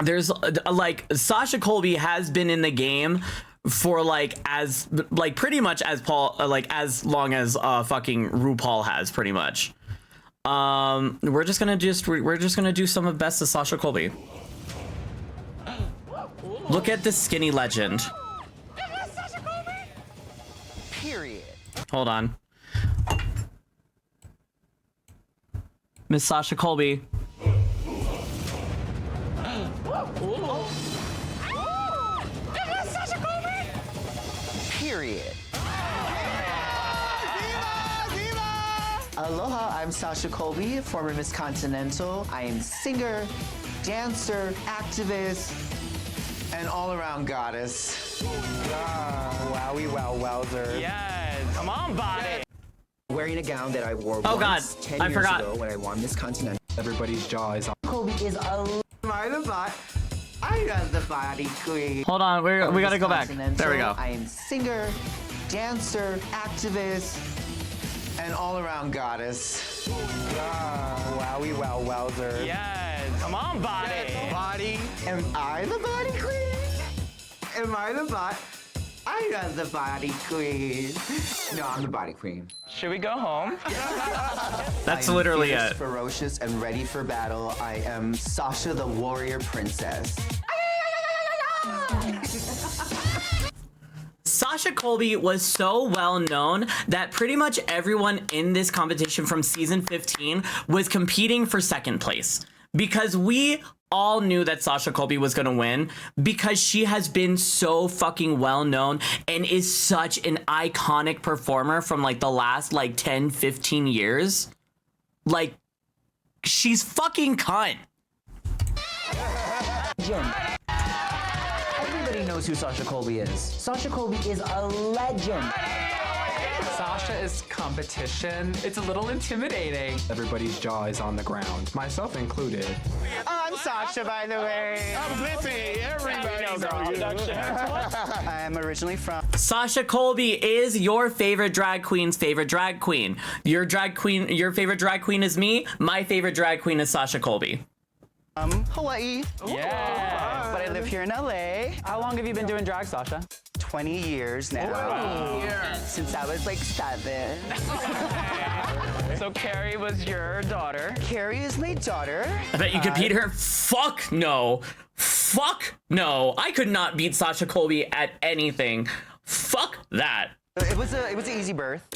There's like Sasha Colby has been in the game for pretty much as as long as fucking RuPaul has, pretty much. We're just gonna do some of best of Sasha Colby. Look at this skinny legend. Period. Hold on. Miss Sasha Colby. Period. Aloha, I'm Sasha Colby, former Miss Continental. I am singer, dancer, activist, and all-around goddess. Wowie wow wowzer. Yes, come on, body. Wearing a gown that I wore Oh once, God, 10 I years forgot. ago when I won Miss Continental. Everybody's jaw is on. Colby is a bot. I got the body queen. Hold on, we gotta go back. There we go. I am singer, dancer, activist, and all-around goddess. Wowie wow wowzer. Yes, come on, body. Yes, body. Am I the body queen? Am I the bot? I got the body queen. No, I'm the body queen. Should we go home? That's I am literally fierce, it. Ferocious and ready for battle. I am Sasha the warrior princess. Sasha Colby was so well known that pretty much everyone in this competition from season 15 was competing for second place, because we all knew that Sasha Colby was gonna win because she has been so fucking well known and is such an iconic performer from like the last 10-15 years. Like, she's fucking cunt. Jim. Everybody knows who Sasha Colby is. Sasha Colby is a legend. Sasha is competition. It's a little intimidating. Everybody's jaw is on the ground, myself included. I'm Sasha, by the way. I'm Blippi. Everybody knows I'm originally from. Sasha Colby is your favorite drag queen's favorite drag queen. Your favorite drag queen is me. My favorite drag queen is Sasha Colby. Hawaii. Yeah. But I live here in LA. How long have you been doing drag, Sasha? 20 years now. Wow. Since I was like 7. So Carrie was your daughter. Carrie is my daughter. I bet you could beat her. Fuck no. Fuck no. I could not beat Sasha Colby at anything. Fuck that. It was an easy birth.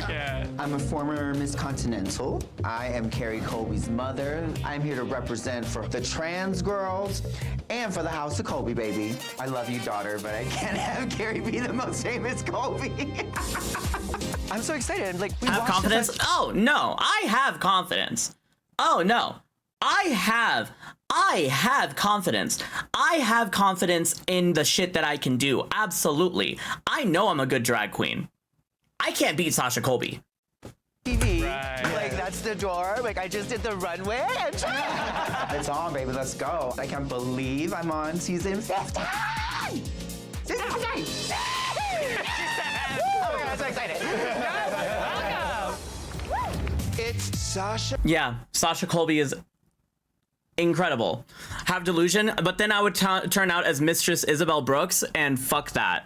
Okay. I'm a former Miss Continental. I am Carrie Colby's mother. I'm here to represent for the trans girls and for the House of Colby, baby. I love you, daughter, but I can't have Carrie be the most famous Colby. I'm so excited. Like, we Have confidence? Oh no, I have confidence. Oh no, I have confidence. I have confidence in the shit that I can do. Absolutely. I know I'm a good drag queen. I can't beat Sasha Colby. TV. Right. Like, that's the door. Like, I just did the runway. And it's on, baby. Let's go. I can't believe I'm on season 15. Season 15. Oh my God, I'm so excited. Welcome. It's Sasha. Yeah, Sasha Colby is incredible. Have delusion, but then I would turn out as Mistress Isabel Brooks, and fuck that.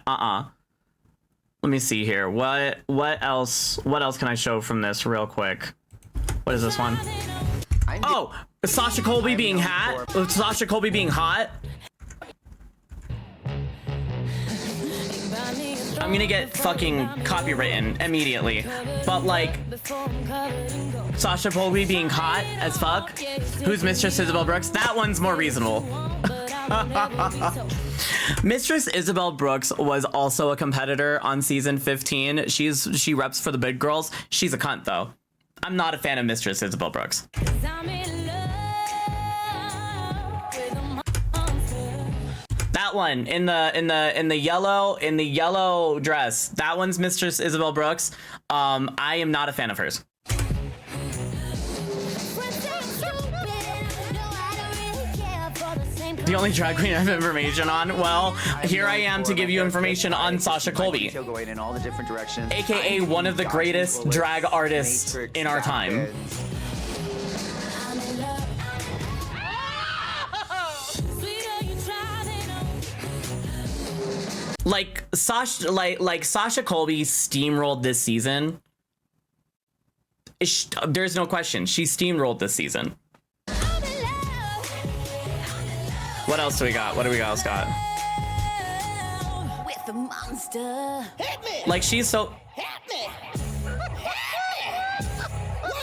Let me see here. What else can I show from this real quick? What is this one? Oh, Sasha Colby being hot. Sasha Colby being hot. I'm gonna get fucking copywritten immediately. But like, Sasha Colby being hot as fuck. Who's Mistress Isabel Brooks? That one's more reasonable. Mistress Isabel Brooks was also a competitor on season 15. She reps for the big girls. She's a cunt though. I'm not a fan of Mistress Isabel Brooks. That one in the yellow dress. That one's Mistress Isabel Brooks. I am not a fan of hers. The only drag queen I have information on. Well, here I am to give you information on Sasha Colby, aka one of the greatest drag artists in our time. Like Sasha, like Sasha Colby steamrolled this season. There's no question, she steamrolled this season. What else do we got? What do we else got? With the monster. Hit me. Like she's so. Hit me. Hit me. 1, 2, 3,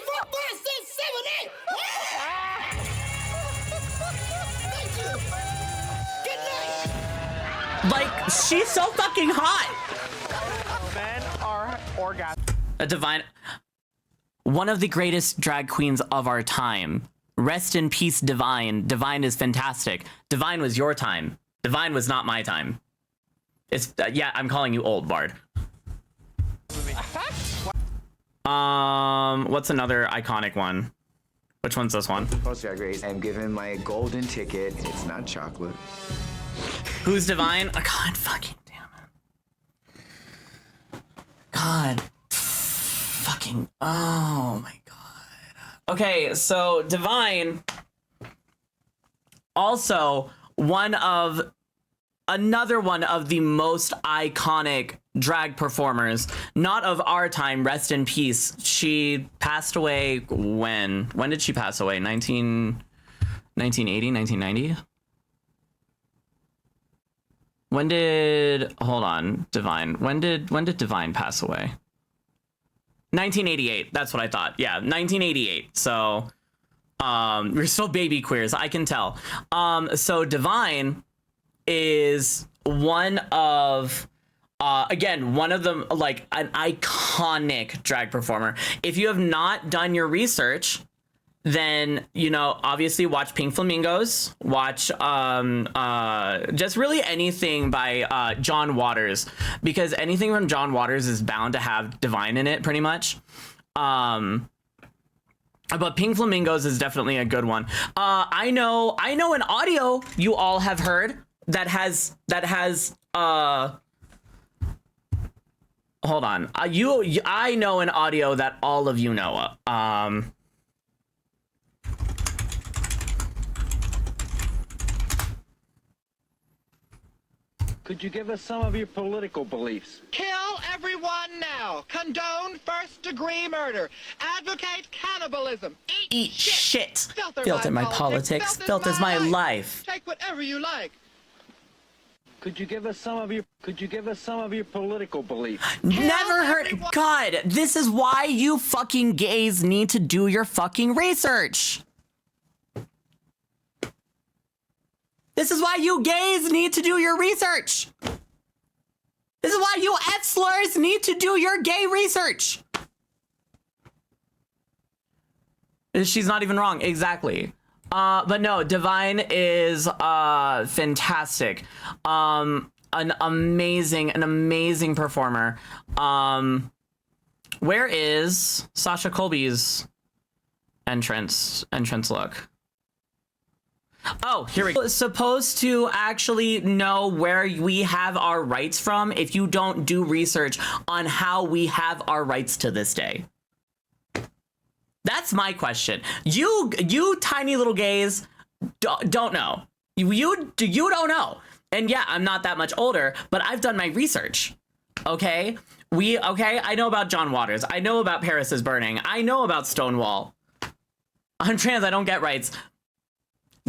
4, 5, 6, 7, 8. Thank you. Good night. Like she's so fucking hot. Men are orgasm. A Divine, one of the greatest drag queens of our time. Rest in peace, Divine. Divine is fantastic. Divine was your time. Divine was not my time. It's yeah, I'm calling you old, Bard. What's another iconic one? Which one's this one? Drag Race. I'm giving my golden ticket. It's not chocolate. Who's Divine? Oh, God fucking damn it. God fucking, oh my God. Okay, so Divine, also another one of the most iconic drag performers, not of our time, rest in peace. She passed away when? When did she pass away? 1980, 1990? When did, hold on, Divine, when did Divine pass away? 1988, that's what I thought. Yeah, 1988. So we're still baby queers, I can tell. So Divine is one of again, one of them, like an iconic drag performer. If you have not done your research, then, you know, obviously watch Pink Flamingos, watch just really anything by John Waters, because anything from John Waters is bound to have Divine in it, pretty much. But Pink Flamingos is definitely a good one. I know an audio you all have heard that has hold on. I know an audio that all of you know. Could you give us some of your political beliefs? Kill everyone now. Condone first-degree murder. Advocate cannibalism. Eat shit. Filter my politics. Filter my life. Take whatever you like. Could you give us some of your political beliefs? Never heard. God, this is why you fucking gays need to do your fucking research. This is why you gays need to do your research. This is why you F-slurs need to do your gay research. She's not even wrong. Exactly. But no, Divine is fantastic. An amazing performer. Where is Sasha Colby's entrance look? Oh, here we go. Supposed to actually know where we have our rights from if you don't do research on how we have our rights to this day. That's my question. You tiny little gays don't know. You don't know. And yeah, I'm not that much older, but I've done my research. Okay? I know about John Waters. I know about Paris is Burning. I know about Stonewall. I'm trans, I don't get rights.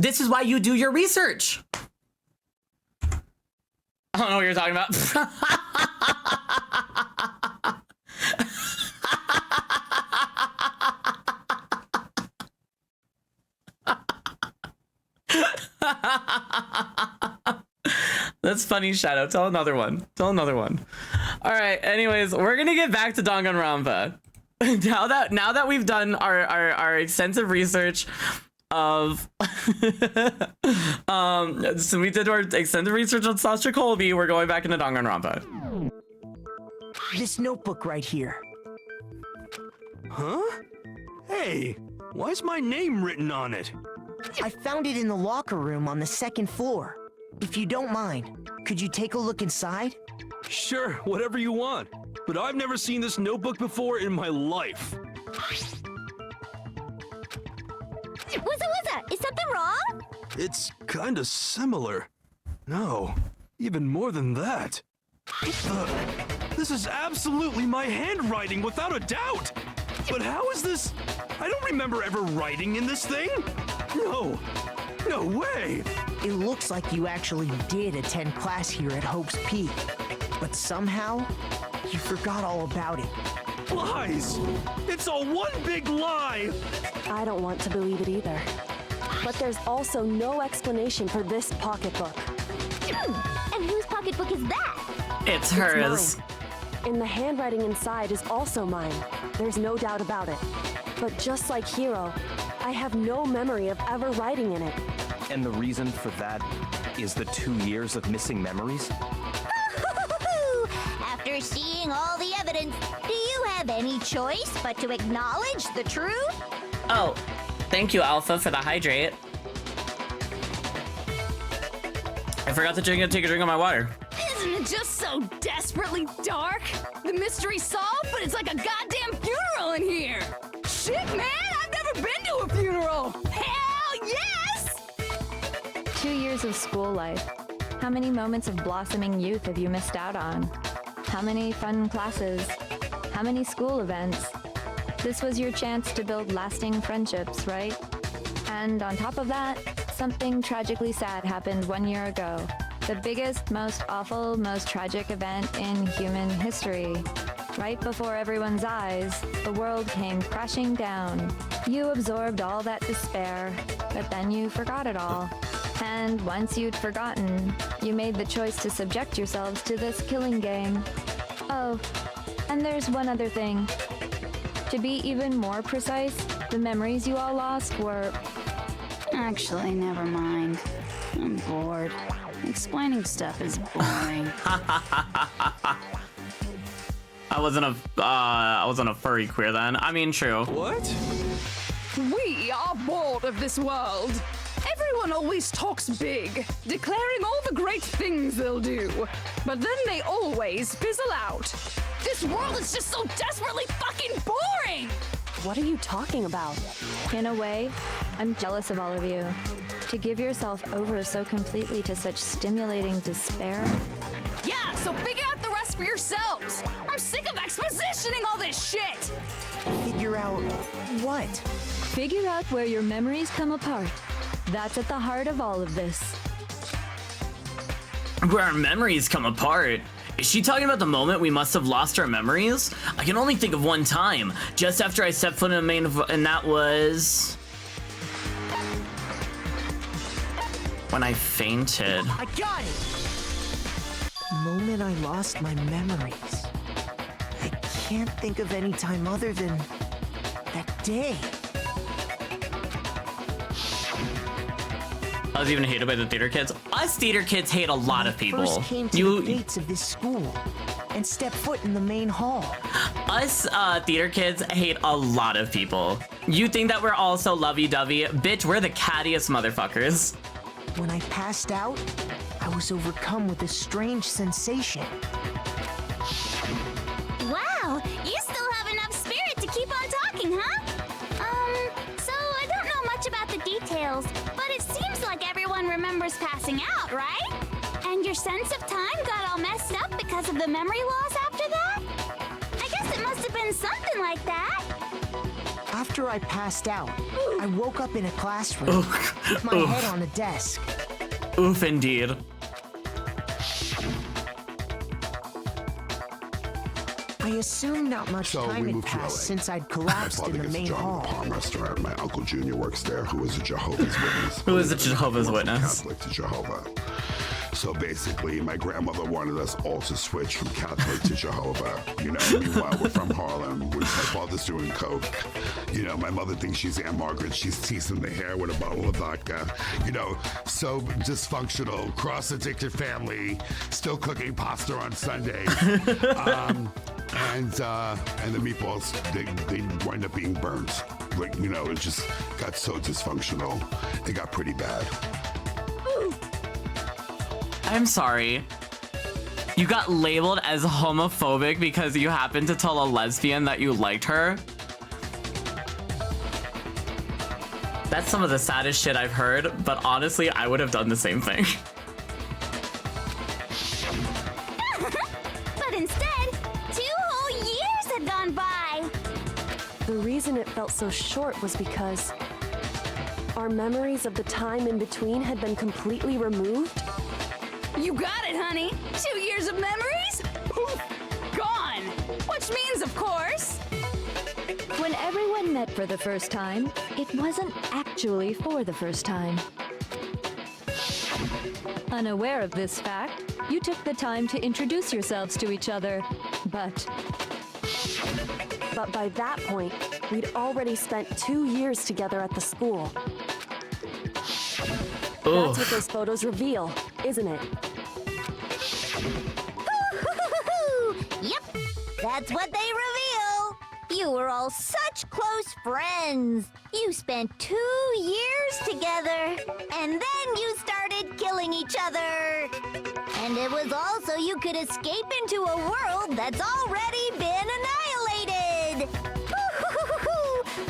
This is why you do your research. I don't know what you're talking about. That's funny, Shadow. Tell another one. Tell another one. All right. Anyways, we're gonna get back to Danganronpa. now that we've done our extensive research of so we did our extensive research on Sasha Colby, we're going back into Danganronpa. This notebook right here. Huh? Hey, why's my name written on it? I found it in the locker room on the second floor. If you don't mind, could you take a look inside? Sure, whatever you want. But I've never seen this notebook before in my life. Wuzza, is something wrong? It's kinda similar. No, even more than that. This is absolutely my handwriting, without a doubt! But how is this? I don't remember ever writing in this thing! No way! It looks like you actually did attend class here at Hope's Peak, but somehow, you forgot all about it. Lies! It's all one big lie! I don't want to believe it either. But there's also no explanation for this pocketbook. And whose pocketbook is that? It's hers. Mine. And the handwriting inside is also mine. There's no doubt about it. But just like Hiro, I have no memory of ever writing in it. And the reason for that is the 2 years of missing memories? After seeing all the evidence, do you have any choice but to acknowledge the truth? Oh, thank you, Alpha, for the hydrate. I forgot to take a drink of my water. Isn't it just so desperately dark? The mystery's solved, but it's like a goddamn funeral in here. Shit, man, I've never been to a funeral. Hell yes! 2 years of school life. How many moments of blossoming youth have you missed out on? How many fun classes? How many school events? This was your chance to build lasting friendships, right? And on top of that, something tragically sad happened 1 year ago. The biggest, most awful, most tragic event in human history. Right before everyone's eyes, the world came crashing down. You absorbed all that despair, but then you forgot it all. And once you'd forgotten, you made the choice to subject yourselves to this killing game. Oh, and there's one other thing. To be even more precise, the memories you all lost were... Actually, never mind. I'm bored. Explaining stuff is boring. I wasn't a furry queer then. I mean, true. What? We are bored of this world. Everyone always talks big, declaring all the great things they'll do. But then they always fizzle out. This world is just so desperately fucking boring! What are you talking about? In a way, I'm jealous of all of you. To give yourself over so completely to such stimulating despair. Yeah, so figure out the rest for yourselves. I'm sick of expositioning all this shit. Figure out what? Figure out where your memories come apart. That's at the heart of all of this. Where our memories come apart? Is she talking about the moment we must have lost our memories? I can only think of one time, just after I stepped foot in the main, and that was... when I fainted. I got it! Moment I lost my memories. I can't think of any time other than that day. I was even hated by the theater kids. Us theater kids hate a lot of people. First came to the gates of this school and stepped foot in the main hall. Us theater kids hate a lot of people. You think that we're all so lovey-dovey? Bitch, we're the cattiest motherfuckers. When I passed out, I was overcome with a strange sensation. Wow, you still have enough spirit to keep on talking, huh? So I don't know much about the details, but it seems like everyone remembers passing out, right? And your sense of time got all messed up because of the memory loss after that? I guess it must have been something like that. After I passed out, I woke up in a classroom with my head on a desk. Oof, indeed. I I assume not much So time we had moved to LA. passed since I'd My collapsed father in the gets a main job hall. at a Palm restaurant. My Uncle Junior works there, who is a Jehovah's Witness. Who is a Jehovah's Went from Witness? Catholic to Jehovah. So basically, my grandmother wanted us all to switch from Catholic to Jehovah. You know, meanwhile, we're from Harlem. My father's doing coke. You know, my mother thinks she's Aunt Margaret. She's teasing the hair with a bottle of vodka. You know, so dysfunctional, cross-addicted family, still cooking pasta on Sundays. And the meatballs, they wind up being burnt. Like, you know, it just got so dysfunctional. It got pretty bad. I'm sorry. You got labeled as homophobic because you happened to tell a lesbian that you liked her? That's some of the saddest shit I've heard, but honestly, I would have done the same thing. But instead, 2 whole years had gone by. The reason it felt so short was because our memories of the time in between had been completely removed. You got it, honey. 2 years of memories? Poof! Gone! Which means, of course... When everyone met for the first time, it wasn't actually for the first time. Unaware of this fact, you took the time to introduce yourselves to each other, but by that point, we'd already spent 2 years together at the school. That's what those photos reveal, isn't it? Yep, that's what they reveal. You were all such close friends. You spent 2 years together, and then you started killing each other. And it was all so you could escape into a world that's already been annihilated.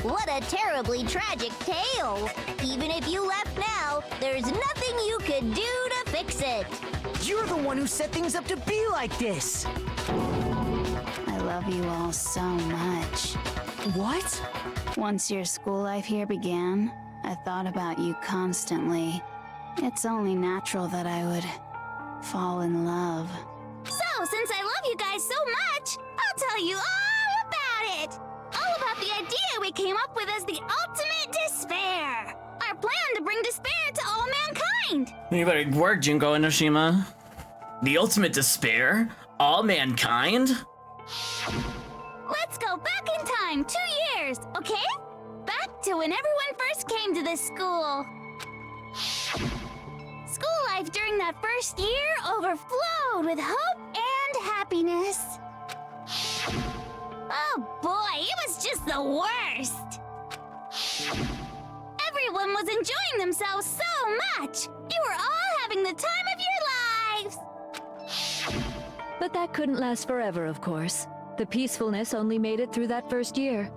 What a terribly tragic tale. Even if you left now, there's nothing you could do to fix it. You're the one who set things up to be like this. I love you all so much. What? Once your school life here began, I thought about you constantly. It's only natural that I would fall in love. So, since I love you guys so much, I'll tell you all about it. All about the idea we came up with as the ultimate despair. Our plan to bring despair to all mankind. You better work, Junko and Oshima. The ultimate despair? All mankind? Let's go back in time 2 years, okay? Back to when everyone first came to this school. School life during that first year overflowed with hope and happiness. Oh boy, it was just the worst. Everyone was enjoying themselves so much. You were all having the time of your lives. But that couldn't last forever, of course. The peacefulness only made it through that first year.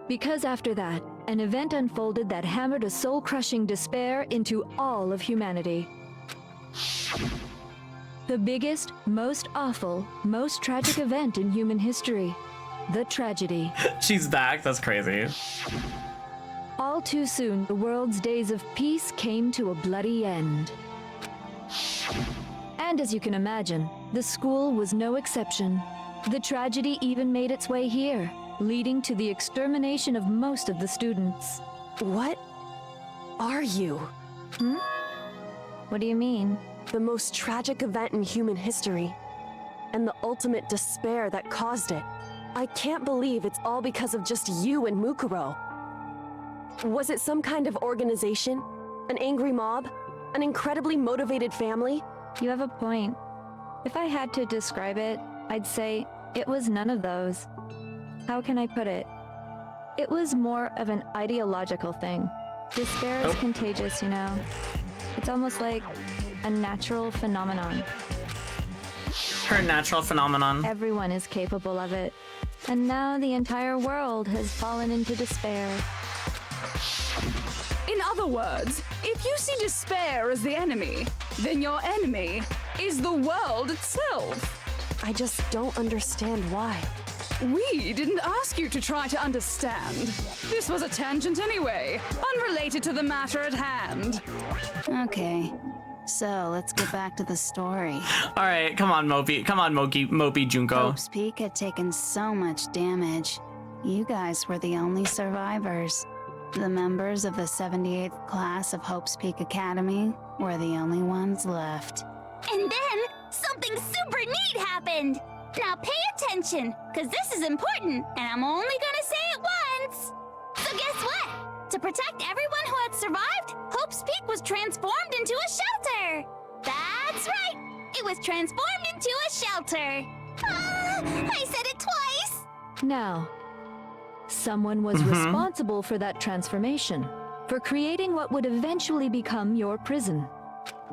Because after that, an event unfolded that hammered a soul-crushing despair into all of humanity. The biggest, most awful, most tragic event in human history. The tragedy. She's back, that's crazy. All too soon, the world's days of peace came to a bloody end. And as you can imagine, the school was no exception. The tragedy even made its way here, leading to the extermination of most of the students. What are you? What do you mean? The most tragic event in human history, and the ultimate despair that caused it. I can't believe it's all because of just you and Mukuro. Was it some kind of organization? An angry mob? An incredibly motivated family? You have a point. If I had to describe it, I'd say it was none of those. How can I put it? It was more of an ideological thing. Despair is contagious, you know? It's almost like a natural phenomenon. Her natural phenomenon. Everyone is capable of it. And now the entire world has fallen into despair. In other words, if you see despair as the enemy, then your enemy is the world itself. I just don't understand why. We didn't ask you to try to understand. This was a tangent anyway, unrelated to the matter at hand. Okay, So let's get back to the story. All right, come on, Mopey. Come on, Mopey Junko. Hope's Peak had taken so much damage. You guys were the only survivors. The members of the 78th class of Hope's Peak Academy were the only ones left. And then something super neat happened. Now pay attention, because this is important, and I'm only gonna say it once. So guess what? To protect everyone who had survived, Hope's Peak was transformed into a shelter. That's right. It was transformed into a shelter. I said it twice. Now, someone was responsible for that transformation, for creating what would eventually become your prison.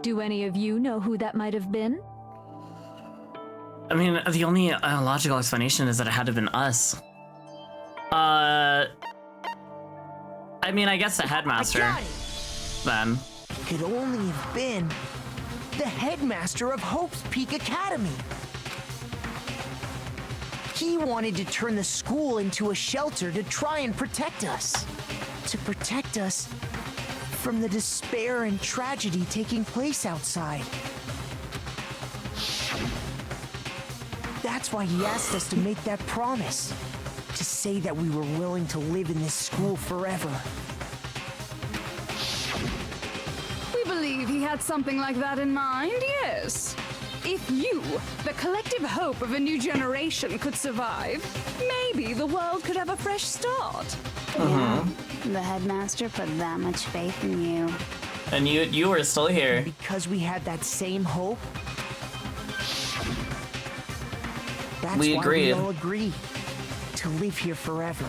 Do any of you know who that might have been? I mean, the only logical explanation is that it had to have been us. I mean, I guess the headmaster. I got it. Then. Could only have been the headmaster of Hope's Peak Academy. He wanted to turn the school into a shelter to try and protect us. To protect us from the despair and tragedy taking place outside. That's why he asked us to make that promise. To say that we were willing to live in this school forever. We believe he had something like that in mind, yes. If you, the collective hope of a new generation, could survive, maybe the world could have a fresh start. Yeah, the headmaster put that much faith in you. And you were still here. Because we had that same hope. That's We why agreed. we all agreed to live here forever.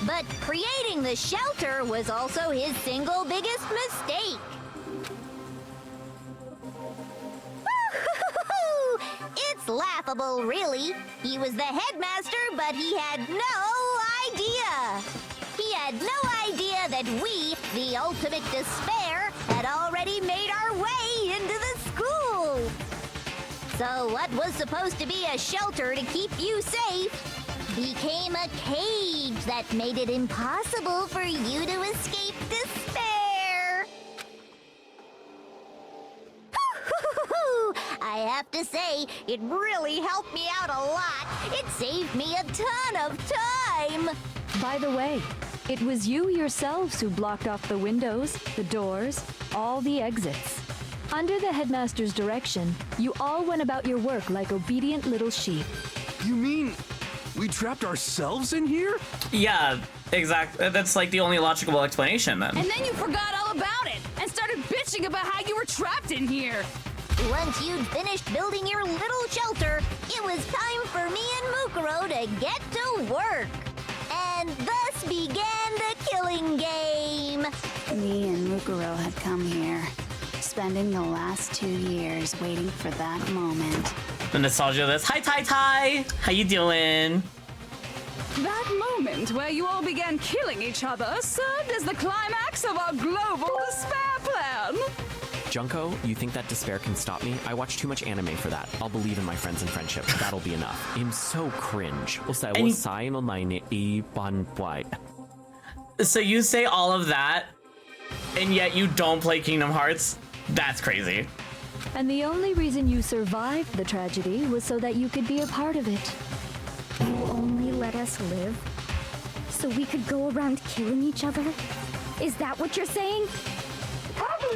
But creating the shelter was also his single biggest mistake. It's laughable, really. He was the headmaster, but he had no idea. He had no idea that we, the ultimate despair, had already made our way into the school. So what was supposed to be a shelter to keep you safe became a cage that made it impossible for you to escape despair. I have to say, it really helped me out a lot. It saved me a ton of time. By the way, it was you yourselves who blocked off the windows, the doors, all the exits. Under the headmaster's direction, you all went about your work like obedient little sheep. You mean we trapped ourselves in here? Yeah, exactly. That's like the only logical explanation then. And then you forgot all about it and started bitching about how you were trapped in here. Once you'd finished building your little shelter, it was time for me and Mukuro to get to work. And thus began the killing game. Me and Mukuro had come here, spending the last 2 years waiting for that moment. The nostalgia of this. Hi, Tai. How you doing? That moment where you all began killing each other served as the climax of our global despair plan. Junko, you think that despair can stop me? I watch too much anime for that. I'll believe in my friends and friendship. That'll be enough. I'm so cringe. So you say all of that, and yet you don't play Kingdom Hearts? That's crazy. And the only reason you survived the tragedy was so that you could be a part of it. You only let us live so we could go around killing each other? Is that what you're saying?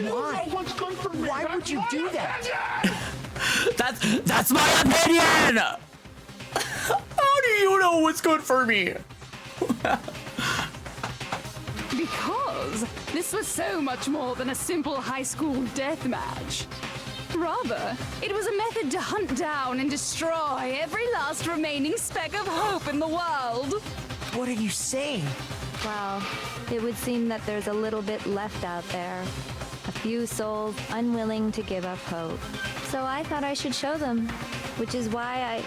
Why? Why would you do that? That's my opinion! How do you know what's good for me? Because this was so much more than a simple high school death match. Rather, it was a method to hunt down and destroy every last remaining speck of hope in the world. What are you saying? Well, it would seem that there's a little bit left out there. A few souls unwilling to give up hope. So I thought I should show them, which is why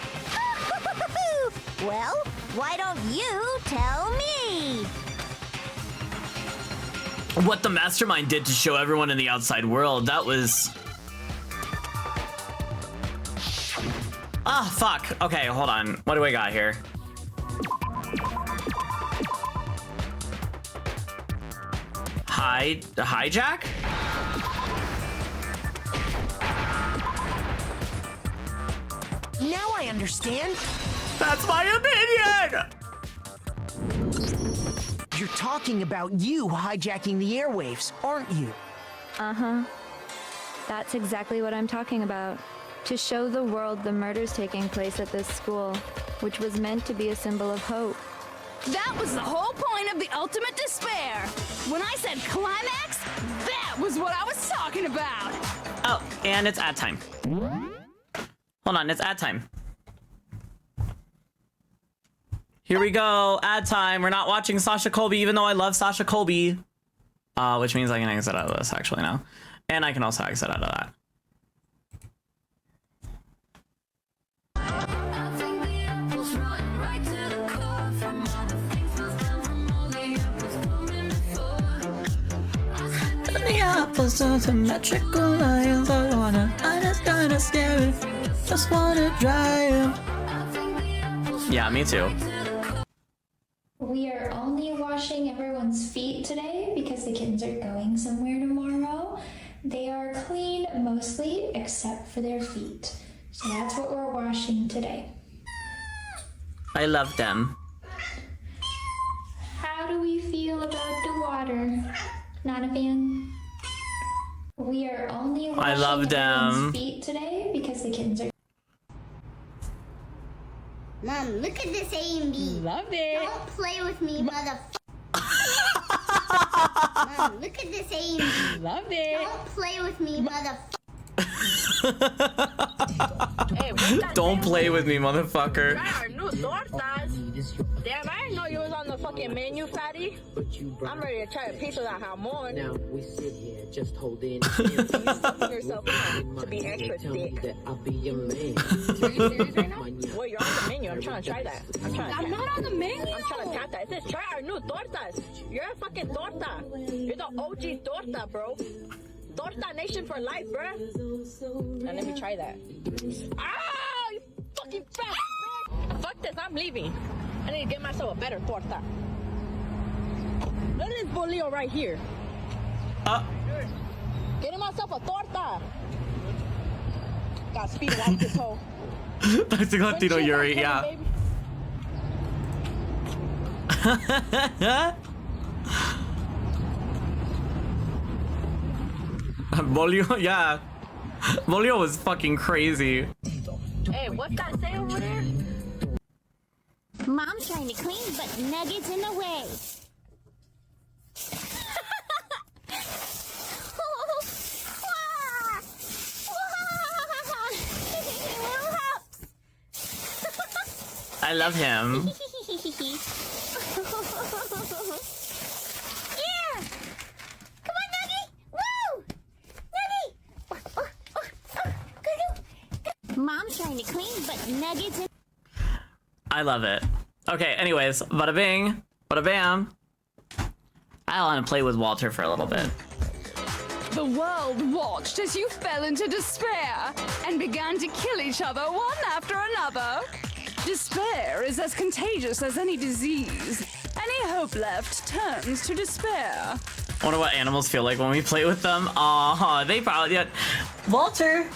Well, why don't you tell me? What the Mastermind did to show everyone in the outside world, that was... Ah, fuck. Okay, hold on. What do I got here? Hijack? Now I understand. That's my opinion! You're talking about you hijacking the airwaves, aren't you? Uh-huh. That's exactly what I'm talking about. To show the world the murders taking place at this school, which was meant to be a symbol of hope. That was the whole point of the ultimate despair. When I said climax, that was what I was talking about. Oh, and it's ad time. Hold on, it's ad time. Here we go, ad time. We're not watching Sasha Colby, even though I love Sasha Colby. Which means I can exit out of this actually now. And I can also exit out of that. The apples are symmetrical lines. I wanna, I just kinda scary. Just wanna drive. Yeah, me too. We are only washing everyone's feet today because the kids are going somewhere tomorrow. They are clean mostly except for their feet. So that's what we're washing today. I love them. How do we feel about the water? Not a fan? We are only washing I love them. everyone's feet today because the kids are... Mom, look at this A and B. Love it. Don't play with me, motherfucker. Mom, look at this A and B. Love it. Don't play with me, motherfucker. Don't play with me, motherfucker. Try our new tortas. Damn, I didn't know you was on the fucking menu, fatty. I'm ready to try a piece of that jamon. Now we sit here just holding yourself to be extra thick. I'll be your man. Are you serious right now? Well, you're on the menu. I'm trying to try that. I'm not on the menu. I'm trying to tap that. It says try our new tortas. You're a fucking torta. You're the OG torta, bro. Torta Nation for life, bruh. And let me try that. Ah, you fucking fat, bro. Fuck this, I'm leaving. I need to get myself a better torta. Look at this bolillo right here. Getting myself a torta. Got speed walk this hoe. I think Latino Yuri, yeah. Bolio, yeah. Bolio was fucking crazy. Hey, what's that say over there? Mom's trying to clean, but Nugget's in the way. I love him. Mom's trying to clean, but Nugget's in... I love it. Okay, anyways, bada bing, bada bam. I want to play with Walter for a little bit. The world watched as you fell into despair and began to kill each other one after another. Despair is as contagious as any disease. Any hope left turns to despair. I wonder what animals feel like when we play with them. Aw, they probably... Yeah. Walter!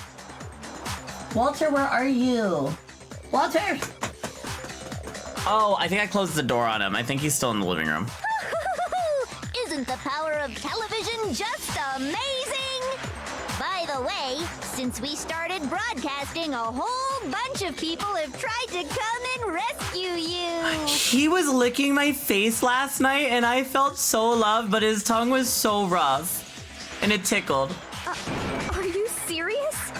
Walter, where are you? Walter! Oh, I think I closed the door on him. I think he's still in the living room. Isn't the power of television just amazing? By the way, since we started broadcasting, a whole bunch of people have tried to come and rescue you. He was licking my face last night and I felt so loved, but his tongue was so rough. And it tickled. Are you serious?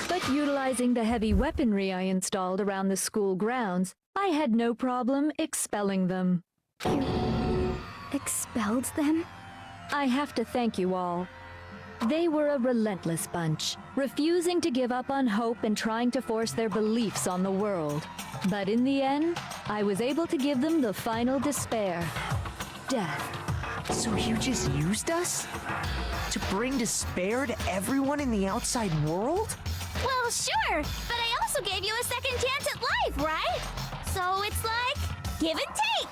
But utilizing the heavy weaponry I installed around the school grounds, I had no problem expelling them. You expelled them? I have to thank you all. They were a relentless bunch, refusing to give up on hope and trying to force their beliefs on the world. But in the end, I was able to give them the final despair. Death. So you just used us? To bring despair to everyone in the outside world? Well, sure, but I also gave you a second chance at life, right? So it's like, give and take.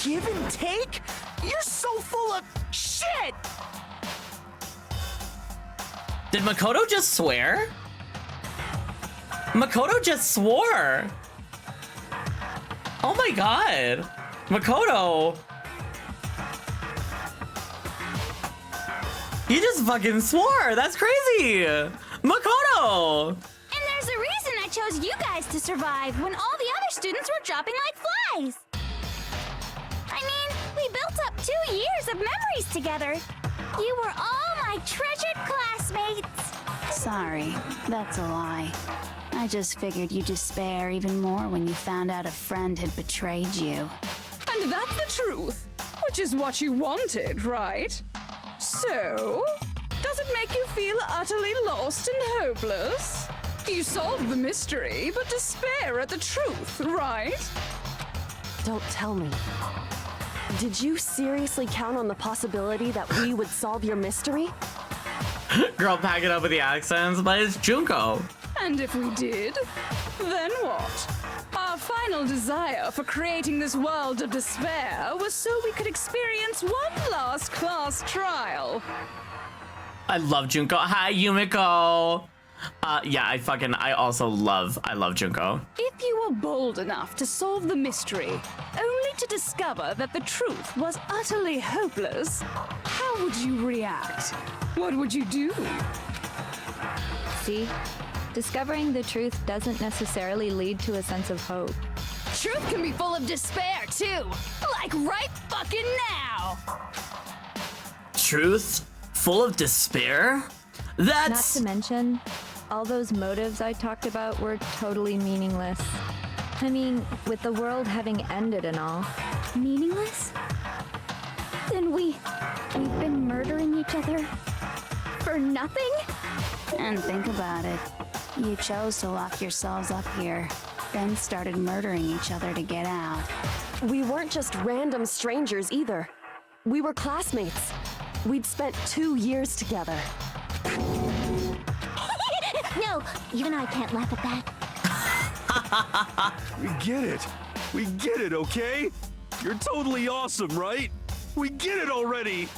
Give and take? You're so full of shit! Did Makoto just swear? Makoto just swore. Oh my god. Makoto. You just fucking swore. That's crazy. Makoto. And there's a reason I chose you guys to survive when all the other students were dropping like flies. I mean, we built up 2 years of memories together. You were all my treasured classmates. Sorry, that's a lie. I just figured you'd despair even more when you found out a friend had betrayed you. And that's the truth, which is what you wanted, right? So, does it make you feel utterly lost and hopeless? You solved the mystery, but despair at the truth, right? Don't tell me. Did you seriously count on the possibility that we would solve your mystery? Girl, pack it up with the accents, but it's Junko. And if we did, then what? Our final desire for creating this world of despair was so we could experience one last class trial. I love Junko. Hi, Yumiko. Yeah, I love Junko. If you were bold enough to solve the mystery, only to discover that the truth was utterly hopeless, how would you react? What would you do? See? Discovering the truth doesn't necessarily lead to a sense of hope. Truth can be full of despair, too. Like right fucking now. Truth? Full of despair? That's... Not to mention, all those motives I talked about were totally meaningless. I mean, with the world having ended and all. Meaningless? Then we've been murdering each other for nothing? And think about it. You chose to lock yourselves up here, then started murdering each other to get out. We weren't just random strangers either. We were classmates. We'd spent 2 years together. No, even I can't laugh at that. We get it. We get it, okay? You're totally awesome, right? We get it already.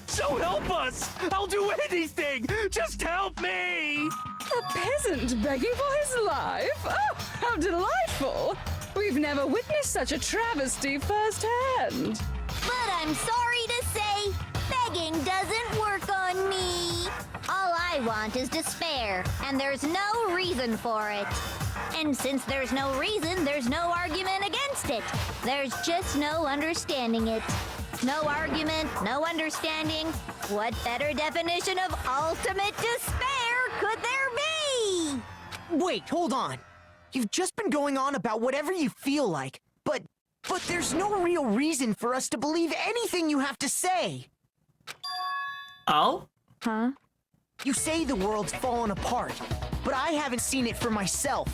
So help us! I'll do anything! Just help me! A peasant begging for his life? Oh, how delightful! We've never witnessed such a travesty firsthand. But I'm sorry to say, begging doesn't work on me. All I want is despair, and there's no reason for it. And since there's no reason, there's no argument against it. There's just no understanding it. No argument, no understanding. What better definition of ultimate despair could there be? Wait, hold on. You've just been going on about whatever you feel like, but there's no real reason for us to believe anything you have to say. Oh? Huh? You say the world's fallen apart, but I haven't seen it for myself,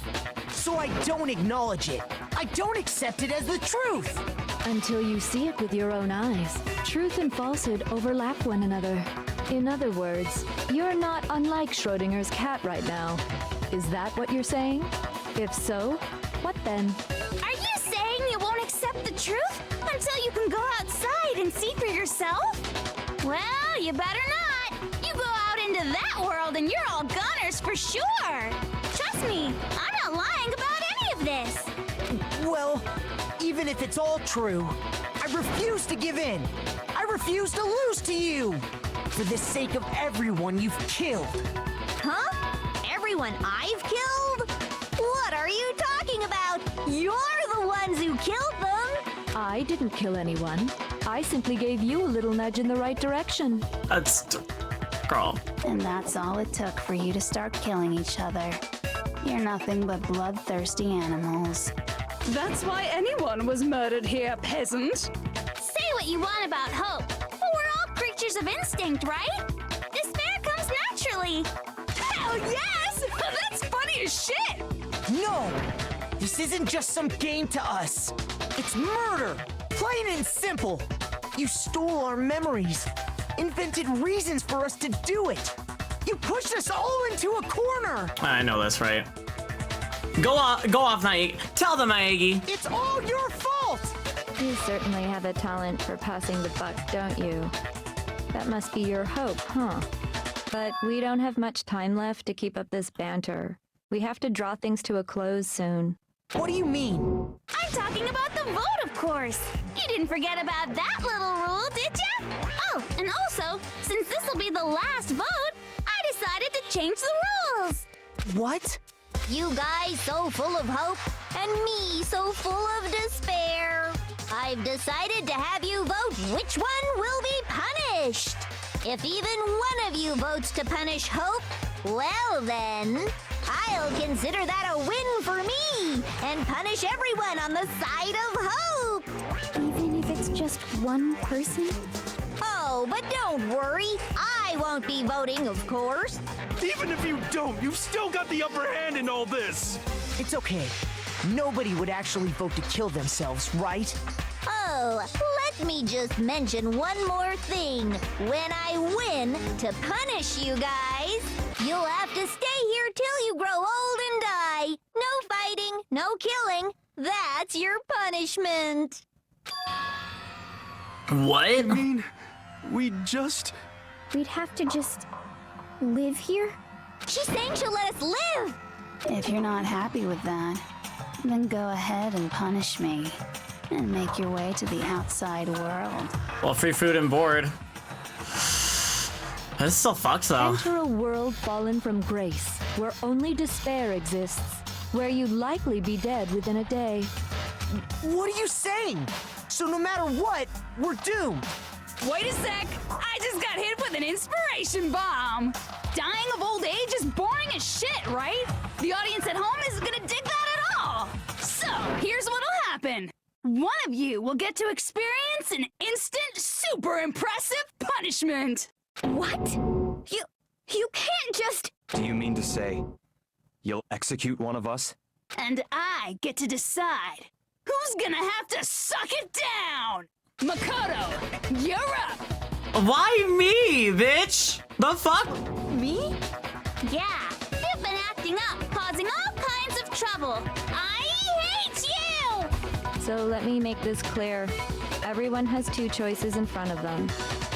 so I don't acknowledge it. I don't accept it as the truth. Until you see it with your own eyes. Truth and falsehood overlap one another. In other words, you're not unlike Schrodinger's cat right now. Is that what you're saying? If so, what then? Are you saying you won't accept the truth until you can go outside and see for yourself? Well, you better not. You go out into that world and you're all gunners for sure. Trust me, I'm not lying about any of this. Well, even if it's all true, I refuse to give in. I refuse to lose to you. For the sake of everyone you've killed. Huh? Everyone I've killed? What are you talking about? You're the ones who killed them. I didn't kill anyone. I simply gave you a little nudge in the right direction. That's... girl. And that's all it took for you to start killing each other. You're nothing but bloodthirsty animals. That's why anyone was murdered here, peasant. Say what you want about hope, but we're all creatures of instinct, right? Despair comes naturally. Hell yes! That's funny as shit! No! This isn't just some game to us. It's murder! Plain and simple! You stole our memories, invented reasons for us to do it. You pushed us all into a corner! I know that's right. Go off, Naegi. Tell them, Naegi. It's all your fault! You certainly have a talent for passing the buck, don't you? That must be your hope, huh? But we don't have much time left to keep up this banter. We have to draw things to a close soon. What do you mean? I'm talking about the vote, of course. You didn't forget about that little rule, did ya? Oh, and also, since this will be the last vote, I decided to change the rules. What? You guys so full of hope, and me so full of despair. I've decided to have you vote which one will be punished. If even one of you votes to punish Hope, well then, I'll consider that a win for me and punish everyone on the side of Hope. Even if it's just one person? Oh, but don't worry. I won't be voting, of course. Even if you don't, you've still got the upper hand in all this. It's okay. Nobody would actually vote to kill themselves, right? Oh, let me just mention one more thing. When I win to punish you guys, you'll have to stay here till you grow old and die. No fighting, no killing. That's your punishment. What? I mean, we'd have to just live here? She's saying she'll let us live. If you're not happy with that, then go ahead and punish me and make your way to the outside world. Well, free food and board. This still fucks though. Enter a world fallen from grace, where only despair exists, where you'd likely be dead within a day. What are you saying? So no matter what, we're doomed. Wait a sec! I just got hit with an inspiration bomb! Dying of old age is boring as shit, right? The audience at home isn't gonna dig that at all! So, here's what'll happen. One of you will get to experience an instant, super impressive punishment! What? You can't just... Do you mean to say you'll execute one of us? And I get to decide who's gonna have to suck it down! Makoto, you're up! Why me, bitch? The fuck? Me? Yeah, you've been acting up, causing all kinds of trouble. I hate you! So let me make this clear. Everyone has two choices in front of them.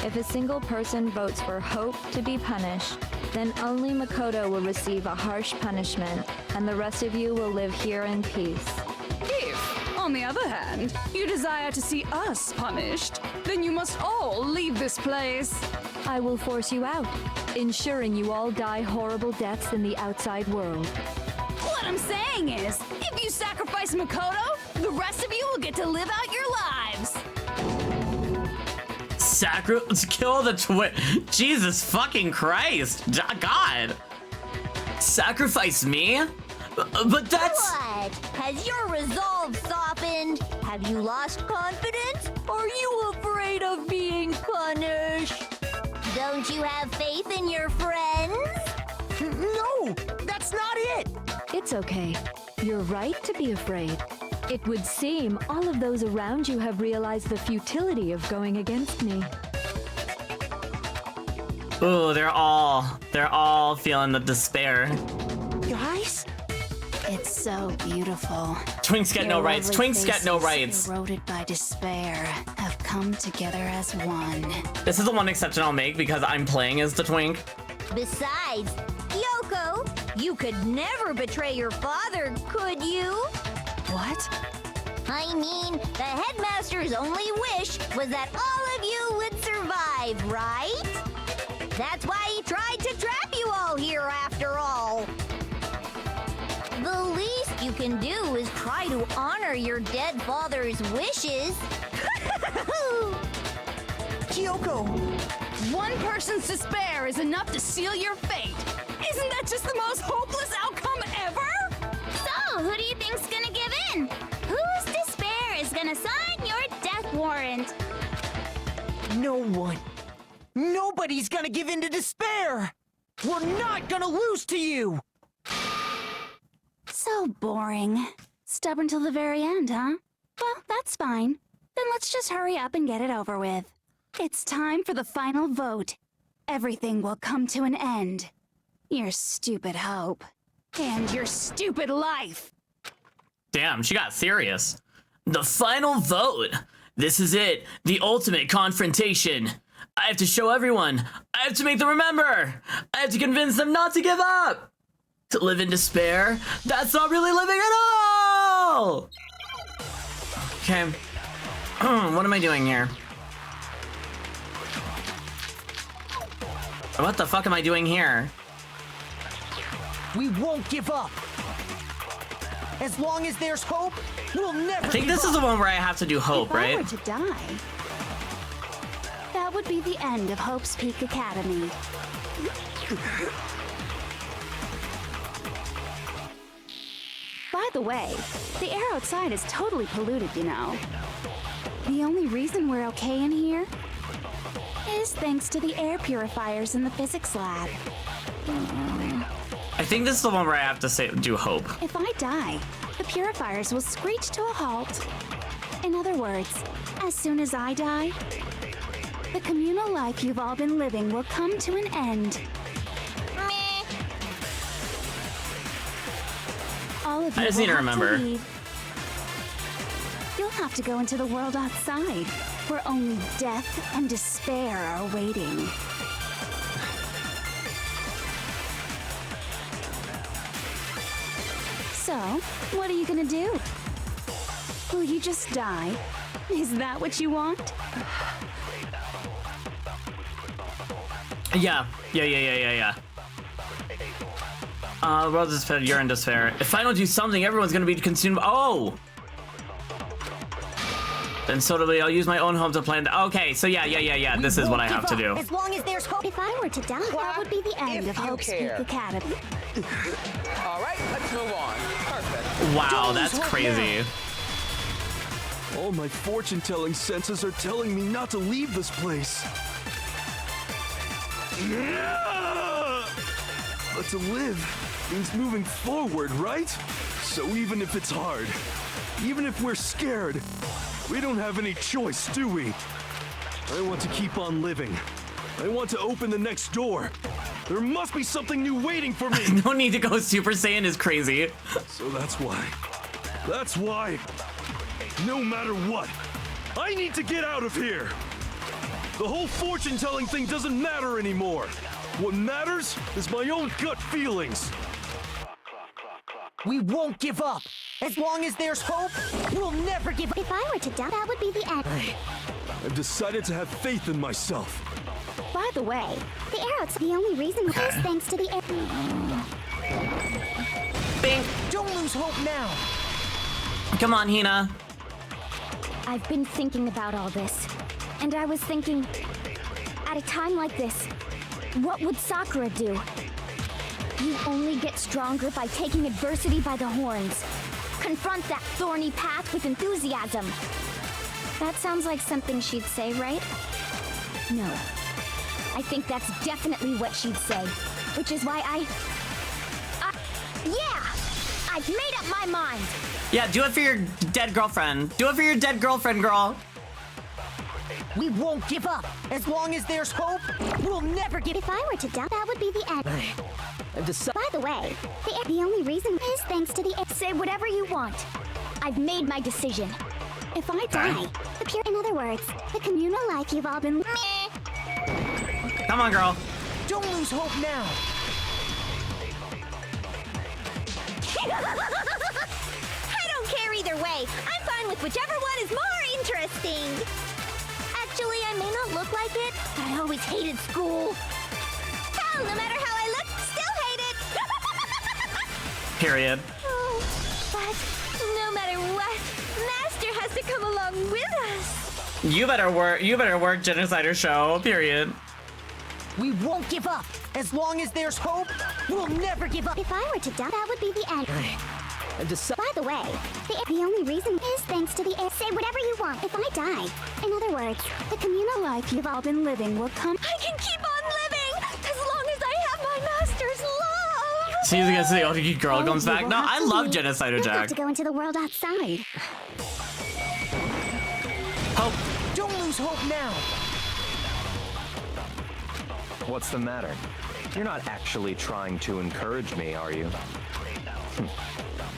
If a single person votes for Hope to be punished, then only Makoto will receive a harsh punishment, and the rest of you will live here in peace. If, on the other hand, you desire to see us punished, then you must all leave this place. I will force you out, ensuring you all die horrible deaths in the outside world. What I'm saying is, if you sacrifice Makoto, the rest of you will get to live out your lives. Kill the twin. Jesus fucking Christ. God. Sacrifice me? But that's... What? Has your resolve softened? Have you lost confidence? Are you afraid of being punished? Don't you have faith in your friends? No, that's not it. It's okay. You're right to be afraid. It would seem all of those around you have realized the futility of going against me. Ooh, they're all feeling the despair. Guys? It's so beautiful. Twinks get no rights. Twinks get no rights. Eroded by despair, have come together as one. This is the one exception I'll make because I'm playing as the twink. Besides, Yoko, you could never betray your father, could you? What? I mean, the headmaster's only wish was that all of you would survive, right? That's why he tried to trap you all here after all. The least you can do is try to honor your dead father's wishes. Kyoko! One person's despair is enough to seal your fate. Isn't that just the most hopeless outcome ever? So, who do you think's gonna give in? Whose despair is gonna sign your death warrant? No one. Nobody's gonna give in to despair! We're not gonna lose to you! So boring. Stubborn till the very end, huh? Well, that's fine. Then let's just hurry up and get it over with. It's time for the final vote. Everything will come to an end. Your stupid hope. And your stupid life. Damn, she got serious. The final vote. This is it. The ultimate confrontation. I have to show everyone. I have to make them remember. I have to convince them not to give up. To live in despair? That's not really living at all! Okay. What am I doing here? What the fuck am I doing here? We won't give up. As long as there's hope, we'll never I think this is the one where I have to do hope, right? If I were to die, that would be the end of Hope's Peak Academy. By the way, the air outside is totally polluted, you know. The only reason we're okay in here is thanks to the air purifiers in the physics lab. I think this is the one where I have to do hope. If I die, the purifiers will screech to a halt. In other words, as soon as I die, the communal life you've all been living will come to an end. All of you I just need to will have remember. leave. You'll have to go into the world outside, where only death and despair are waiting. So, what are you gonna do? Will you just die? Is that what you want? Yeah. World despair, you're in despair. If I don't do something, everyone's gonna be consumed. Oh! Then so do we. I'll use my own home to plan. Okay, so yeah. This is what I have to do. As long as there's hope. If I were to die, that would be the end of Hope's Peak Academy. All right, let's move on. Perfect. Wow, that's crazy. All my fortune-telling senses are telling me not to leave this place. But to live means moving forward, right? So even if it's hard, even if we're scared, we don't have any choice, do we? I want to keep on living. I want to open the next door. There must be something new waiting for me. No need to go Super Saiyan is crazy. So that's why, no matter what, I need to get out of here. The whole fortune-telling thing doesn't matter anymore. What matters is my own gut feelings. We won't give up. As long as there's hope, we'll never give up. If I were to die, that would be the end. I've decided to have faith in myself. By the way, the air out's the only reason is thanks to the air. Bing. Don't lose hope now. Come on, Hina. I've been thinking about all this, and I was thinking, at a time like this, what would Sakura do? You only get stronger by taking adversity by the horns. Confront that thorny path with enthusiasm. That sounds like something she'd say, right? No. I think that's definitely what she'd say, which is why yeah! I've made up my mind! Yeah, do it for your dead girlfriend. Do it for your dead girlfriend, girl. We won't give up. As long as there's hope, we'll never give. If I were to die, that would be the end. By the way, the only reason is thanks to the air. Say whatever you want. I've made my decision. If I die, in other words, the communal life you've all been. Come on, girl. Don't lose hope now. I don't care either way. I'm fine with whichever one is more interesting. Actually, I may not look like it, but I always hated school. Hell, no matter how I look, still hate it. Period. Oh, but no matter what, Master has to come along with us. You better work Genocider show. Period. We won't give up. As long as there's hope, we'll never give up. If I were to die, that would be the end. By the way, the only reason is thanks to the air. Say whatever you want. If I die, in other words, the communal life you've all been living will come. I can keep on living as long as I have my Master's love. She's gonna say, "Oh, the girl comes back." No, I love Genocider You'll have Jack. to go into the world outside. Hope. Don't lose hope now. What's the matter? You're not actually trying to encourage me, are you?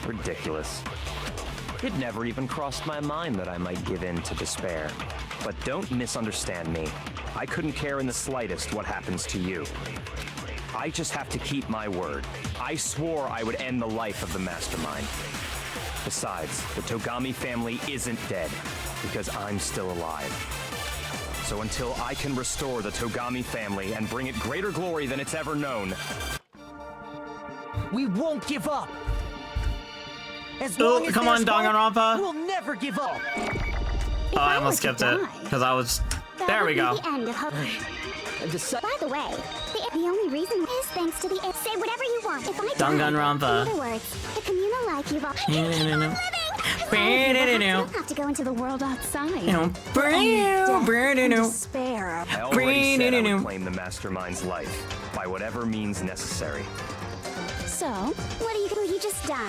Ridiculous. It never even crossed my mind that I might give in to despair. But don't misunderstand me. I couldn't care in the slightest what happens to you. I just have to keep my word. I swore I would end the life of the Mastermind. Besides, the Togami family isn't dead, because I'm still alive. So until I can restore the Togami family and bring it greater glory than it's ever known, we won't give up. As long as come on, there's hope, Danganronpa. we'll never give up. Oh, I almost skipped it because I was. There we go. The end of hope. By the way, the only reason is thanks to the say whatever you want. If I Danganronpa. in other words, the communal life you've all. You don't have to go into the world outside. despair. I already said I would claim the Mastermind's life by whatever means necessary. So, what are you gonna do? You just die.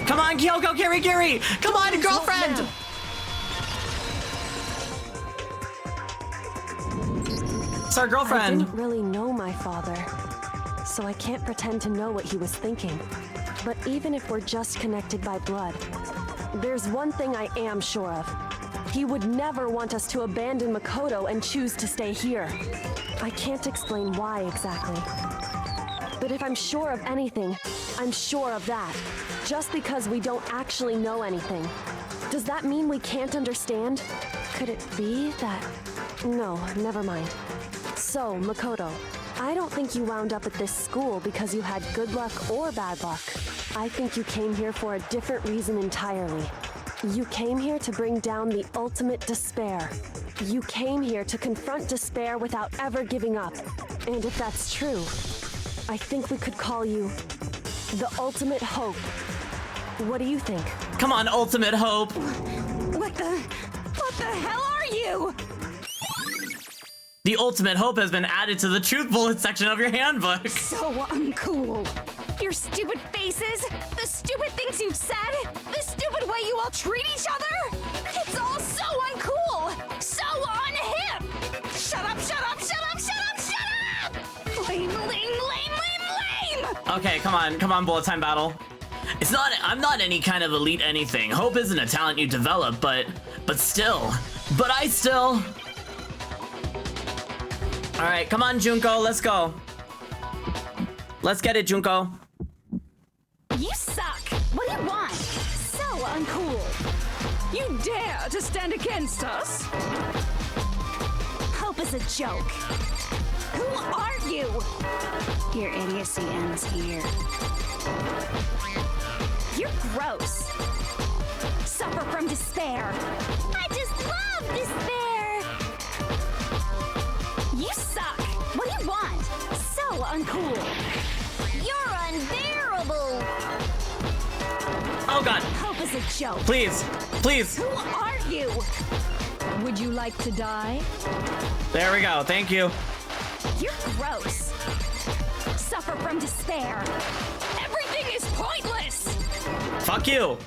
Come on, Kyoko, Kiri! Come on, girlfriend! It's our girlfriend. I didn't really know my father, so I can't pretend to know what he was thinking. But even if we're just connected by blood, there's one thing I am sure of. He would never want us to abandon Makoto and choose to stay here. I can't explain why exactly. But if I'm sure of anything, I'm sure of that. Just because we don't actually know anything. Does that mean we can't understand? Could it be that... No, never mind. So, Makoto, I don't think you wound up at this school because you had good luck or bad luck. I think you came here for a different reason entirely. You came here to bring down the ultimate despair. You came here to confront despair without ever giving up. And if that's true, I think we could call you the ultimate hope. What do you think? Come on, ultimate hope. What the hell are you? The ultimate hope has been added to the truth bullet section of your handbook. So uncool. Your stupid faces, the stupid things you've said, the stupid way you all treat each other. It's all so uncool, so unhip. Shut up, shut up, shut up, shut up, shut up! Lame, lame, lame, lame, lame! Okay, come on, bullet time battle. I'm not any kind of elite anything. Hope isn't a talent you develop, but I still. All right, come on, Junko, let's go. Let's get it, Junko. You suck. What do you want? So uncool. You dare to stand against us? Hope is a joke. Who are you? Your idiocy ends here. You're gross. Suffer from despair. I just love despair. You suck. What do you want? So uncool. You're unbearable. Oh God. Hope is a joke. Please. Who are you? Would you like to die? There we go. Thank you. You're gross. Suffer from despair. Everything is pointless. Fuck you.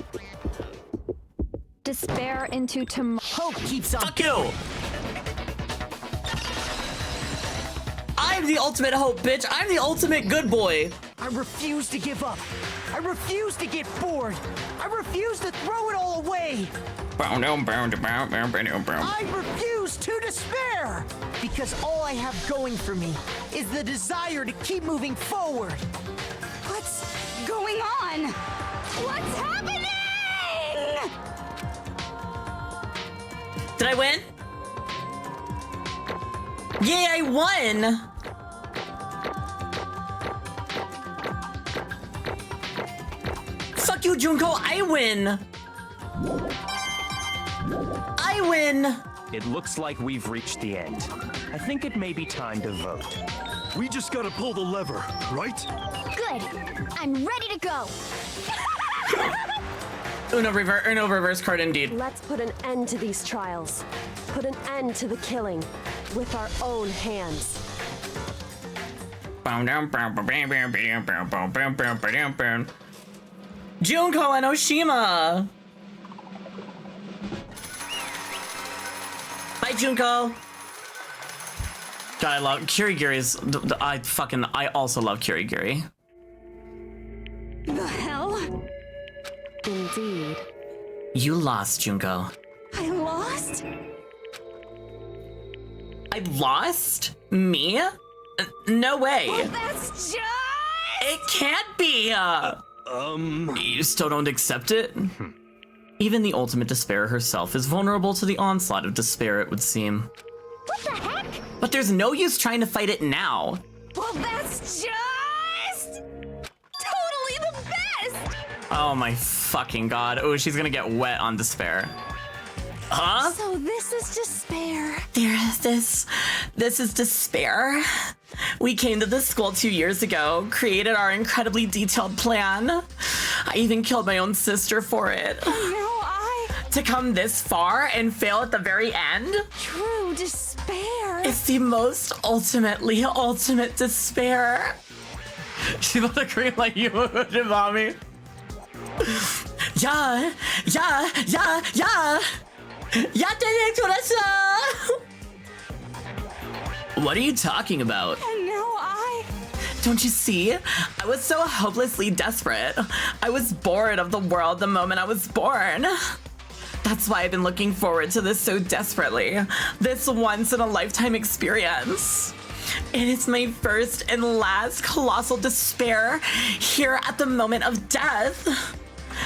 Despair into tomorrow. Hope keeps on. Fuck you. I'm the ultimate hope, bitch. I'm the ultimate good boy. I refuse to give up. I refuse to get bored. I refuse to throw it all away. I refuse to despair. Because all I have going for me is the desire to keep moving forward. What's going on? What's happening? Did I win? Yeah, I won. Fuck you, Junko. I win. I win. It looks like we've reached the end. I think it may be time to vote. We just gotta pull the lever, right? Good. I'm ready to go. Uno reverse card indeed. Let's put an end to these trials. Put an end to the killing with our own hands. Junko and Oshima. Bye, Junko. God, I love Kirigiri's. I also love Kirigiri. The hell? Indeed. You lost, Junko. I lost? I lost? Me? No way. Well, that's just... It can't be. You still don't accept it? Even the ultimate despair herself is vulnerable to the onslaught of despair, it would seem. What the heck? But there's no use trying to fight it now. Well, that's just... totally the best! Oh my fucking god. Oh, she's gonna get wet on despair. Huh? So this is despair. This is despair. We came to this school 2 years ago, created our incredibly detailed plan. I even killed my own sister for it. Oh, no, To come this far and fail at the very end? True despair. It's the most ultimate despair. She's about to scream like you would, mommy. Yeah. What are you talking about? And now Don't you see? I was so hopelessly desperate. I was bored of the world the moment I was born. That's why I've been looking forward to this so desperately. This once-in-a-lifetime experience. It is my first and last colossal despair here at the moment of death.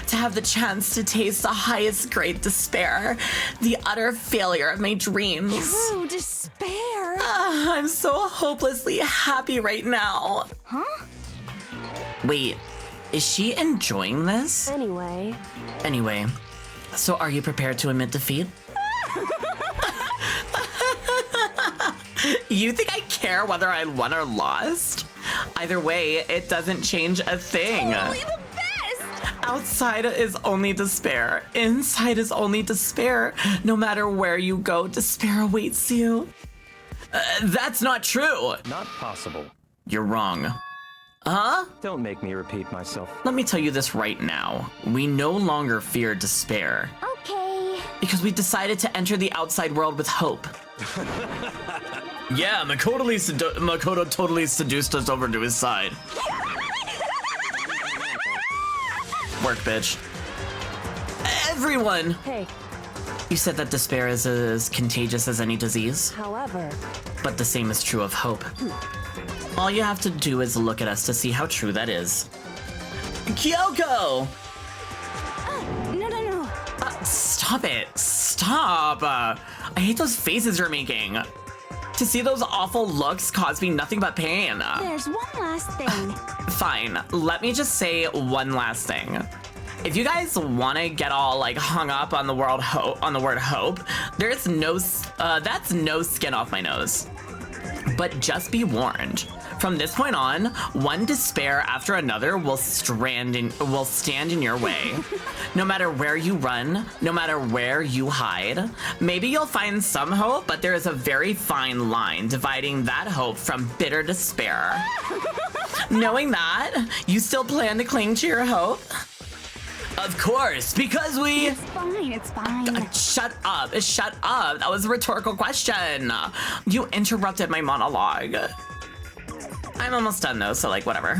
To have the chance to taste the highest great despair, the utter failure of my dreams. True despair. I'm so hopelessly happy right now. Huh? Wait, is she enjoying this? Anyway, so are you prepared to admit defeat? You think I care whether I won or lost? Either way, it doesn't change a thing. Totally the best! Outside is only despair. Inside is only despair. No matter where you go, despair awaits you. That's not true. Not possible. You're wrong. Huh? Don't make me repeat myself. Let me tell you this right now. We no longer fear despair. Okay. Because we decided to enter the outside world with hope. Yeah, Makoto totally seduced us over to his side. Work, bitch. Everyone! Hey. You said that despair is as contagious as any disease. However. But the same is true of hope. All you have to do is look at us to see how true that is. Kyoko! No. Stop it. Stop. I hate those faces you're making. To see those awful looks caused me nothing but pain. There's one last thing. Fine, let me just say one last thing. If you guys want to get all like hung up on the word hope, there's that's no skin off my nose. But just be warned. From this point on, one despair after another will stand in your way. No matter where you run, no matter where you hide. Maybe you'll find some hope, but there is a very fine line dividing that hope from bitter despair. Knowing that, you still plan to cling to your hope? Of course, because we... It's fine. Shut up. That was a rhetorical question. You interrupted my monologue. I'm almost done though, so like whatever.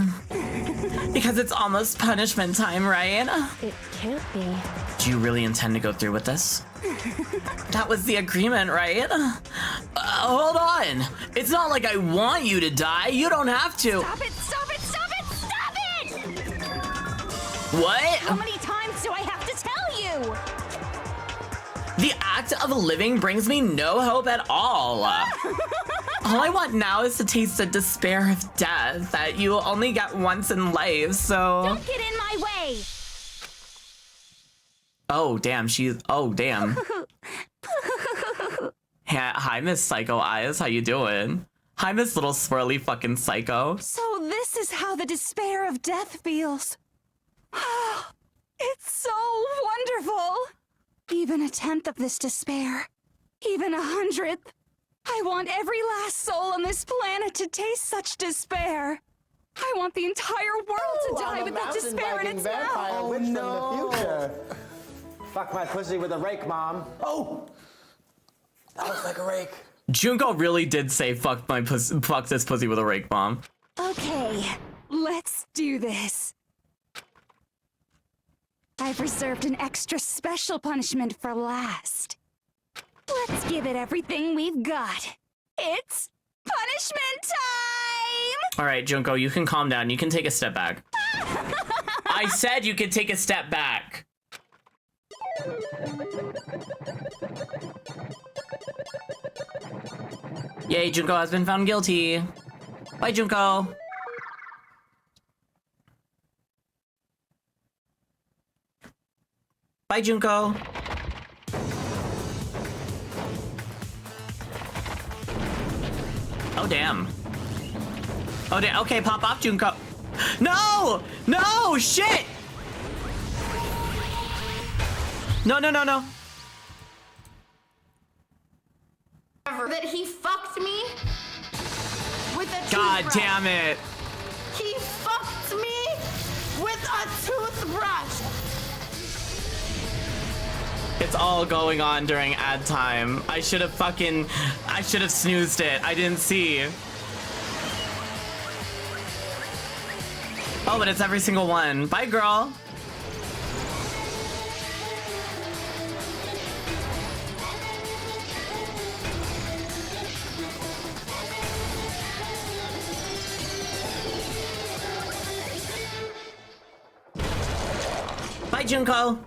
Because it's almost punishment time, right? It can't be. Do you really intend to go through with this? That was the agreement, right? Hold on. It's not like I want you to die. You don't have to. Stop it! What? How many times do I have to tell you? The act of living brings me no hope at all. All I want now is to taste the despair of death that you only get once in life, so... Don't get in my way! Oh, damn, oh, damn. Hi, Miss Psycho Eyes, how you doing? Hi, Miss Little Swirly fucking Psycho. So this is how the despair of death feels. It's so wonderful. Even 1/10 of this despair, even 100th. I want every last soul on this planet to taste such despair. I want the entire world to die with that despair in its mouth. Oh no! From the future. Fuck my pussy with a rake, Mom. Oh! That looks like a rake. Junko really did say fuck this pussy with a rake, Mom. Okay, let's do this. I've reserved an extra special punishment for last. Let's give it everything we've got. It's punishment time! All right, Junko, you can calm down. You can take a step back. I said you could take a step back. Yay, Junko has been found guilty. Bye, Junko. Bye, Junko. Oh, damn. Oh, damn. Okay, pop off, Junko. No! No! Shit! No, no, no, no. That he fucked me with a God toothbrush. damn it. He fucked me with a toothbrush. It's all going on during ad time. I should have snoozed it. I didn't see. Oh, but it's every single one. Bye, girl. Bye, Junko.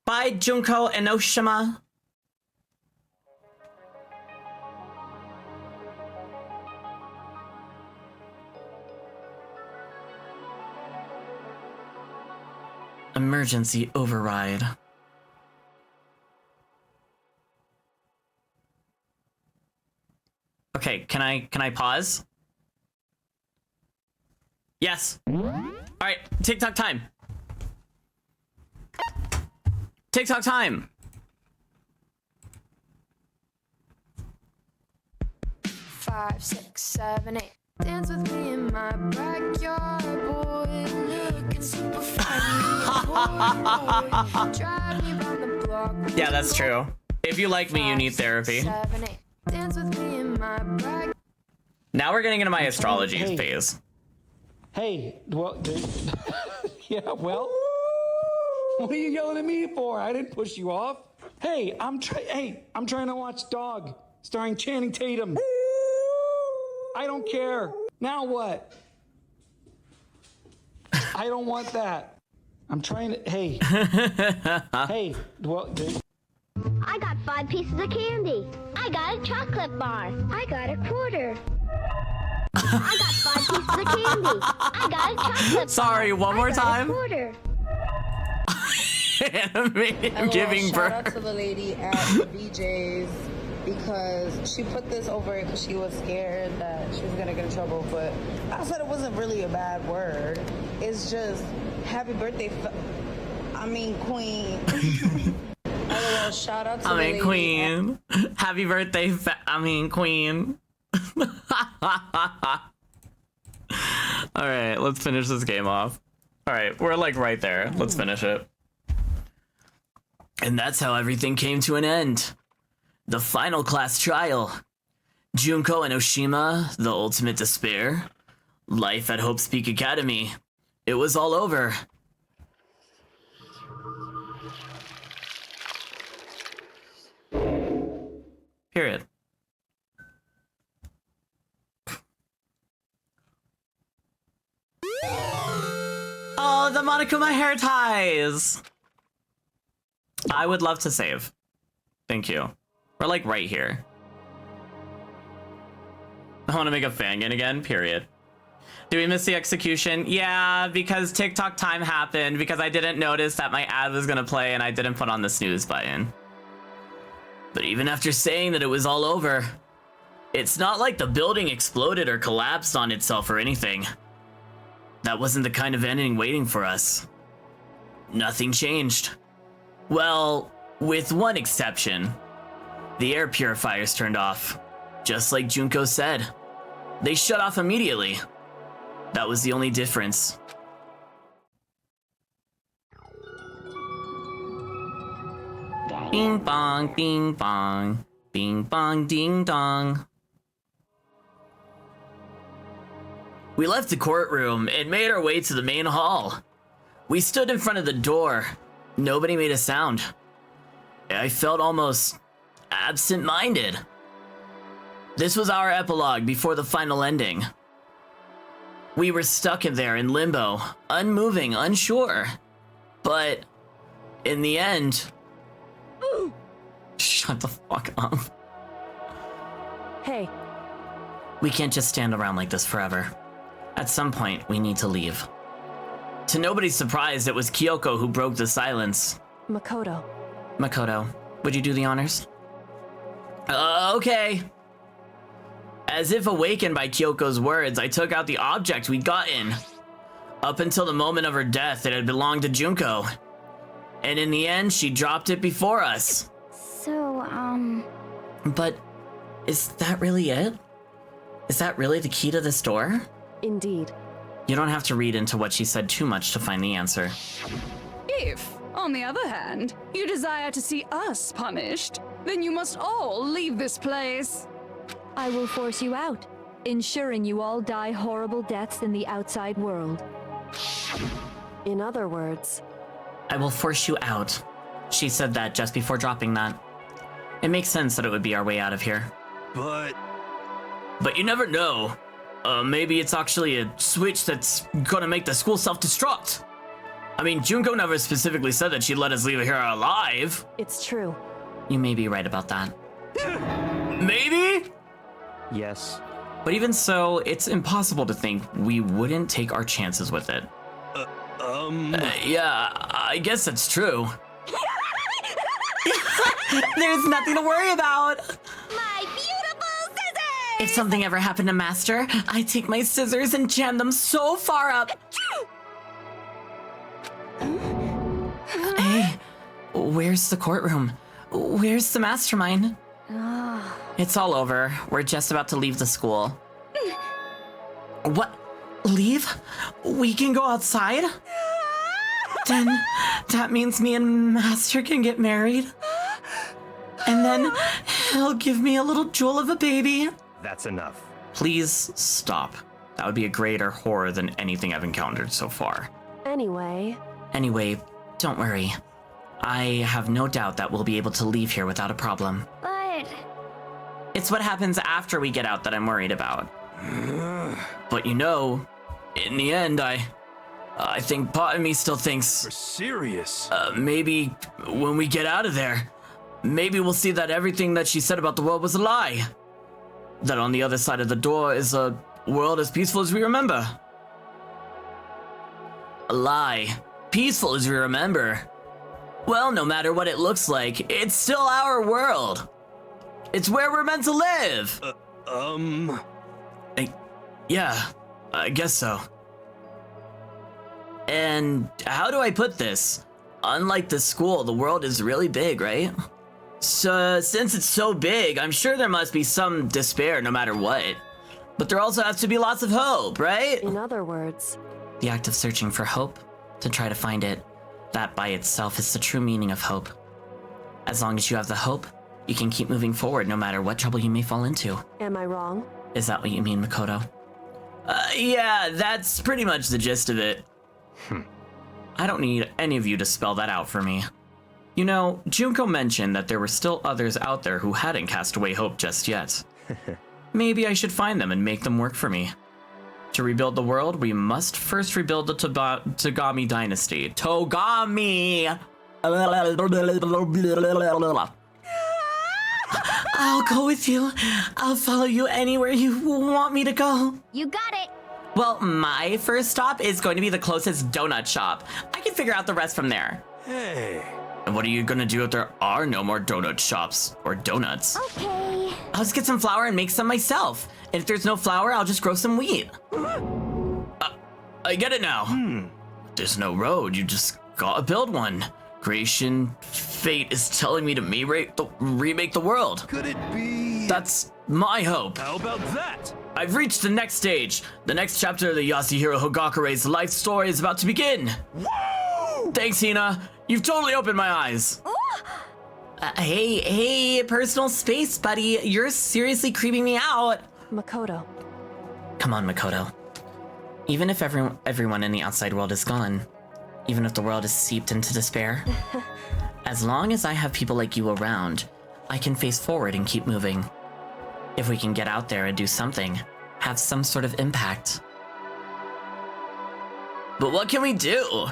Bye, Junko Enoshima. Emergency override. Okay, can I pause? Yes. All right, TikTok time. TikTok time. 5, 6, 7, 8. Dance with me in my backyard, boy. Looking super fine, boy. Drive me round the block. Yeah, that's true. If you like me, you need therapy. 7, 8. Dance with me in my backyard. Now we're getting into my astrology phase. Hey, well, yeah, well, what are you yelling at me for? I didn't push you off. Hey, I'm trying to watch Dog, starring Channing Tatum. I don't care. Now what? I don't want that. I'm trying to. Hey, hey, well. I got 5 pieces of candy. I got a chocolate bar. I got a quarter. I got 5 pieces of candy. I got a chocolate Sorry, one more time. Quarter. I'm giving shout birth. out to the lady at BJ's because she put this over it because she was scared that she was gonna get in trouble. But I said it wasn't really a bad word. It's just happy birthday. Queen. LOL, shout out to the lady Queen. Happy birthday, Queen. All right, let's finish this game off. All right, we're like right there. Let's finish it. And that's how everything came to an end. The final class trial. Junko and Oshima, the ultimate despair. Life at Hope's Peak Academy. It was all over. Period. Oh, the Monokuma hair ties! I would love to save. Thank you. We're like right here. I want to make a fangin again, period. Did we miss the execution? Yeah, because TikTok time happened, because I didn't notice that my ad was gonna play and I didn't put on the snooze button. But even after saying that it was all over, it's not like the building exploded or collapsed on itself or anything. That wasn't the kind of ending waiting for us. Nothing changed. Well, with one exception. The air purifiers turned off. Just like Junko said. They shut off immediately. That was the only difference. Bing bong, bing bong. Bing bong, ding dong. We left the courtroom and made our way to the main hall. We stood in front of the door. Nobody made a sound. I felt almost absent-minded. This was our epilogue before the final ending. We were stuck in there in limbo, unmoving, unsure. But in the end... Shut the fuck up. Hey. We can't just stand around like this forever. At some point, we need to leave. To nobody's surprise, it was Kyoko who broke the silence. Makoto. Makoto, would you do the honors? Okay. As if awakened by Kyoko's words, I took out the object we'd gotten. Up until the moment of her death, it had belonged to Junko. And in the end, she dropped it before us. So, But is that really it? Is that really the key to this door? Indeed. You don't have to read into what she said too much to find the answer. If, on the other hand, you desire to see us punished, then you must all leave this place. I will force you out, ensuring you all die horrible deaths in the outside world. In other words... I will force you out. She said that just before dropping that. It makes sense that it would be our way out of here. But you never know. Maybe it's actually a switch that's gonna make the school self-destruct. I mean, Junko never specifically said that she'd let us leave here alive. It's true. You may be right about that. Maybe? Yes. But even so, it's impossible to think we wouldn't take our chances with it. Yeah, I guess that's true. There's nothing to worry about. My beautiful scissors! If something ever happened to Master, I'd take my scissors and jam them so far up. Hey, where's the courtroom? Where's the mastermind? It's all over. We're just about to leave the school. What? Leave? We can go outside? Then that means me and Master can get married. And then he'll give me a little jewel of a baby. That's enough. Please stop. That would be a greater horror than anything I've encountered so far. Anyway, don't worry. I have no doubt that we'll be able to leave here without a problem. but... It's what happens after we get out that I'm worried about. But you know, in the end, I think part of me still thinks... You're serious? Maybe when we get out of there, maybe we'll see that everything that she said about the world was a lie. That on the other side of the door is a world as peaceful as we remember. A lie. Peaceful as we remember. Well, no matter what it looks like, it's still our world. It's where we're meant to live. Yeah, I guess so. And how do I put this? Unlike the school, the world is really big, right? So, since it's so big, I'm sure there must be some despair no matter what. But there also has to be lots of hope, right? in other words... The act of searching for hope, to try to find it, that by itself is the true meaning of hope. As long as you have the hope, you can keep moving forward no matter what trouble you may fall into. Am I wrong? Is that what you mean, Makoto? Yeah, that's pretty much the gist of it. I don't need any of you to spell that out for me. You know, Junko mentioned that there were still others out there who hadn't cast away hope just yet. Maybe I should find them and make them work for me. To rebuild the world, we must first rebuild the Togami dynasty. Togami! I'll go with you. I'll follow you anywhere you want me to go. You got it! Well, my first stop is going to be the closest donut shop. I can figure out the rest from there. Hey. And what are you gonna do if there are no more donut shops or donuts? Okay. I'll just get some flour and make some myself. And if there's no flour, I'll just grow some wheat. I get it now. There's no road, you just gotta build one. Creation fate is telling me to remake the world. Could it be? That's my hope. How about that? I've reached the next stage. The next chapter of the Yasuhiro Hogakure's life story is about to begin. Woo! Thanks, Hina. You've totally opened my eyes. Hey, personal space, buddy. You're seriously creeping me out. Makoto. Come on, Makoto. Even if everyone in the outside world is gone, even if the world is seeped into despair, as long as I have people like you around, I can face forward and keep moving. If we can get out there and do something, have some sort of impact. But what can we do?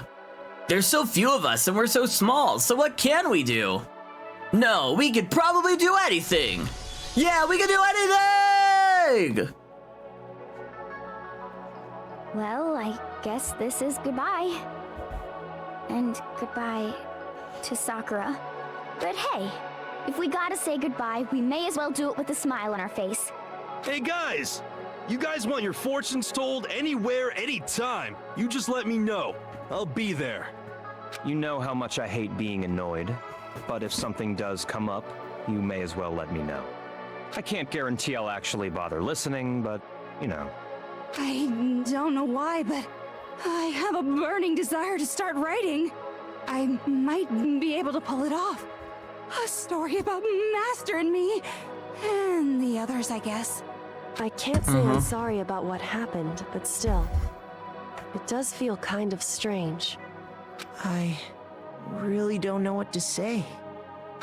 There's so few of us and we're so small, so what can we do? No, we could probably do anything! Yeah, we can do anything! Well, I guess this is goodbye. And goodbye to Sakura. But hey, if we gotta say goodbye, we may as well do it with a smile on our face. Hey guys! You guys want your fortunes told anywhere, anytime. You just let me know. I'll be there. You know how much I hate being annoyed, but if something does come up, you may as well let me know. I can't guarantee I'll actually bother listening, but, you know. I don't know why, but I have a burning desire to start writing. I might be able to pull it off. A story about Master and me, and the others, I guess. I can't say I'm sorry about what happened, but still, it does feel kind of strange. I really don't know what to say.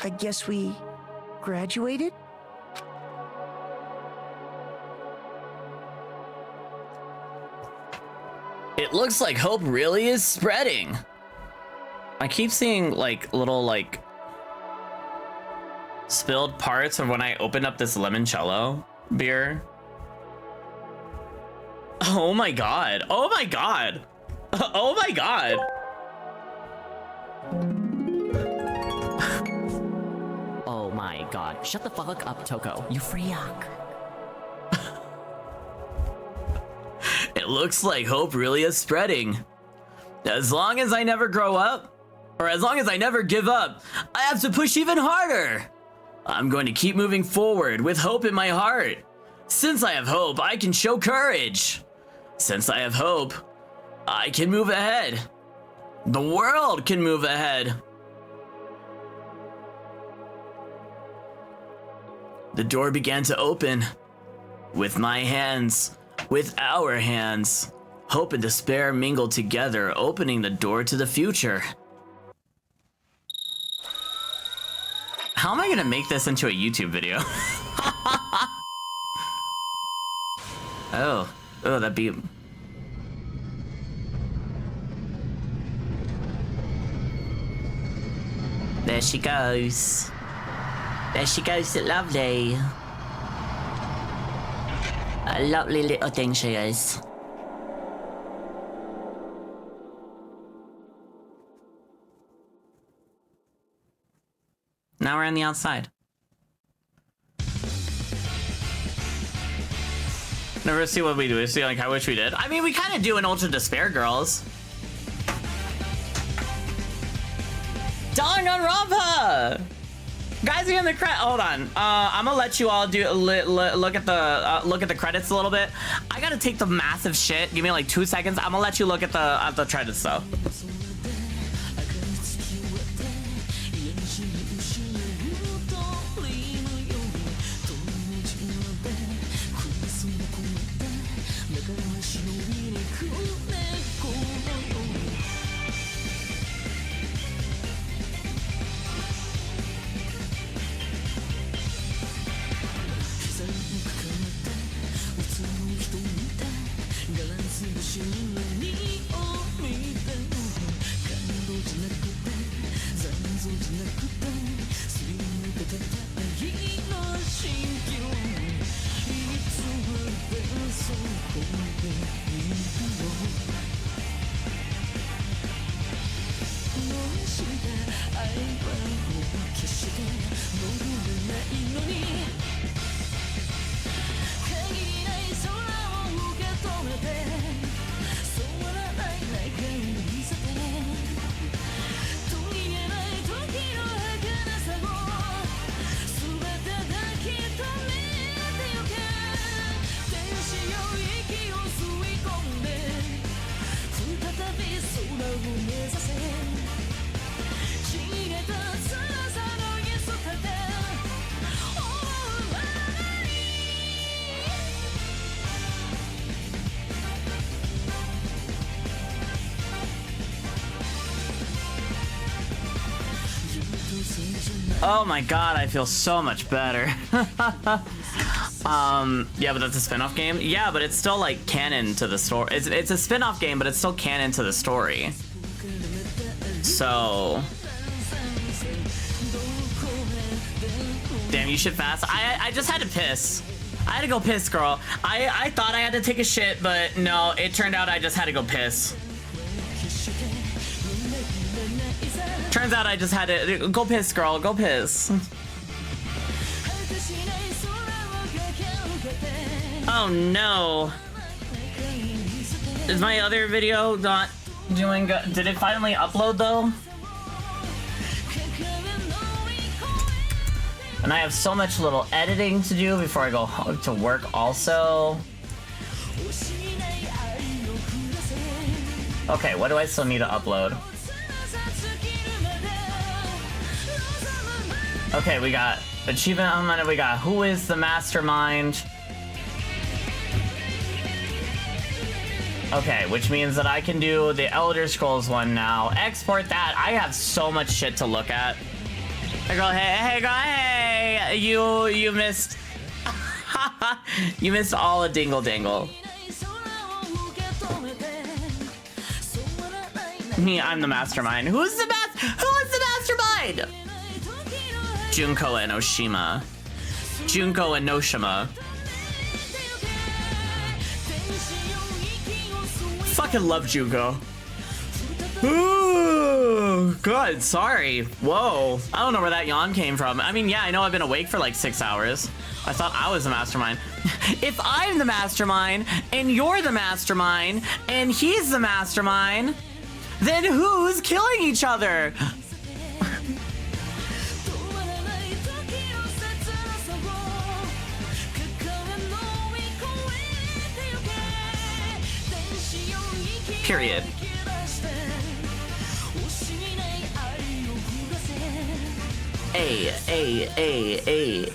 I guess we graduated? It looks like hope really is spreading. I keep seeing like little like spilled parts of when I opened up this limoncello beer. Oh my god. Oh my god. Oh my god. Oh my god. Shut the fuck up, Toko. You freak. It looks like hope really is spreading. As long as I never grow up, or as long as I never give up, I have to push even harder. I'm going to keep moving forward with hope in my heart. Since I have hope, I can show courage. Since I have hope, I can move ahead. The world can move ahead. The door began to open. With my hands, with our hands, hope and despair mingled together, opening the door to the future. How am I gonna make this into a YouTube video? Oh, that'd be... There she goes. There she goes, lovely. A lovely little thing she is. Now we're on the outside. Never see what we do. We see like I wish we did. I mean, we kind of do in Ultra Despair Girls. Danganronpa! Guys, in the credit. Hold on. I'm gonna let you all do look at the credits a little bit. I gotta take the massive shit. Give me like 2 seconds. I'm gonna let you look at the credits though. Oh my god, I feel so much better. Yeah, but that's a spin-off game? Yeah, but it's still like canon to the story. It's a spin-off game, but it's still canon to the story. So... Damn, you shit fast. I just had to piss. I had to go piss, girl. I thought I had to take a shit, but no, it turned out I just had to go piss. Turns out I just had to go piss, girl. Go piss. Oh no. Is my other video not doing good? Did it finally upload though? And I have so much little editing to do before I go home to work also. Okay, what do I still need to upload? Okay, we got achievement element, we got who is the mastermind. Okay, which means that I can do the Elder Scrolls one now. Export that. I have so much shit to look at. Hey girl, hey girl, hey! You missed... You missed all a dingle dangle. Me, I'm the mastermind. Who is the mastermind? Junko and Oshima. Junko and Noshima. Fucking love Junko. Ooh, good, sorry. Whoa. I don't know where that yawn came from. I mean, yeah, I know I've been awake for like 6 hours. I thought I was the mastermind. If I'm the mastermind, and you're the mastermind, and he's the mastermind, then who's killing each other? Period. A.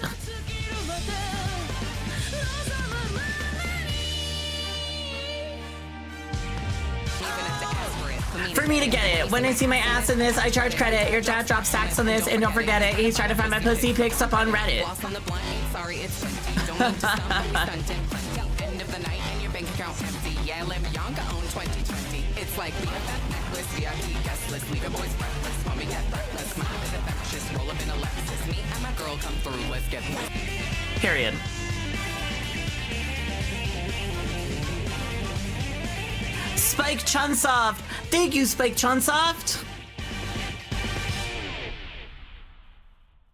For me to get it, when I see my ass in this, I charge credit. Your dad drops stacks on this, and don't forget it. He's trying to find my pussy pics up on Reddit. It's like we have that necklace, VIP guest list, leave your boys breathless. When we get breathless, my bit infectious, roll up in a Lexus. Me and my girl come through, let's get Period. Spike Chunsoft! Thank you, Spike Chunsoft!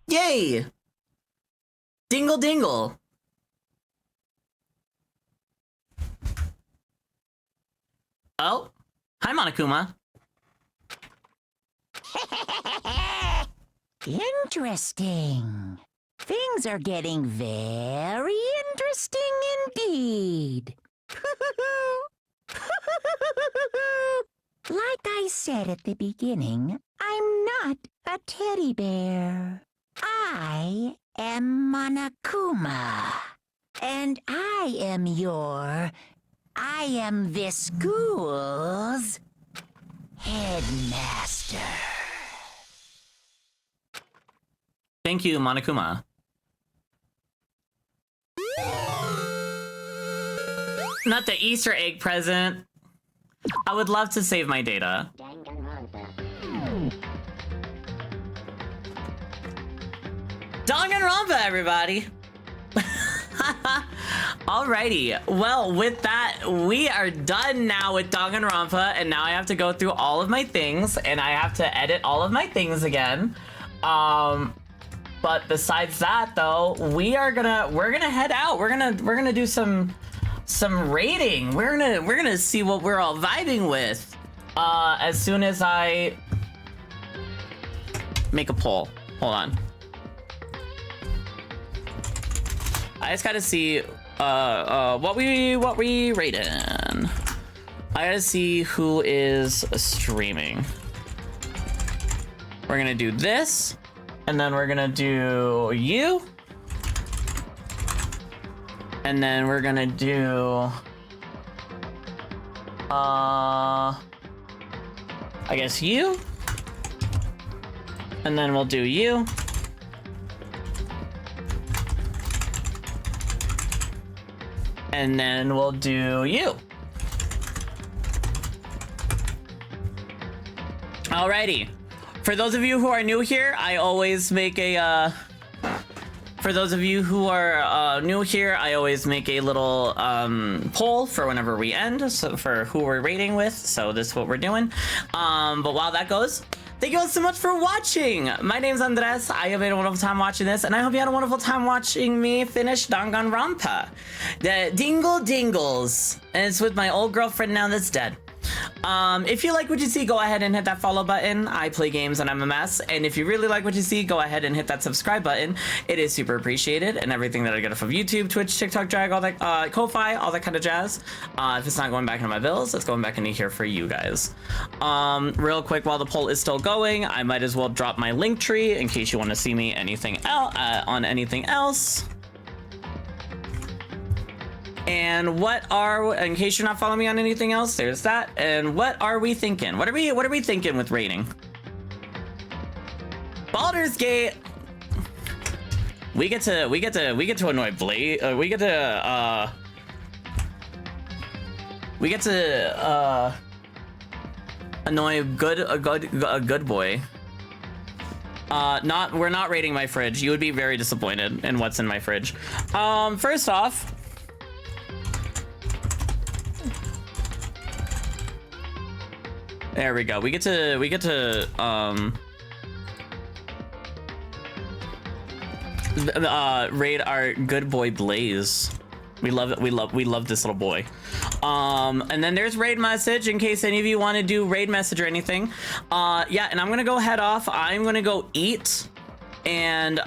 Yay! Dingle dingle. Oh, hi Monokuma. Interesting. Things are getting very interesting indeed. Like I said at the beginning, I'm not a teddy bear. I am Monokuma. And I am this school's headmaster. Thank you, Monokuma. Not the Easter egg present. I would love to save my data. Danganronpa, everybody! Alrighty, well, with that, we are done now with Danganronpa, and now I have to go through all of my things, and I have to edit all of my things again. But besides that, though, we're gonna head out. We're gonna do some raiding. We're gonna see what we're all vibing with. As soon as I make a poll. Hold on. I just gotta see what we rated. I gotta see who is streaming. We're gonna do this, and then we're gonna do you, and then we're gonna do I guess you, and then we'll do you, And then we'll do you. Alrighty. For those of you who are new here, I always make a, for those of you who are new here, I always make a little poll for whenever we end, so for who we're rating with. So this is what we're doing. But while that goes, thank you all so much for watching. My name's Andres. I have had a wonderful time watching this, and I hope you had a wonderful time watching me finish Danganronpa. The Dingle Dingles. And it's with my old girlfriend now that's dead. If you like what you see, go ahead and hit that follow button. I play games and I'm a mess. And if you really like what you see, go ahead and hit that subscribe button. It is super appreciated. And everything that I get from YouTube, Twitch, TikTok, Drag, all that, Ko-Fi, all that kind of jazz. If it's not going back into my bills, it's going back into here for you guys. Real quick, while the poll is still going, I might as well drop my link tree in case you want to see me anything else on anything else. And in case you're not following me on anything else, there's that. And what are we thinking? What are we thinking with rating? Baldur's Gate. We get to annoy Blade. We get to annoy a good boy. We're not rating my fridge. You would be very disappointed in what's in my fridge. First off, there we go. We get to raid our good boy Blaze. We love it. We love this little boy. And then there's raid message in case any of you want to do raid message or anything. Yeah, and I'm gonna go head off. I'm gonna go eat and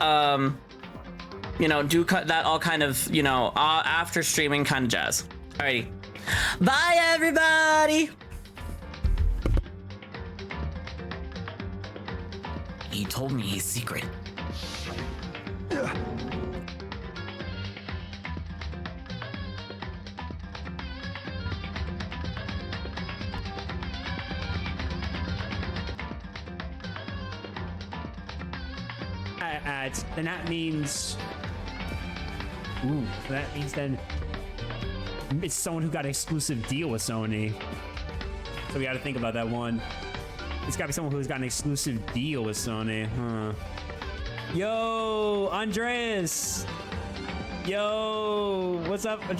you know, do that all kind of, you know, after streaming kind of jazz. Alrighty. Bye everybody. He told me his secret. Then that means... Ooh, that means then... It's someone who got an exclusive deal with Sony. So we gotta think about that one. It's gotta be someone who's got an exclusive deal with Sony, huh? Yo, Andres! Yo, what's up, Andres?